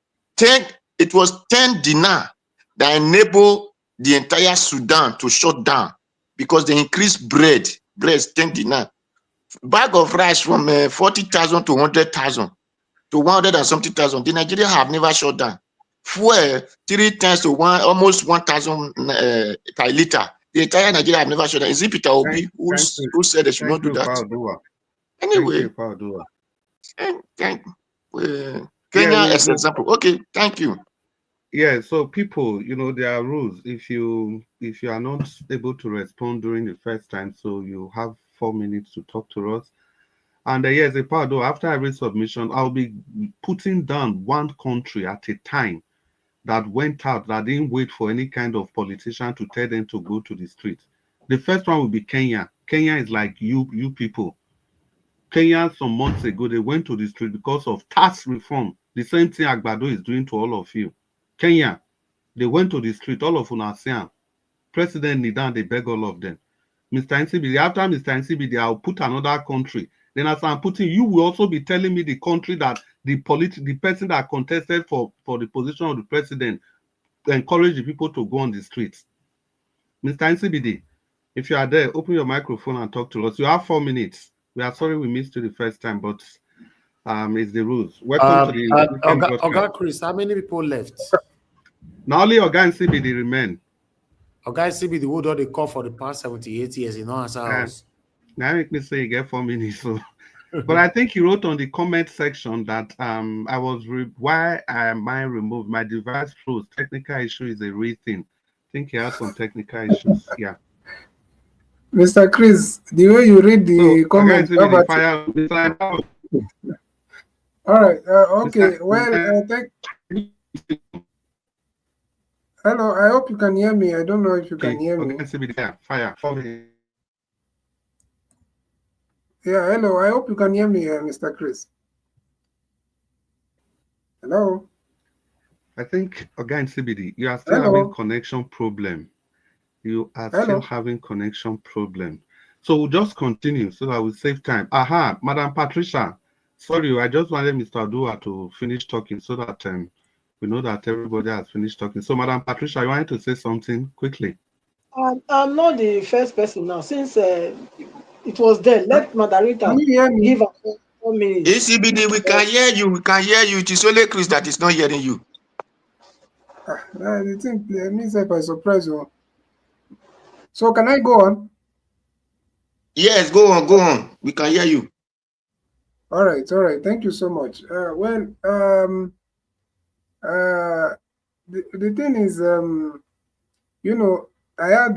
It was 10 dinar that enabled the entire Sudan to shut down because they increased bread. Bread is 10 dinar. Bag of rice from 40,000 to 100,000 to 100 and something thousand. The Nigeria have never shut down. Fuel 3 times to almost 1,000 per liter. The entire Nigeria have never shut down. Is it Peter Obi who said they should not do that? Anyway, Kenya as an example. Okay, thank you. Yeah, so people, there are rules. If you are not able to respond during the first time, so you have 4 minutes to talk to us. And yes, a part though, after every submission, I'll be putting down one country at a time that went out, that didn't wait for any kind of politician to tell them to go to the street. The first one will be Kenya. Kenya is like you people. Kenya, some months ago, they went to the street because of tax reform. The same thing Agbado is doing to all of you. Kenya, they went to the street, all of Unasian. President Nidan, they beg all of them. Mr. NCBD, after Mr. NCBD, I'll put another country. Then as I'm putting, you will also be telling me the country that the person that contested for the position of the president encourage the people to go on the streets. Mr. NCBD, if you are there, open your microphone and talk to us. You have 4 minutes. We are sorry we missed you the first time, but it's the rules. Welcome to the Oga Chris, how many people left? Now only Oga NCBD remain. Oga NCBD who don't they call for the past 78 years in answer house. Now make me say you get 4 minutes. So. But I think you wrote on the comment section that I was why am I removed? My device froze. Technical issue is a real thing. I think he has some technical issues. Yeah. Mr. Chris, the way you read the comment. All right. Okay. Well, hello. I hope you can hear me. I don't know if you can hear me. Fire. Yeah, hello. I hope you can hear me, Mr. Chris. Hello. I think again, CBD, you are still having connection problem. You are still having connection problem. So we'll just continue so that we save time. Aha, Madam Patricia. Sorry, I just wanted Mr. Adua to finish talking so that we know that everybody has finished talking. So, Madam Patricia, I wanted to say something quickly. I'm not the first person now. Since it was there, let Madarita give us 4 minutes. ACBD, we can hear you. We can hear you. It is only Chris that is not hearing you. The thing means if I surprise you. So can I go on? Yes, go on. We can hear you. All right. Thank you so much. The thing is, I had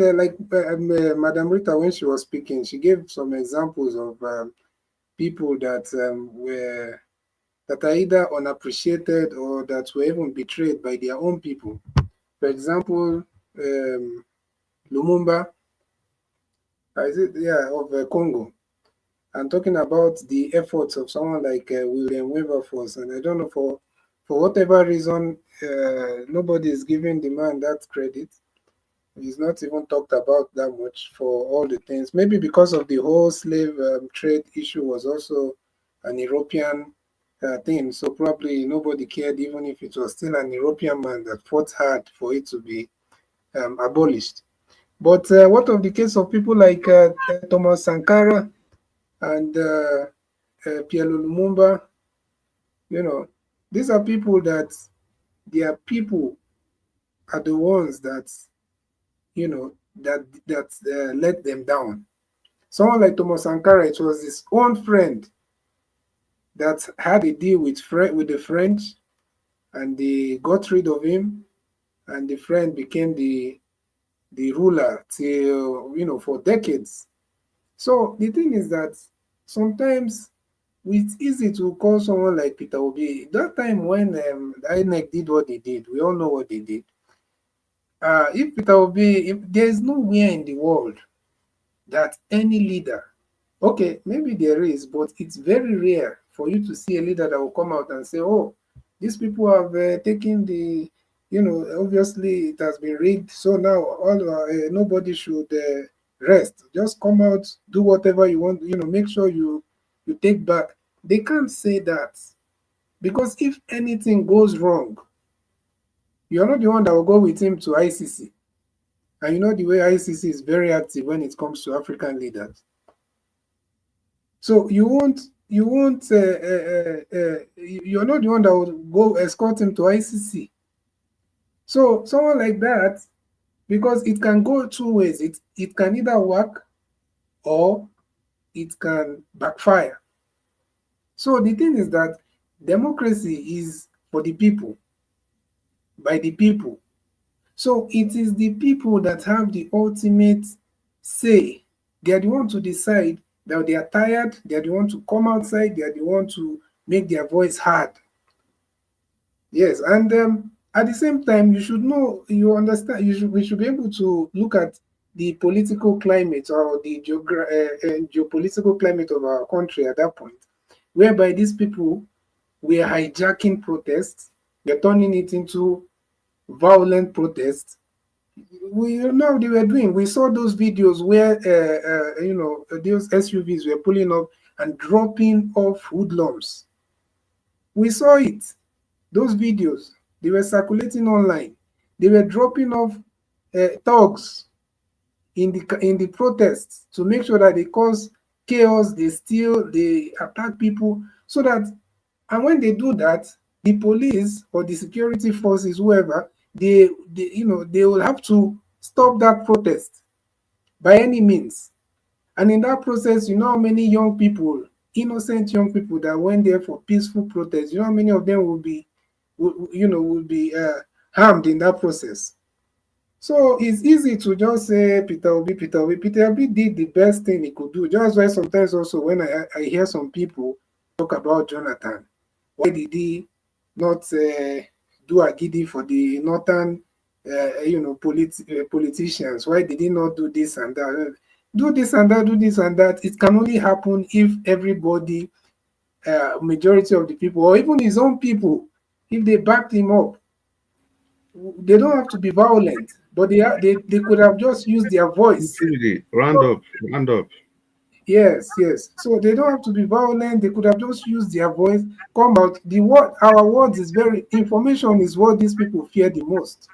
Madam Rita, when she was speaking, she gave some examples of people that are either unappreciated or that were even betrayed by their own people. For example, Lumumba, of Congo. I'm talking about the efforts of someone like William Wilberforce, and I don't know, for whatever reason, nobody is giving the man that credit. He's not even talked about that much for all the things. Maybe because of the whole slave trade issue was also an European thing, so probably nobody cared, even if it was still an European man that fought hard for it to be abolished. But what of the case of people like Thomas Sankara and Pierre Lumumba, you know, these are people that their people are the ones that, you know, that let them down. Someone like Thomas Sankara, it was his own friend that had a deal with the French, and they got rid of him, and the friend became the ruler till, you know, for decades. So the thing is that sometimes it's easy to call someone like Peter Obi. That time when INEC did what they did, we all know what they did. If Peter Obi, if there is nowhere in the world that any leader, okay, maybe there is, but it's very rare for you to see a leader that will come out and say, oh, these people have taken the, you know, obviously it has been rigged, so now nobody should rest. Just come out, do whatever you want, you know, make sure you take back. They can't say that, because if anything goes wrong, you're not the one that will go with him to ICC. And you know the way ICC is very active when it comes to African leaders. So you're not the one that will go escort him to ICC. So someone like that, because it can go two ways. It can either work or it can backfire. So the thing is that democracy is for the people, by the people. So it is the people that have the ultimate say. They are the one to decide that they are tired, they are the one to come outside, they are the one to make their voice heard. Yes, and at the same time, you should know, you understand, we should be able to look at the political climate or the geopolitical climate of our country at that point, whereby these people were hijacking protests, they're turning it into violent protests. We know they were doing. We saw those videos where you know, those SUVs were pulling up and dropping off hoodlums. We saw it. Those videos, they were circulating online. They were dropping off thugs in the protests to make sure that they cause chaos, they steal, they attack people, so that, and when they do that, the police or the security forces, whoever, they you know, they will have to stop that protest by any means. And in that process, you know how many young people, innocent young people that went there for peaceful protest, you know how many of them will be harmed in that process. So it's easy to just say Peter Obi, Peter Obi. Peter Obi did the best thing he could do. Just why sometimes also when I hear some people talk about Jonathan, why did he not do a giddy for the northern, politicians? Why did he not do this and that? Do this and that, do this and that. It can only happen if everybody, majority of the people, or even his own people, if they backed him up. They don't have to be violent, but they could have just used their voice. Round up, round up. Yes, yes. So they don't have to be violent. They could have just used their voice, come out. The word, our words is very, information is what these people fear the most.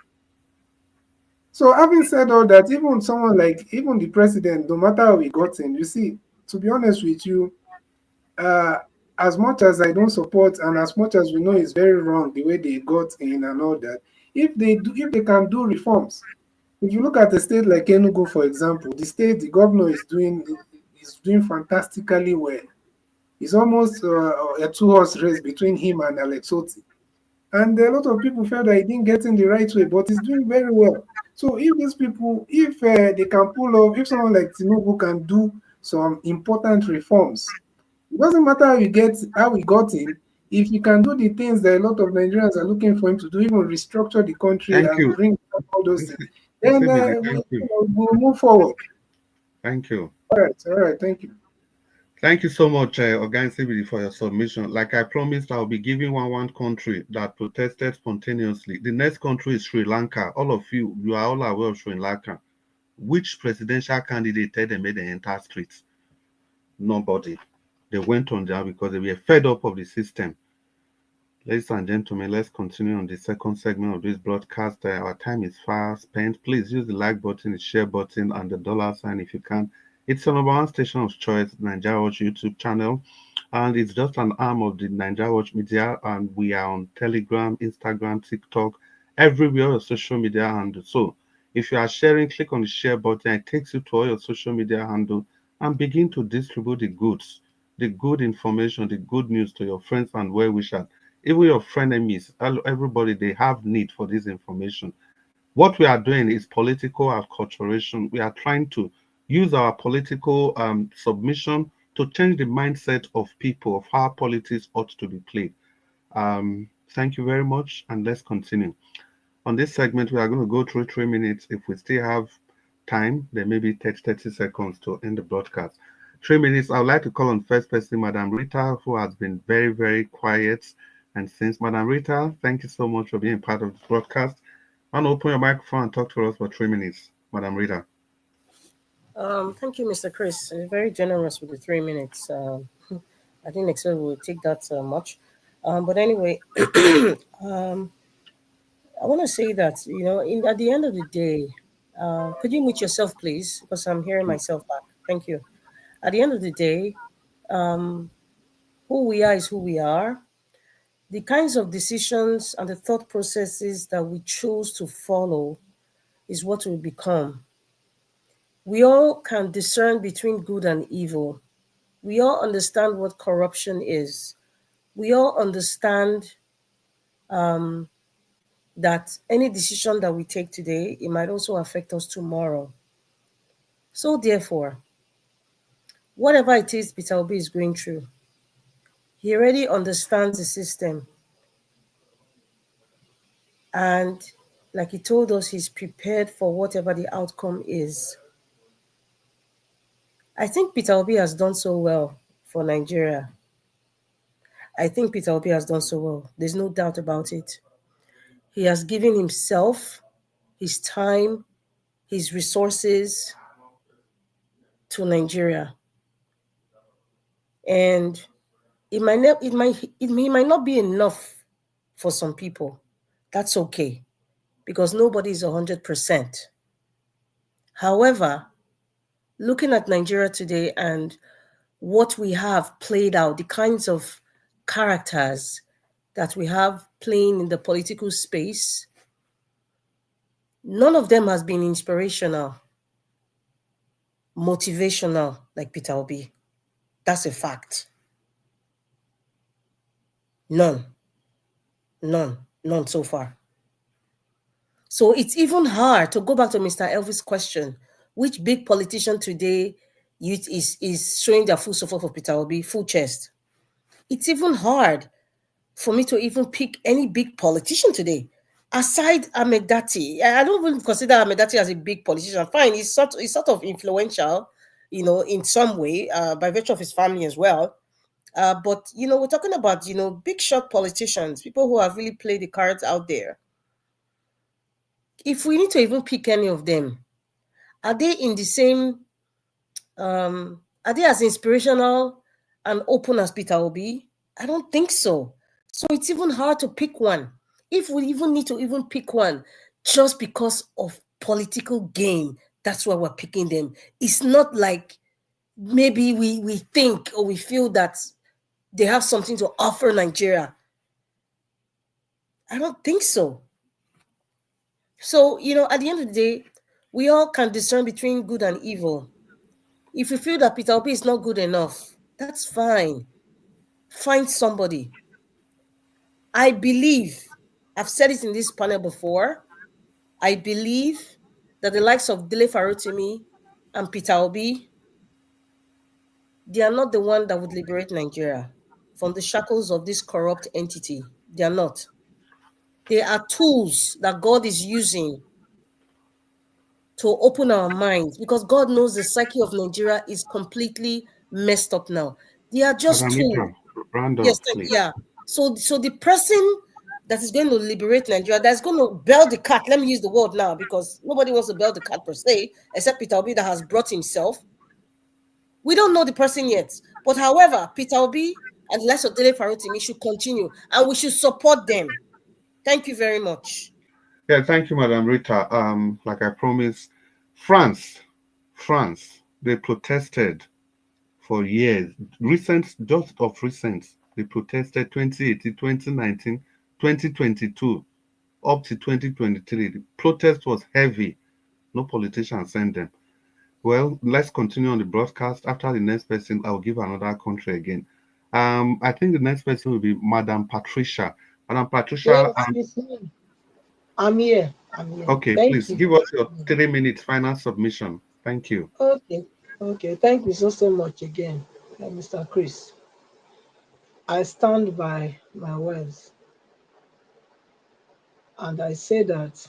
So having said all that, even someone like, even the president, no matter how he got in, you see, to be honest with you, uh, as much as I don't support, and as much as we know it's very wrong the way they got in and all that, if they can do reforms, if you look at a state like Enugu, for example, the governor is doing fantastically well. It's almost a two-horse race between him and Alex Oti. And a lot of people felt that he didn't get in the right way, but he's doing very well. So if these people, if they can pull off, if someone like Tinubu can do some important reforms, it doesn't matter how we got in. If he can do the things that a lot of Nigerians are looking for him to do, even restructure the country Thank and you. bring back all those things, then Thank you. we'll move forward. Thank you. All right, thank you. Thank you so much, Oga Nsibidi, for your submission. Like I promised, I'll be giving one country that protested spontaneously. The next country is Sri Lanka. All of you, you are all aware of Sri Lanka. Which presidential candidate said they made the entire streets? Nobody. They went on there because they were fed up of the system. Ladies and gentlemen, let's continue on the second segment of this broadcast. Our time is far spent. Please use the like button, the share button, and the dollar sign if you can. It's the number one station of choice, Nigeria Watch YouTube channel, and it's just an arm of the Nigeria Watch Media. And we are on Telegram, Instagram, TikTok, everywhere on social media handle. So if you are sharing, click on the share button. It takes you to all your social media handle and begin to distribute the goods, the good information, the good news to your friends and well wishers, even your frenemies. Everybody, they have need for this information. What we are doing is political acculturation. We are trying to use our political submission to change the mindset of people of how politics ought to be played. Thank you very much, and let's continue. On this segment, we are going to go through 3 minutes. If we still have time, there may be 30 seconds to end the broadcast. 3 minutes. I would like to call on first person, Madam Rita, who has been very, very quiet. And since Madam Rita, thank you so much for being part of this broadcast. And open your microphone and talk to us for 3 minutes, Madam Rita. Thank you, Mr. Chris. You're very generous with the 3 minutes. I didn't expect we would take that much. But anyway, I want to say that, at the end of the day, could you mute yourself, please? Because I'm hearing myself back. Thank you. At the end of the day, um, who we are is who we are. The kinds of decisions and the thought processes that we choose to follow is what we become. We all can discern between good and evil. We all understand what corruption is. We all understand um, that any decision that we take today, it might also affect us tomorrow. So therefore, whatever it is Peter Obi is going through, he already understands the system. And like he told us, he's prepared for whatever the outcome is. I think Peter Obi has done so well for Nigeria. I think Peter Obi has done so well. There's no doubt about it. He has given himself, his time, his resources to Nigeria. And it might not be enough for some people. That's okay, because nobody is 100%. However, looking at Nigeria today and what we have played out, the kinds of characters that we have playing in the political space, none of them has been inspirational, motivational like Peter Obi. That's a fact. None so far. So it's even hard to go back to Mr. Elvis' question, which big politician today is showing their full support for Peter Obi, full chest. It's even hard for me to even pick any big politician today, aside Ahmed Dati. I don't even consider Ahmed Dati as a big politician. Fine, he's sort of influential, in some way, by virtue of his family as well. But we're talking about big shot politicians, people who have really played the cards out there. If we need to even pick any of them, are they in the same? Are they as inspirational and open as Peter Obi? I don't think so. So it's even hard to pick one. If we even need to even pick one, just because of political gain, that's why we're picking them. It's not like maybe we think or we feel that they have something to offer Nigeria. I don't think so. So, at the end of the day, we all can discern between good and evil. If you feel that Peter Obi is not good enough, that's fine. Find somebody. I believe, I've said it in this panel before, I believe that the likes of Dele Farotimi and Peter Obi, they are not the one that would liberate Nigeria from the shackles of this corrupt entity. They are not. They are tools that God is using to open our minds, because God knows the psyche of Nigeria is completely messed up now. They are just Madam tools. Rita, round Yes, up, please. yeah. So the person that is going to liberate Nigeria, that's going to bail the cat. Let me use the word now, because nobody wants to bail the cat per se, except Peter Obi that has brought himself. We don't know the person yet. But however, Peter Obi and the likes of Dele Farotimi should continue, and we should support them. Thank you very much. Yeah, thank you, Madam Rita. Like I promised, France, they protested for years. Just of recent, they protested 2018, 2019, 2022, up to 2023. The protest was heavy. No politician sent them. Well, let's continue on the broadcast. After the next person, I'll give another country again. I think the next person will be Madam Patricia. Madam Patricia, Yes, it's me. I'm here. I'm here. okay, Thank please you. give us your 3 minutes final submission. Thank you. Okay. Okay. Thank you so much again, Mr. Chris. I stand by my words and I say that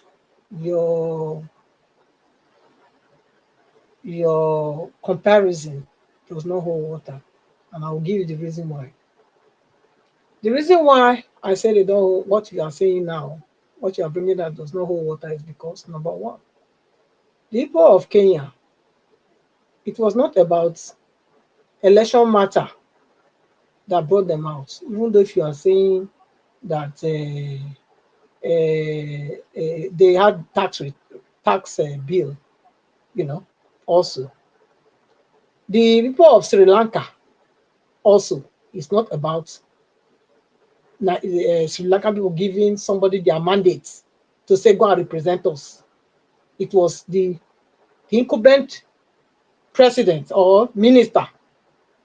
your your comparison does not hold water. And I'll give you the reason why. The reason why I say they don't hold, what you are saying now, what you are bringing that does not hold water is because number one, the people of Kenya, it was not about election matter that brought them out. Even though if you are saying that they had tax bill, also the people of Sri Lanka also it's not about Sri Lankan people giving somebody their mandate to say go and represent us. It was the incumbent president or minister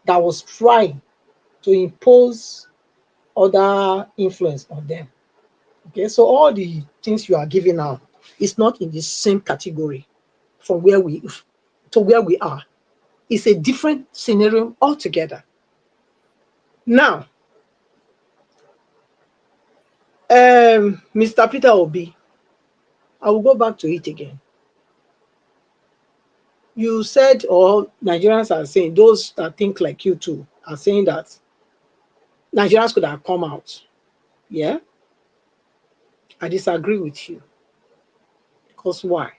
that was trying to impose other influence on them. Okay, so all the things you are giving now is not in the same category from where we to where we are. It's a different scenario altogether. Now, Mr. Peter Obi, I will go back to it again. You said, or Nigerians are saying, those that think like you too, are saying that Nigerians could have come out. Yeah, I disagree with you. Because why?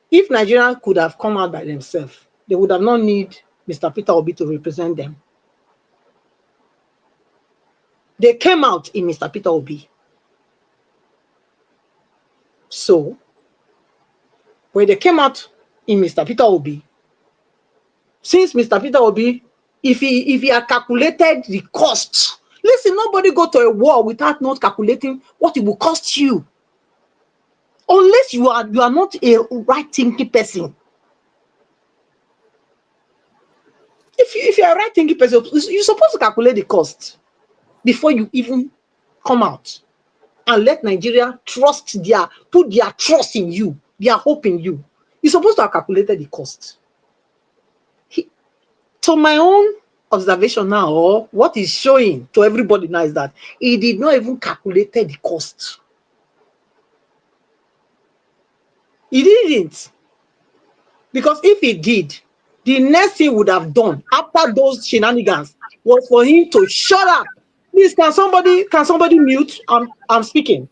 If Nigerians could have come out by themselves, they would have not need Mr. Peter Obi to represent them. They came out in Mr. Peter Obi. So, when they came out in Mr. Peter Obi, since Mr. Peter Obi, if he had calculated the cost, listen, nobody go to a war without not calculating what it will cost you. Unless you are not a right thinking person. If you are a right thinking person, you're supposed to calculate the cost before you even come out and let Nigeria put their trust in you, their hope in you. You're supposed to have calculated the cost. To my own observation now, or what is showing to everybody now is that he did not even calculate the cost. He didn't. Because if he did, the next thing he would have done after those shenanigans was for him to shut up. Please, can somebody mute? I'm speaking.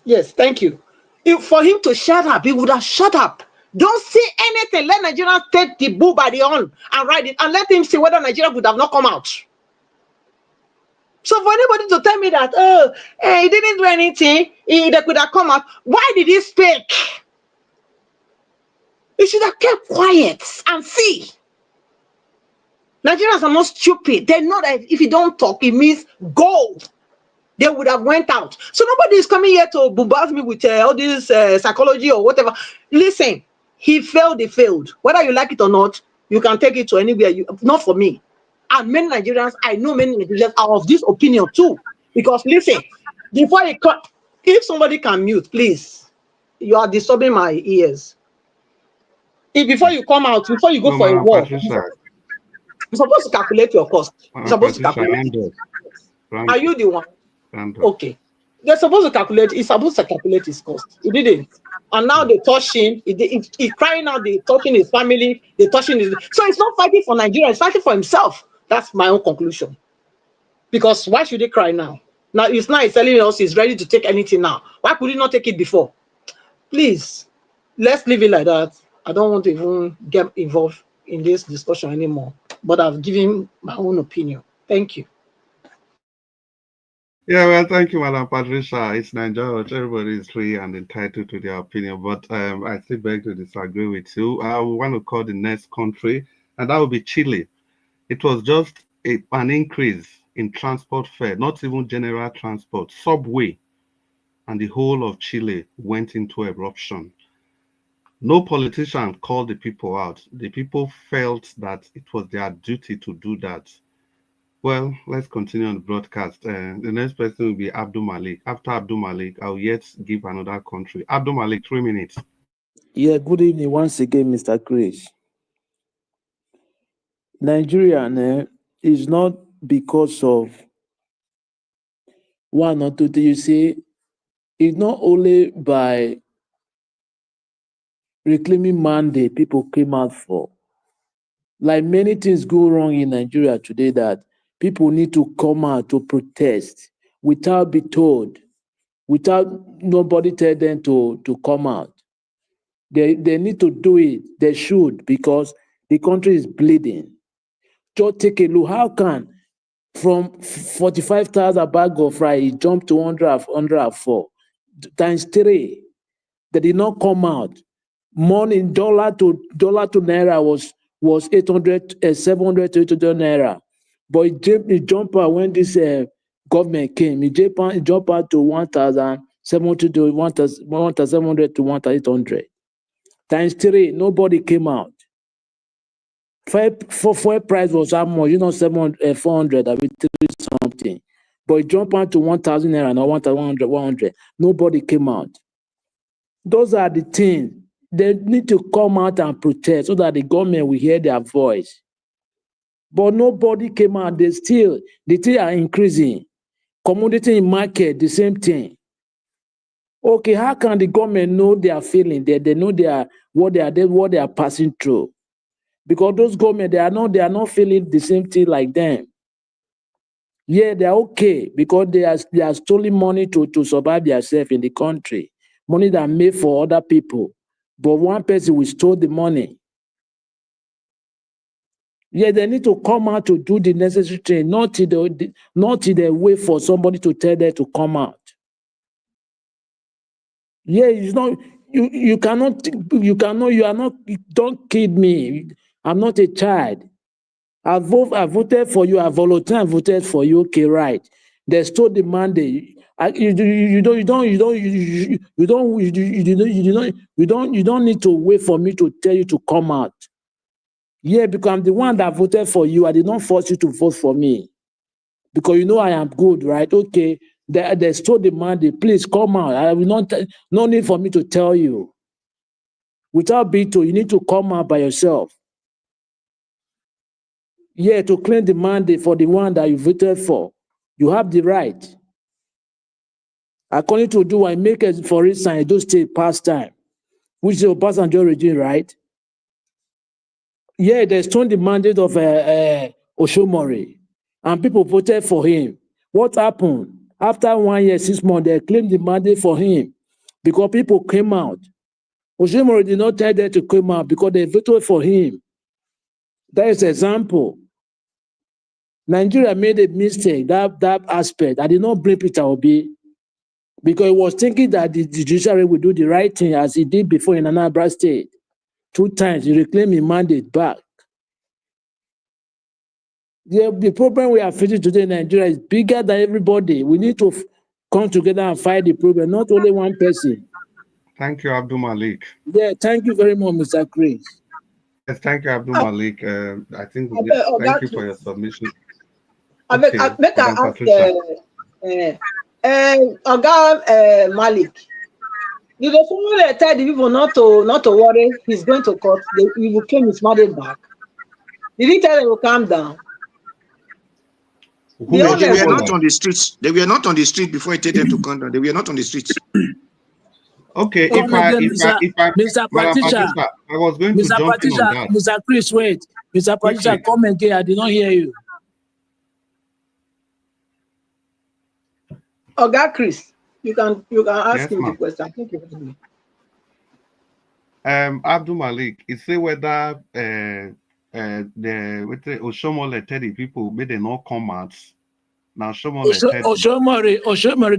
Yes, thank you. For him to shut up, he would have shut up. Don't say anything. Let Nigeria take the bull by the horn and ride it, and let him see whether Nigeria would have not come out. So for anybody to tell me that, he didn't do anything, they could have come out, why did he speak? He should have kept quiet and see. Nigerians are not stupid. They know that if you don't talk, it means go. They would have went out. So nobody is coming here to bombard me with all this psychology or whatever. Listen, he failed. Whether you like it or not, you can take it to anywhere. Not for me. And many Nigerians, I know many Nigerians are of this opinion too. Because listen, if somebody can mute, please, you are disturbing my ears. Before you come out, before you go No, for a Madam walk, Patricia. you're supposed to calculate your cost. You're Madam supposed to Patricia, calculate. Are you the one? Okay. They're supposed to calculate. He's supposed to calculate his cost. He didn't. And now they touch him. He's crying out. They're touching his family. They're touching his. So it's not fighting for Nigeria. It's fighting for himself. That's my own conclusion. Because why should he cry now? Now he's telling us he's ready to take anything now. Why could he not take it before? Please, let's leave it like that. I don't want to even get involved in this discussion anymore. But I've given my own opinion. Thank you. Yeah, well, thank you, Madam Patricia. It's Nigeria. Everybody is free and entitled to their opinion, but I still beg to disagree with you. I want to call the next country, and that would be Chile. It was just an increase in transport fare, not even general transport, subway, and the whole of Chile went into eruption. No politician called the people out. The people felt that it was their duty to do that. Well, let's continue on the broadcast. The next person will be Abdul Malik. After Abdul Malik, I'll yet give another country. Abdul Malik, 3 minutes. Yeah, good evening once again, Mr. Chris. Nigeria is not because of one or two things. You see, it's not only by reclaiming mandate people came out for. Like many things go wrong in Nigeria today that people need to come out to protest without be told, without nobody tell them to come out. They need to do it. They should, because the country is bleeding. Just take a look. How can from 45,000 bag of rice it jump to 104 times 3? They did not come out. Money dollar to naira was 800, 700 to 800 naira. But it jumped out when this government came. It jumped out to 1,700 to 1,700 to 1,800. Times 3, nobody came out. Fuel price was how much? 700, 400, I mean, 3 something. But it jumped out to 1,000 naira, now 1,100, 100. Nobody came out. Those are the things. They need to come out and protest so that the government will hear their voice. But nobody came out. The things are increasing. Commodity in market, the same thing. Okay, how can the government know their feeling? They know what they are passing through. Because those government, they are not feeling the same thing like them. Yeah, they are okay because they are stealing money to survive themselves in the country. Money that are made for other people. But one person will steal the money. Yeah, they need to come out to do the necessary thing, not till they wait for somebody to tell them to come out. Yeah, it's not you cannot, you are not, don't kid me. I'm not a child. I voted for you, I volunteered, voted for you, okay, right. They stole the mandate. You don't need to wait for me to tell you to come out. Yeah, because I'm the one that voted for you. I did not force you to vote for me. Because you know I am good, right? Okay, they stole the mandate. Please come out. I will not. No need for me to tell you. Without being told, you need to come out by yourself. Yeah, to claim the mandate for the one that you voted for. You have the right. According to do I make it, for instance, those state pastime, which is a Obasanjo regime, right? Yeah, they stole the mandate of Oshomori, and people voted for him. What happened? After 1 year, 6 months, they claimed the mandate for him because people came out. Oshomori did not tell them to come out because they voted for him. That is an example. Nigeria made a mistake, that aspect. I did not blame Peter Obi because he was thinking that the judiciary would do the right thing as he did before in Anambra State. 2 times, he reclaimed his mandate back. The problem we are facing today in Nigeria is bigger than everybody. We need to come together and fight the problem, not only one person. Thank you, Abdul Malik. Yeah, thank you very much, Mr. Chris. Yes, thank you, Abdul Malik. I think thank you for your submission. I Okay, make Madam I ask Patricia. Oga Malik. You know, someone tell the people not to worry. He's going to court. He will claim his money back. Did he tell them to calm down? Who Be was They honest. were not on the streets. They were not on the street before he told them to come down. They were not on the streets. Okay, Come again, Mr. Madam Patricia. Patricia, I was going to Mr. jump in on Patricia, that Mr. Chris, wait. Mr. Patricia, quickly. come again. I did not hear you. Oga Chris, you can ask Yes, him the ma'am. question. I think you heard me. Abdul Malik, you say whether the Oshomole tell the people may they not come out Now Shomole Oshomori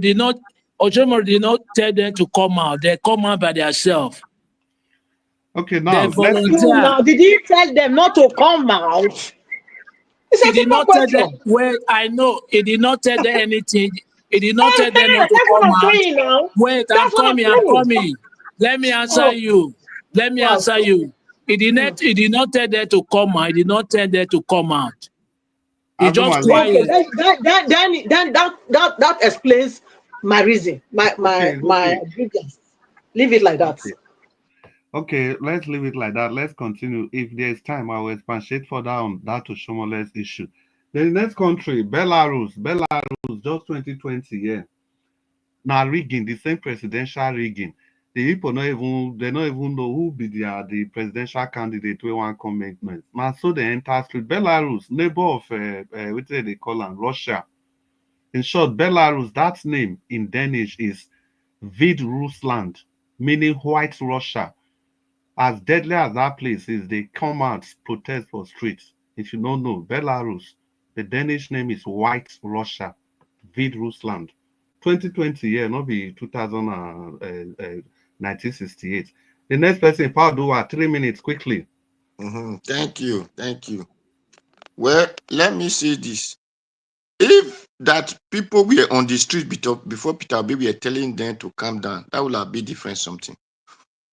did not tell them to come out. They come out by themselves. Okay, They now let's volunteer. Now, did he tell them not to come out? It's a He did simple not tell them. question. Well, I know he did not tell them anything. He did not tell them not to That's what come I'm out. saying now. Wait, I'm That's what I'm saying. coming. Let me answer Oh, you. Let me wow. answer you. He did not tell them to come out. He did not tell them to come out. He just Azuma, Okay, quiet. that explains my reason, okay, okay, grievance. Leave it like that. okay. Okay, let's leave it like that. Let's continue. If there's time, I will expatiate further on that to Shomole's issue. The next country, Belarus, just 2020, yeah. Now rigging, the same presidential rigging. The people they don't even know who be the presidential candidate we want commitment. Now so they enter street. Belarus, neighbor of what they call them, Russia. In short, Belarus, that name in Danish is Vid Rusland, meaning white Russia. As deadly as that place is, they come out protest for streets. If you don't know, Belarus, the Danish name is White Russia, Vid Rusland. 2020, yeah, not be 1968. The next person, Padua, 3 minutes, quickly. Thank you. Well, let me say this. If that people were on the street before Peter Obi were telling them to calm down, that would have been different something.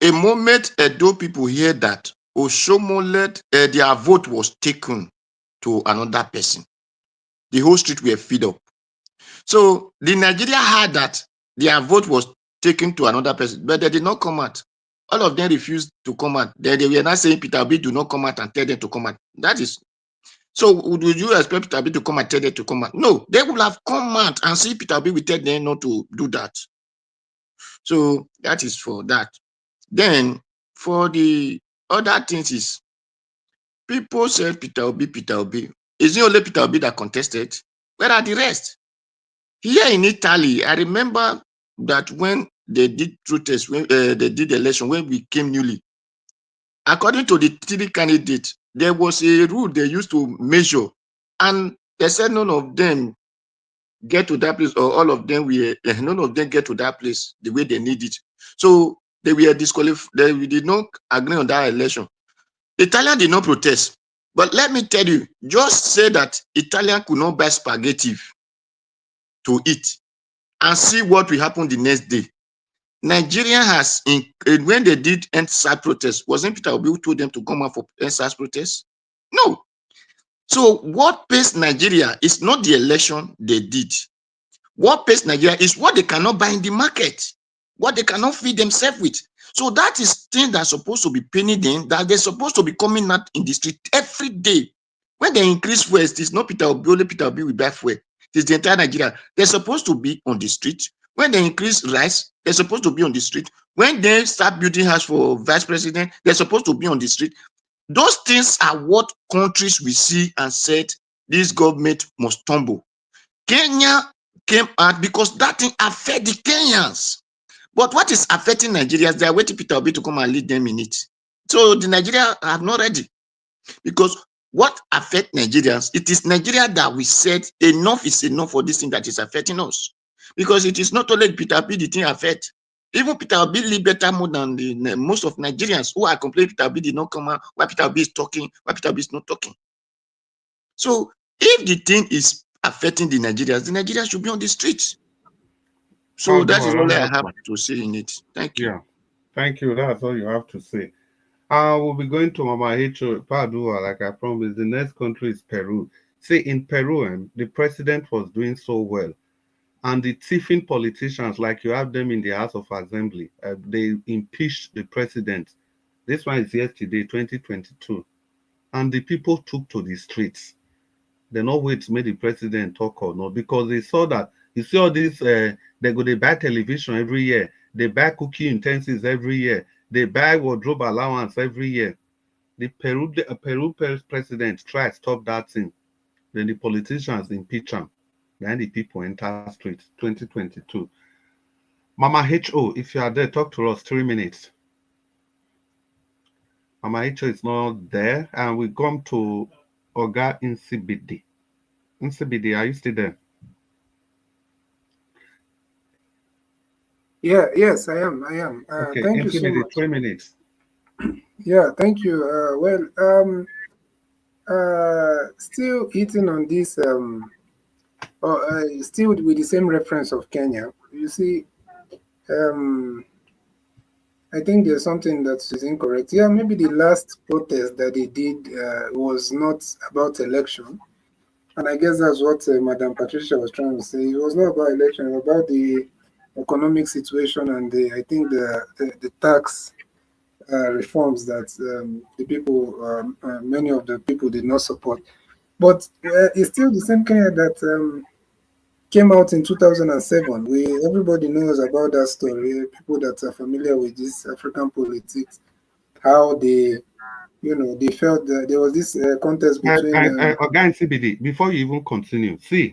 A moment Edo people hear that Oshomole, their vote was taken to another person, the whole street were filled up. So the Nigeria heard that their vote was taken to another person, but they did not come out. All of them refused to come out. They were not saying Peter Obi do not come out and tell them to come out. That is. So would you expect Peter Obi to come and tell them to come out? No, they would have come out and see Peter Obi will tell them not to do that. So that is for that. Then for the other things is people said Peter Obi. Is it only Peter Obi that contested? Where are the rest? Here in Italy, I remember that when they did protests, when they did the election, when we came newly, according to the three candidates, there was a rule they used to measure, and they said none of them get to that place, or all of them were none of them get to that place the way they need it. So they were disqualified. They did not agree on that election. Italian did not protest, but let me tell you, just say that Italian could not buy spaghetti to eat, and see what will happen the next day. Nigeria has, when they did end-SARS protest, wasn't Peter Obi who told them to come out for end-SARS protest? No. So what pays Nigeria is not the election they did. What pays Nigeria is what they cannot buy in the market, what they cannot feed themselves with. So that is things that are supposed to be penny them, that they're supposed to be coming out in the street every day. When they increase fuel, it's not Peter Obi, only Peter Obi will buy fuel. It's the entire Nigeria. They're supposed to be on the street. When they increase rice, they're supposed to be on the street. When they start building house for vice president, they're supposed to be on the street. Those things are what countries we see and said this government must tumble. Kenya came out because that thing affect the Kenyans. But what is affecting Nigerians? They are waiting Peter Obi to come and lead them in it. So the Nigerians are not ready. Because what affects Nigerians, it is Nigeria that we said enough is enough for this thing that is affecting us. Because it is not only Peter Obi the thing affect. Even Peter Obi live better more than most of Nigerians who are complaining Peter Obi did not come out, why Peter Obi is talking, why Peter Obi is not talking. So if the thing is affecting the Nigerians should be on the streets. So that is all I have to say in it. Thank you. Yeah, thank you. That's all you have to say. We'll be going to Mama Hecho Padua, like I promised. The next country is Peru. See, in Peru, the president was doing so well. And the thieving politicians, like you have them in the House of Assembly, they impeached the president. This one is yesterday, 2022. And the people took to the streets. They not wait to make the president talk or not, because they saw that, you see all this, they go, they buy television every year, they buy cooking utensils every year, they buy wardrobe allowance every year. The Peru president tried to stop that thing. Then the politicians impeach him. Then the people enter street. 2022. Mama HO, if you are there, talk to us 3 minutes. Mama HO is not there. And we come to Oga Nsibidi. Nsibidi, are you still there? Yeah, yes, I am. Okay, Thank you so Infinity, much. 3 minutes. Yeah, thank you. Still hitting on this, still with the same reference of Kenya. You see, um, I think there's something that is incorrect. Yeah, maybe the last protest that they did was not about election. And I guess that's what Madam Patricia was trying to say. It was not about election, it was about the economic situation and I think the tax reforms that the people, many of the people did not support. But it's still the same Kenya that came out in 2007. Everybody knows about that story. People that are familiar with this African politics, how they felt that there was this contest between, Again, CBD, before you even continue, see,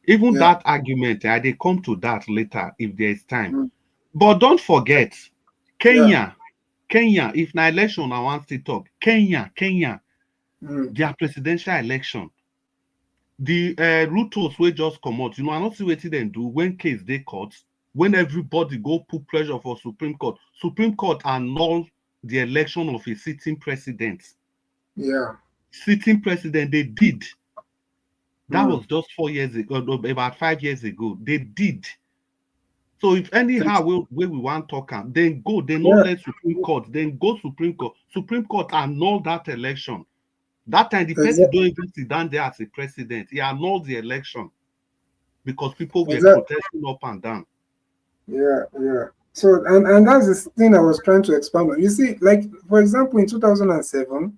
even yeah, that argument, they come to that later if there is time. mm, But don't forget, yeah, Kenya, if na election I want to talk, Kenya, mm, their presidential election, the Rutos wey just come out, I not see wetin dem do when case dey court, when everybody go put pressure for Supreme Court annul the election of a sitting president. yeah, They did. That mm, was just 4 years ago, no, about 5 years ago. They did. So if anyhow we want talk am, then go, they no yeah, let Supreme Court, then go Supreme Court. Supreme Court annul that election. That time the person exactly, don't even sit down there as a president. He annulled the election because people were exactly. protesting up and down. Yeah, yeah. So, and that's the thing I was trying to expand on. You see, like, for example, in 2007,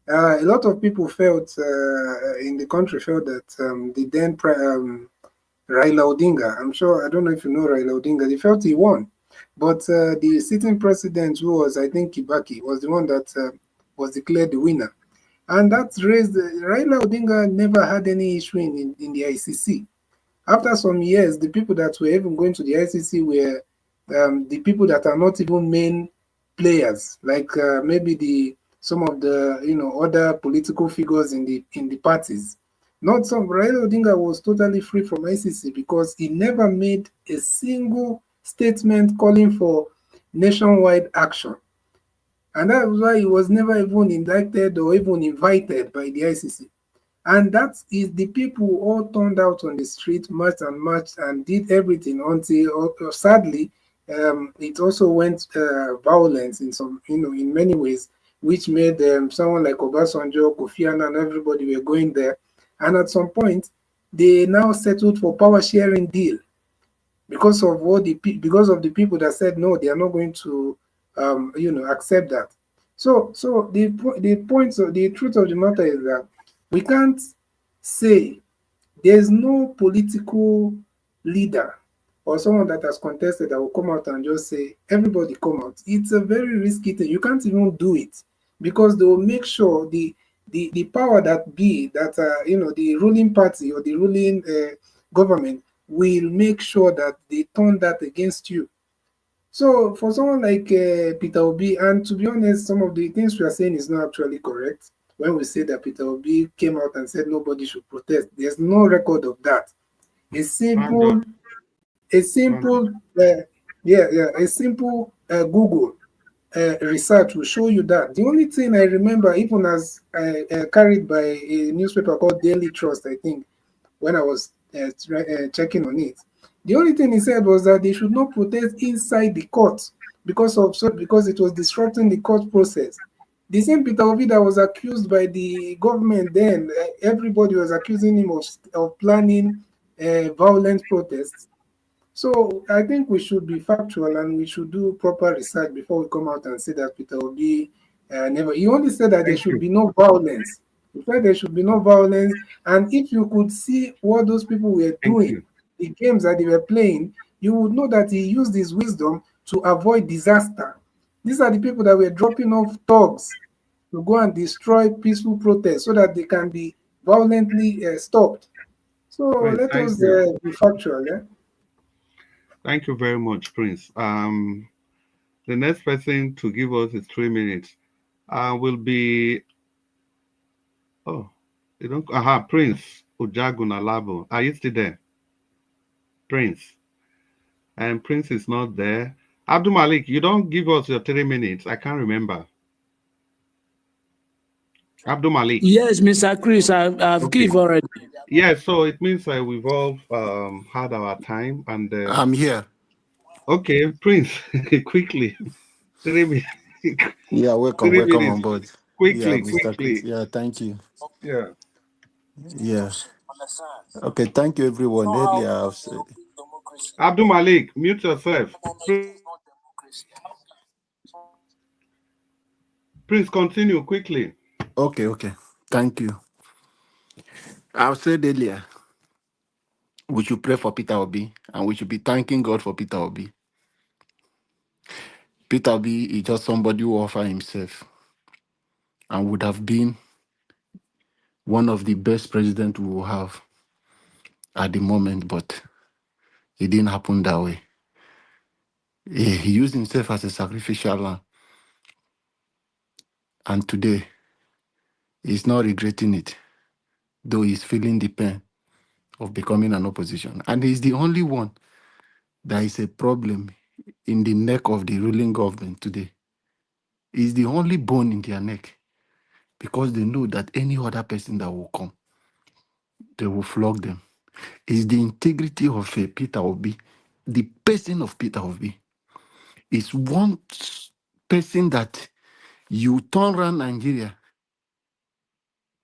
a lot of people felt in the country felt that the then Raila Odinga, I'm sure, I don't know if you know Raila Odinga, they felt he won. But the sitting president, who was, I think, Kibaki, was the one that was declared the winner. And that raised, Raila Odinga never had any issue in the ICC. After some years, the people that were even going to the ICC were the people that are not even main players, like maybe the some of the other political figures in the parties. Not some. Raila Odinga was totally free from ICC because he never made a single statement calling for nationwide action, and that was why he was never even indicted or even invited by the ICC. And that is the people who all turned out on the street, marched and marched and did everything until, sadly, it also went violent in some, in many ways, which made someone like Obasanjo, Kofi Annan, and everybody were going there. And at some point, they now settled for power sharing deal because of because of the people that said no, they are not going to, accept that. So the truth of the matter is that we can't say there's no political leader or someone that has contested that will come out and just say everybody come out. It's a very risky thing. You can't even do it because they will make sure the power that be that the ruling party or the ruling government will make sure that they turn that against you. So for someone like Peter Obi, and to be honest, some of the things we are saying is not actually correct. When we say that Peter Obi came out and said nobody should protest, there's no record of that. A Stand up, simple, a stand up. simple, a simple Google research will show you that. The only thing I remember, even as carried by a newspaper called Daily Trust, I think, when I was checking on it. The only thing he said was that they should not protest inside the court because it was disrupting the court process. The same Peter Obi that was accused by the government then, everybody was accusing him of planning violent protests. So I think we should be factual and we should do proper research before we come out and say that Peter Obi never. He only said that there Thank should you. be no violence. He said there should be no violence, and if you could see what those people were Thank doing, you. the games that they were playing, you would know that he used his wisdom to avoid disaster. These are the people that were dropping off thugs to go and destroy peaceful protests so that they can be violently stopped. So Prince, let thank us you. be factual. Yeah? Thank you very much, Prince. The next person to give us is 3 minutes. Will be oh, you don't Prince Ujagunalabo. Are you still there? Prince. And Prince is not there. Abdul Malik, you don't give us your 3 minutes. I can't remember. Abdul Malik. Yes, Mr. Chris, I've Okay. give already. Yeah, so it means we've all had our time and I'm here. okay, Prince, quickly. 3 minutes. Yeah, welcome, 3 welcome minutes. on board. Yeah, Quickly, Mr. Chris. quickly. Yeah, thank you. Yeah. Yeah. Okay, thank you, everyone. Earlier, I've said. Abdul Malik, mute yourself. Prince, continue quickly. Okay, okay. Thank you. I've said earlier, we should pray for Peter Obi, and we should be thanking God for Peter Obi. Peter Obi is just somebody who offered himself and would have been one of the best presidents we will have at the moment, but it didn't happen that way. He used himself as a sacrificial lamb, and today he's not regretting it, though he's feeling the pain of becoming an opposition. And he's the only one that is a problem in the neck of the ruling government today. He's the only bone in their neck because they know that any other person that will come, they will flog them. It's the integrity of Peter Obi. The person of Peter Obi is one person that you turn around Nigeria,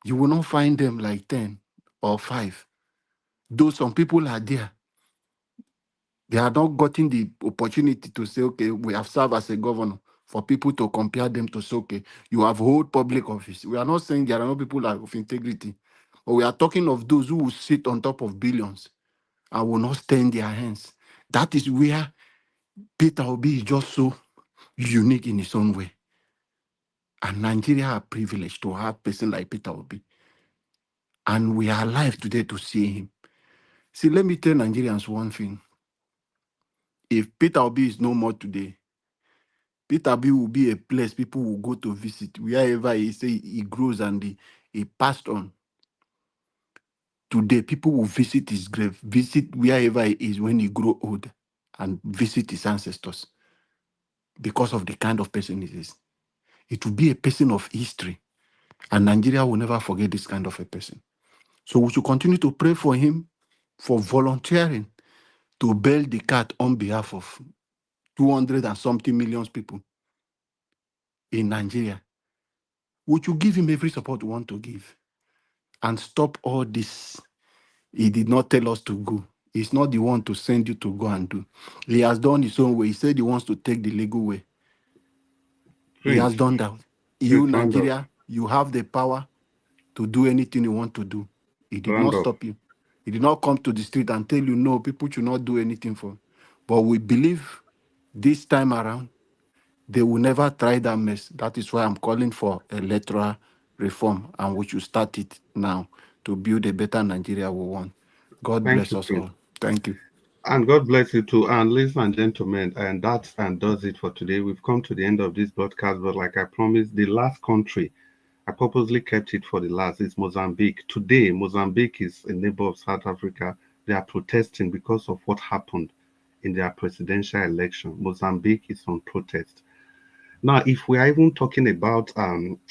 you will not find them like 10 or 5. Though some people are there, they have not gotten the opportunity to say, okay, we have served as a governor, for people to compare them to say, okay, you have hold public office. We are not saying there are no people of integrity, but we are talking of those who will sit on top of billions and will not stand their hands. That is where Peter Obi is just so unique in his own way. And Nigeria are privileged to have a person like Peter Obi. And we are alive today to see him. See, let me tell Nigerians one thing. If Peter Obi is no more today, Peter Obi will be a place people will go to visit wherever he say he grows and he passed on. Today, people will visit his grave, visit wherever he is when he grow old, and visit his ancestors because of the kind of person he is. It will be a person of history, and Nigeria will never forget this kind of a person. So we should continue to pray for him for volunteering to bail the cat on behalf of 200 and something million people in Nigeria. We should give him every support we want to give and stop all this. He did not tell us to go. He's not the one to send you to go and do. He has done his own way. He said he wants to take the legal way. He Prince, has done that. You, please round up. Nigeria, you have the power to do anything you want to do. He did Round not up. stop you. He did not come to the street and tell you, no, people should not do anything for. But we believe this time around, they will never try that mess. That is why I'm calling for electoral reform, and we should start it now to build a better Nigeria we want. God Thank bless you, us Prince. all. Thank you. And God bless you too. And ladies and gentlemen, and that and does it for today. We've come to the end of this broadcast, but like I promised, the last country, I purposely kept it for the last, is Mozambique. Today, Mozambique is a neighbor of South Africa. They are protesting because of what happened in their presidential election. Mozambique is on protest. Now, if we are even talking about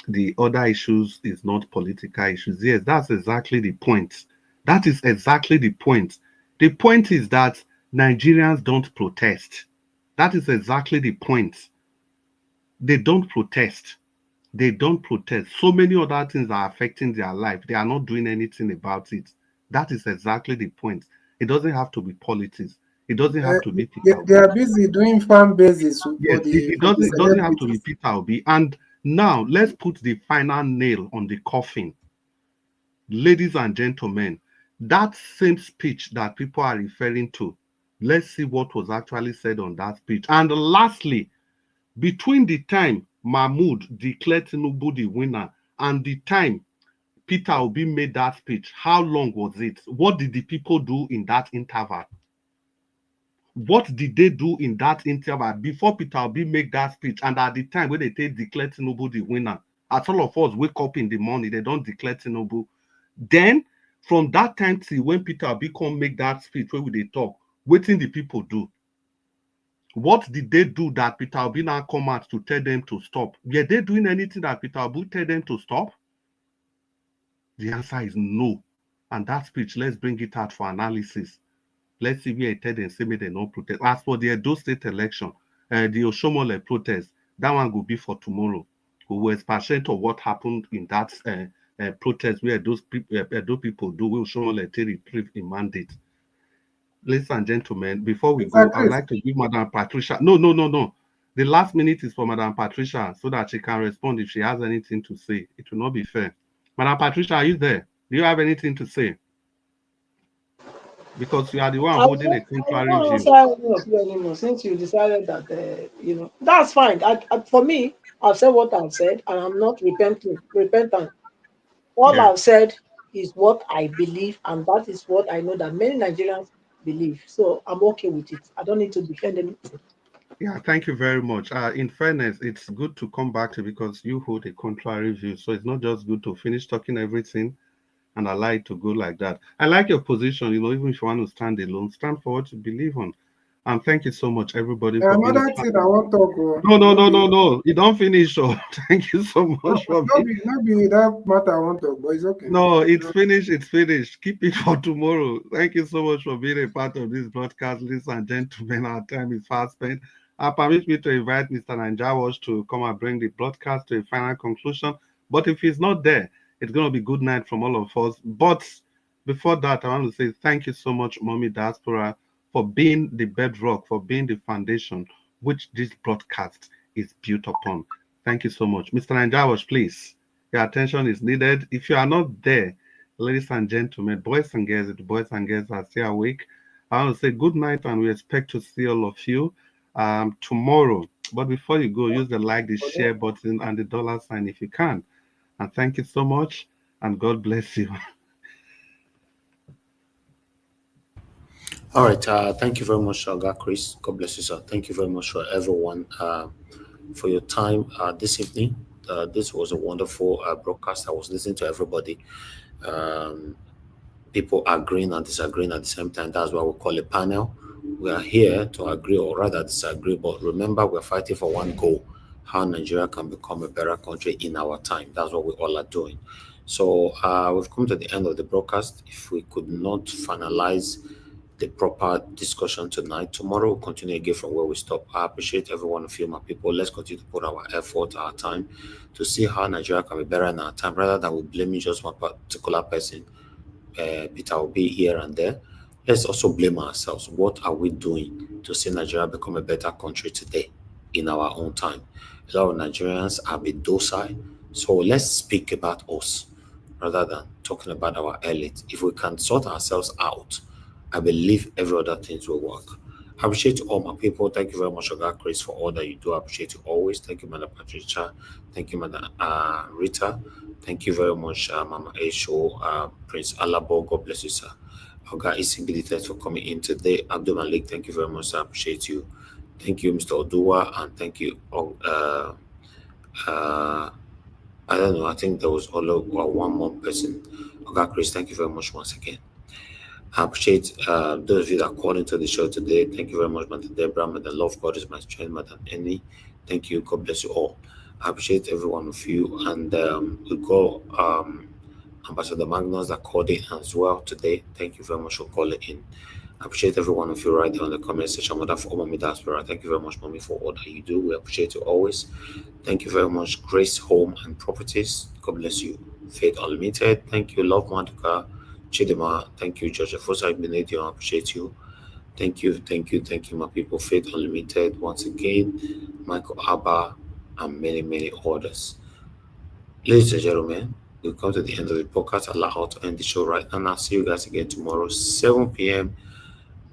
the other issues, is not political issues. Yes, that's exactly the point. That is exactly the point. The point is that Nigerians don't protest. That is exactly the point. They don't protest. They don't protest. So many other things are affecting their life. They are not doing anything about it. That is exactly the point. It doesn't have to be politics. It doesn't have to be Peter They Obi. are busy doing farm bases Yes, it for the doesn't have to be celebrities. Peter Obi. And now let's put the final nail on the coffin. Ladies and gentlemen, that same speech that people are referring to, let's see what was actually said on that speech. And lastly, between the time Mahmoud declared Tinubu the winner and the time Peter Obi made that speech, how long was it? What did the people do in that interval? What did they do in that interval before Peter Obi make that speech and at the time when they declare Tinubu the winner? As all of us wake up in the morning, they don't declare Tinubu. Then, from that time till when Peter Obi come make that speech where they talk, what thing the people do? What did they do that Peter Obi now come out to tell them to stop? Were they doing anything that Peter Obi tell them to stop? The answer is no. And that speech, let's bring it out for analysis. Let's see where it tell them say they no protest. As for the Edo State election, the Oshomole protest, that one will be for tomorrow. We will expatiate on what happened in that protest where those Edo people do will Oshomole retrieve a mandate. Ladies and gentlemen, before we go, I would like to give Madam Patricia. No. The last minute is for Madam Patricia so that she can respond if she has anything to say. It will not be fair. Madam Patricia, are you there? Do you have anything to say? Because you are the one holding a contrary I view. don't answer you anymore since you decided that, that's fine. For me, I've said what I've said and I'm not repentant. All I've said is what I believe, and that is what I know that many Nigerians believe. So I'm okay with it. I don't need to defend anything. Yeah, thank you very much. In fairness, it's good to come back to because you hold a contrary view. So it's not just good to finish talking everything and allow it to go like that. I like your position, even if you want to stand alone, stand for what you believe on. And thank you so much, everybody, for being Another thing I want to talk about. No. You don't finish. So thank you so much for being. Not be that matter I want to talk, but it's okay. No, it's finished. It's finished. Keep it for tomorrow. Thank you so much for being a part of this broadcast, ladies and gentlemen. Our time is fast spent. Permit me to invite Mr. Nanjawash to come and bring the broadcast to a final conclusion. But if he's not there, it's going to be good night from all of us. But before that, I want to say thank you so much, Mommy Diaspora, for being the bedrock, for being the foundation which this broadcast is built upon. Thank you so much. Mr. Nanjawash, please. Your attention is needed. If you are not there, ladies and gentlemen, boys and girls, the boys and girls are still awake. I want to say good night, and we expect to see all of you tomorrow. But before you go, use the like, the share button, and the dollar sign if you can. And thank you so much, and God bless you. All right. Thank you very much, Chris. God bless you, sir. Thank you very much for everyone for your time this evening. This was a wonderful broadcast. I was listening to everybody. People agreeing and disagreeing at the same time. That's why we call a panel. We are here to agree or rather disagree. But remember, we're fighting for one goal: how Nigeria can become a better country in our time. That's what we all are doing. So we've come to the end of the broadcast. If we could not finalize the proper discussion tonight, tomorrow we'll continue again from where we stop. I appreciate every one of you, my people. Let's continue to put our effort, our time to see how Nigeria can be better in our time rather than we blaming just one particular person. Peter will be here and there. Let's also blame ourselves. What are we doing to see Nigeria become a better country today in our own time? A lot of Nigerians are a bit docile. So let's speak about us rather than talking about our elite. If we can sort ourselves out, I believe every other things will work. I appreciate all my people. Thank you very much, Chris, for all that you do. I appreciate you always. Thank you, Madam Patricia. Thank you, Madam Rita. Thank you very much, Mama Aisho, Prince Alabo. God bless you, sir. Oga Isingili, thanks for coming in today. Abdul Malik, thank you very much, sir. I appreciate you. Thank you, Mr. Odua, and thank you. I don't know. I think there was only one more person. Oga Chris, thank you very much once again. I appreciate those of you that called into the show today. Thank you very much, Madam Deborah. Madam Love God is my strength, Madam Annie. Thank you. God bless you all. I appreciate every one of you. And we go Ambassador Magnus that called in as well today. Thank you very much for calling in. I appreciate every one of you right there on the comment section. Mother for Mommy Diaspora. Thank you very much, Mommy, for all that you do. We appreciate you always. Thank you very much, Grace Home and Properties. God bless you. Faith Unlimited. Thank you, Love Maduka. Chidima, thank you, Georgia Fosa Benedict, I appreciate you. Thank you, my people. Faith Unlimited, once again, Michael Abba, and many, many others. Ladies and gentlemen, we've come to the end of the podcast. Allow us to end the show right now. I'll see you guys again tomorrow, 7 p.m.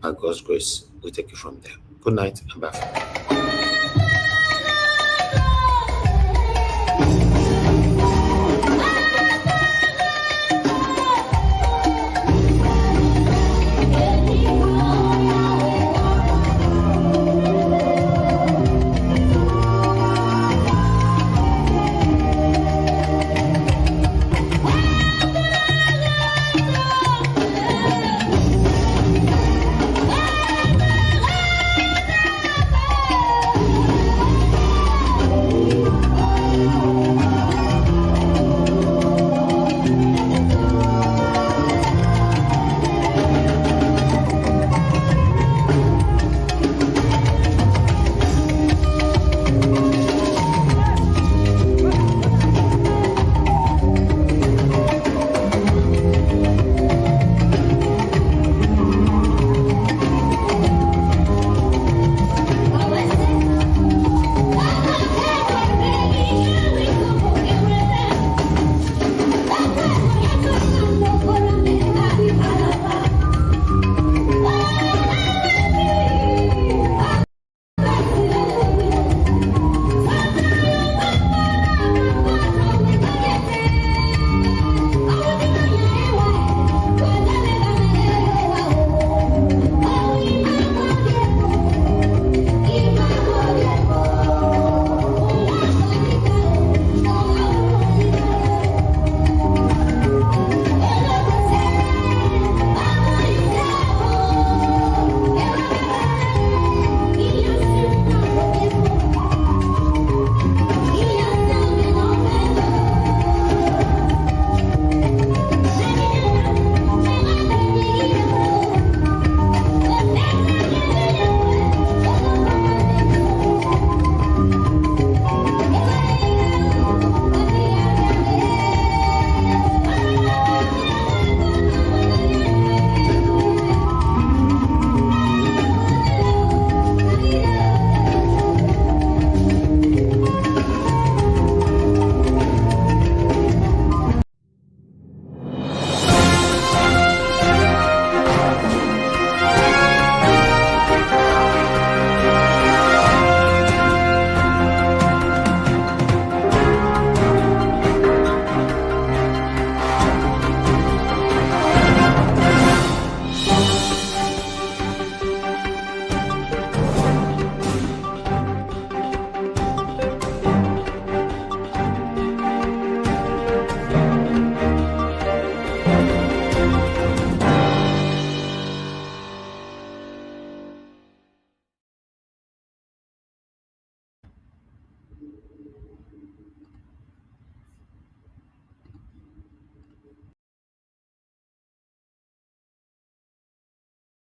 By God's grace, we'll take it from there. Good night and bye.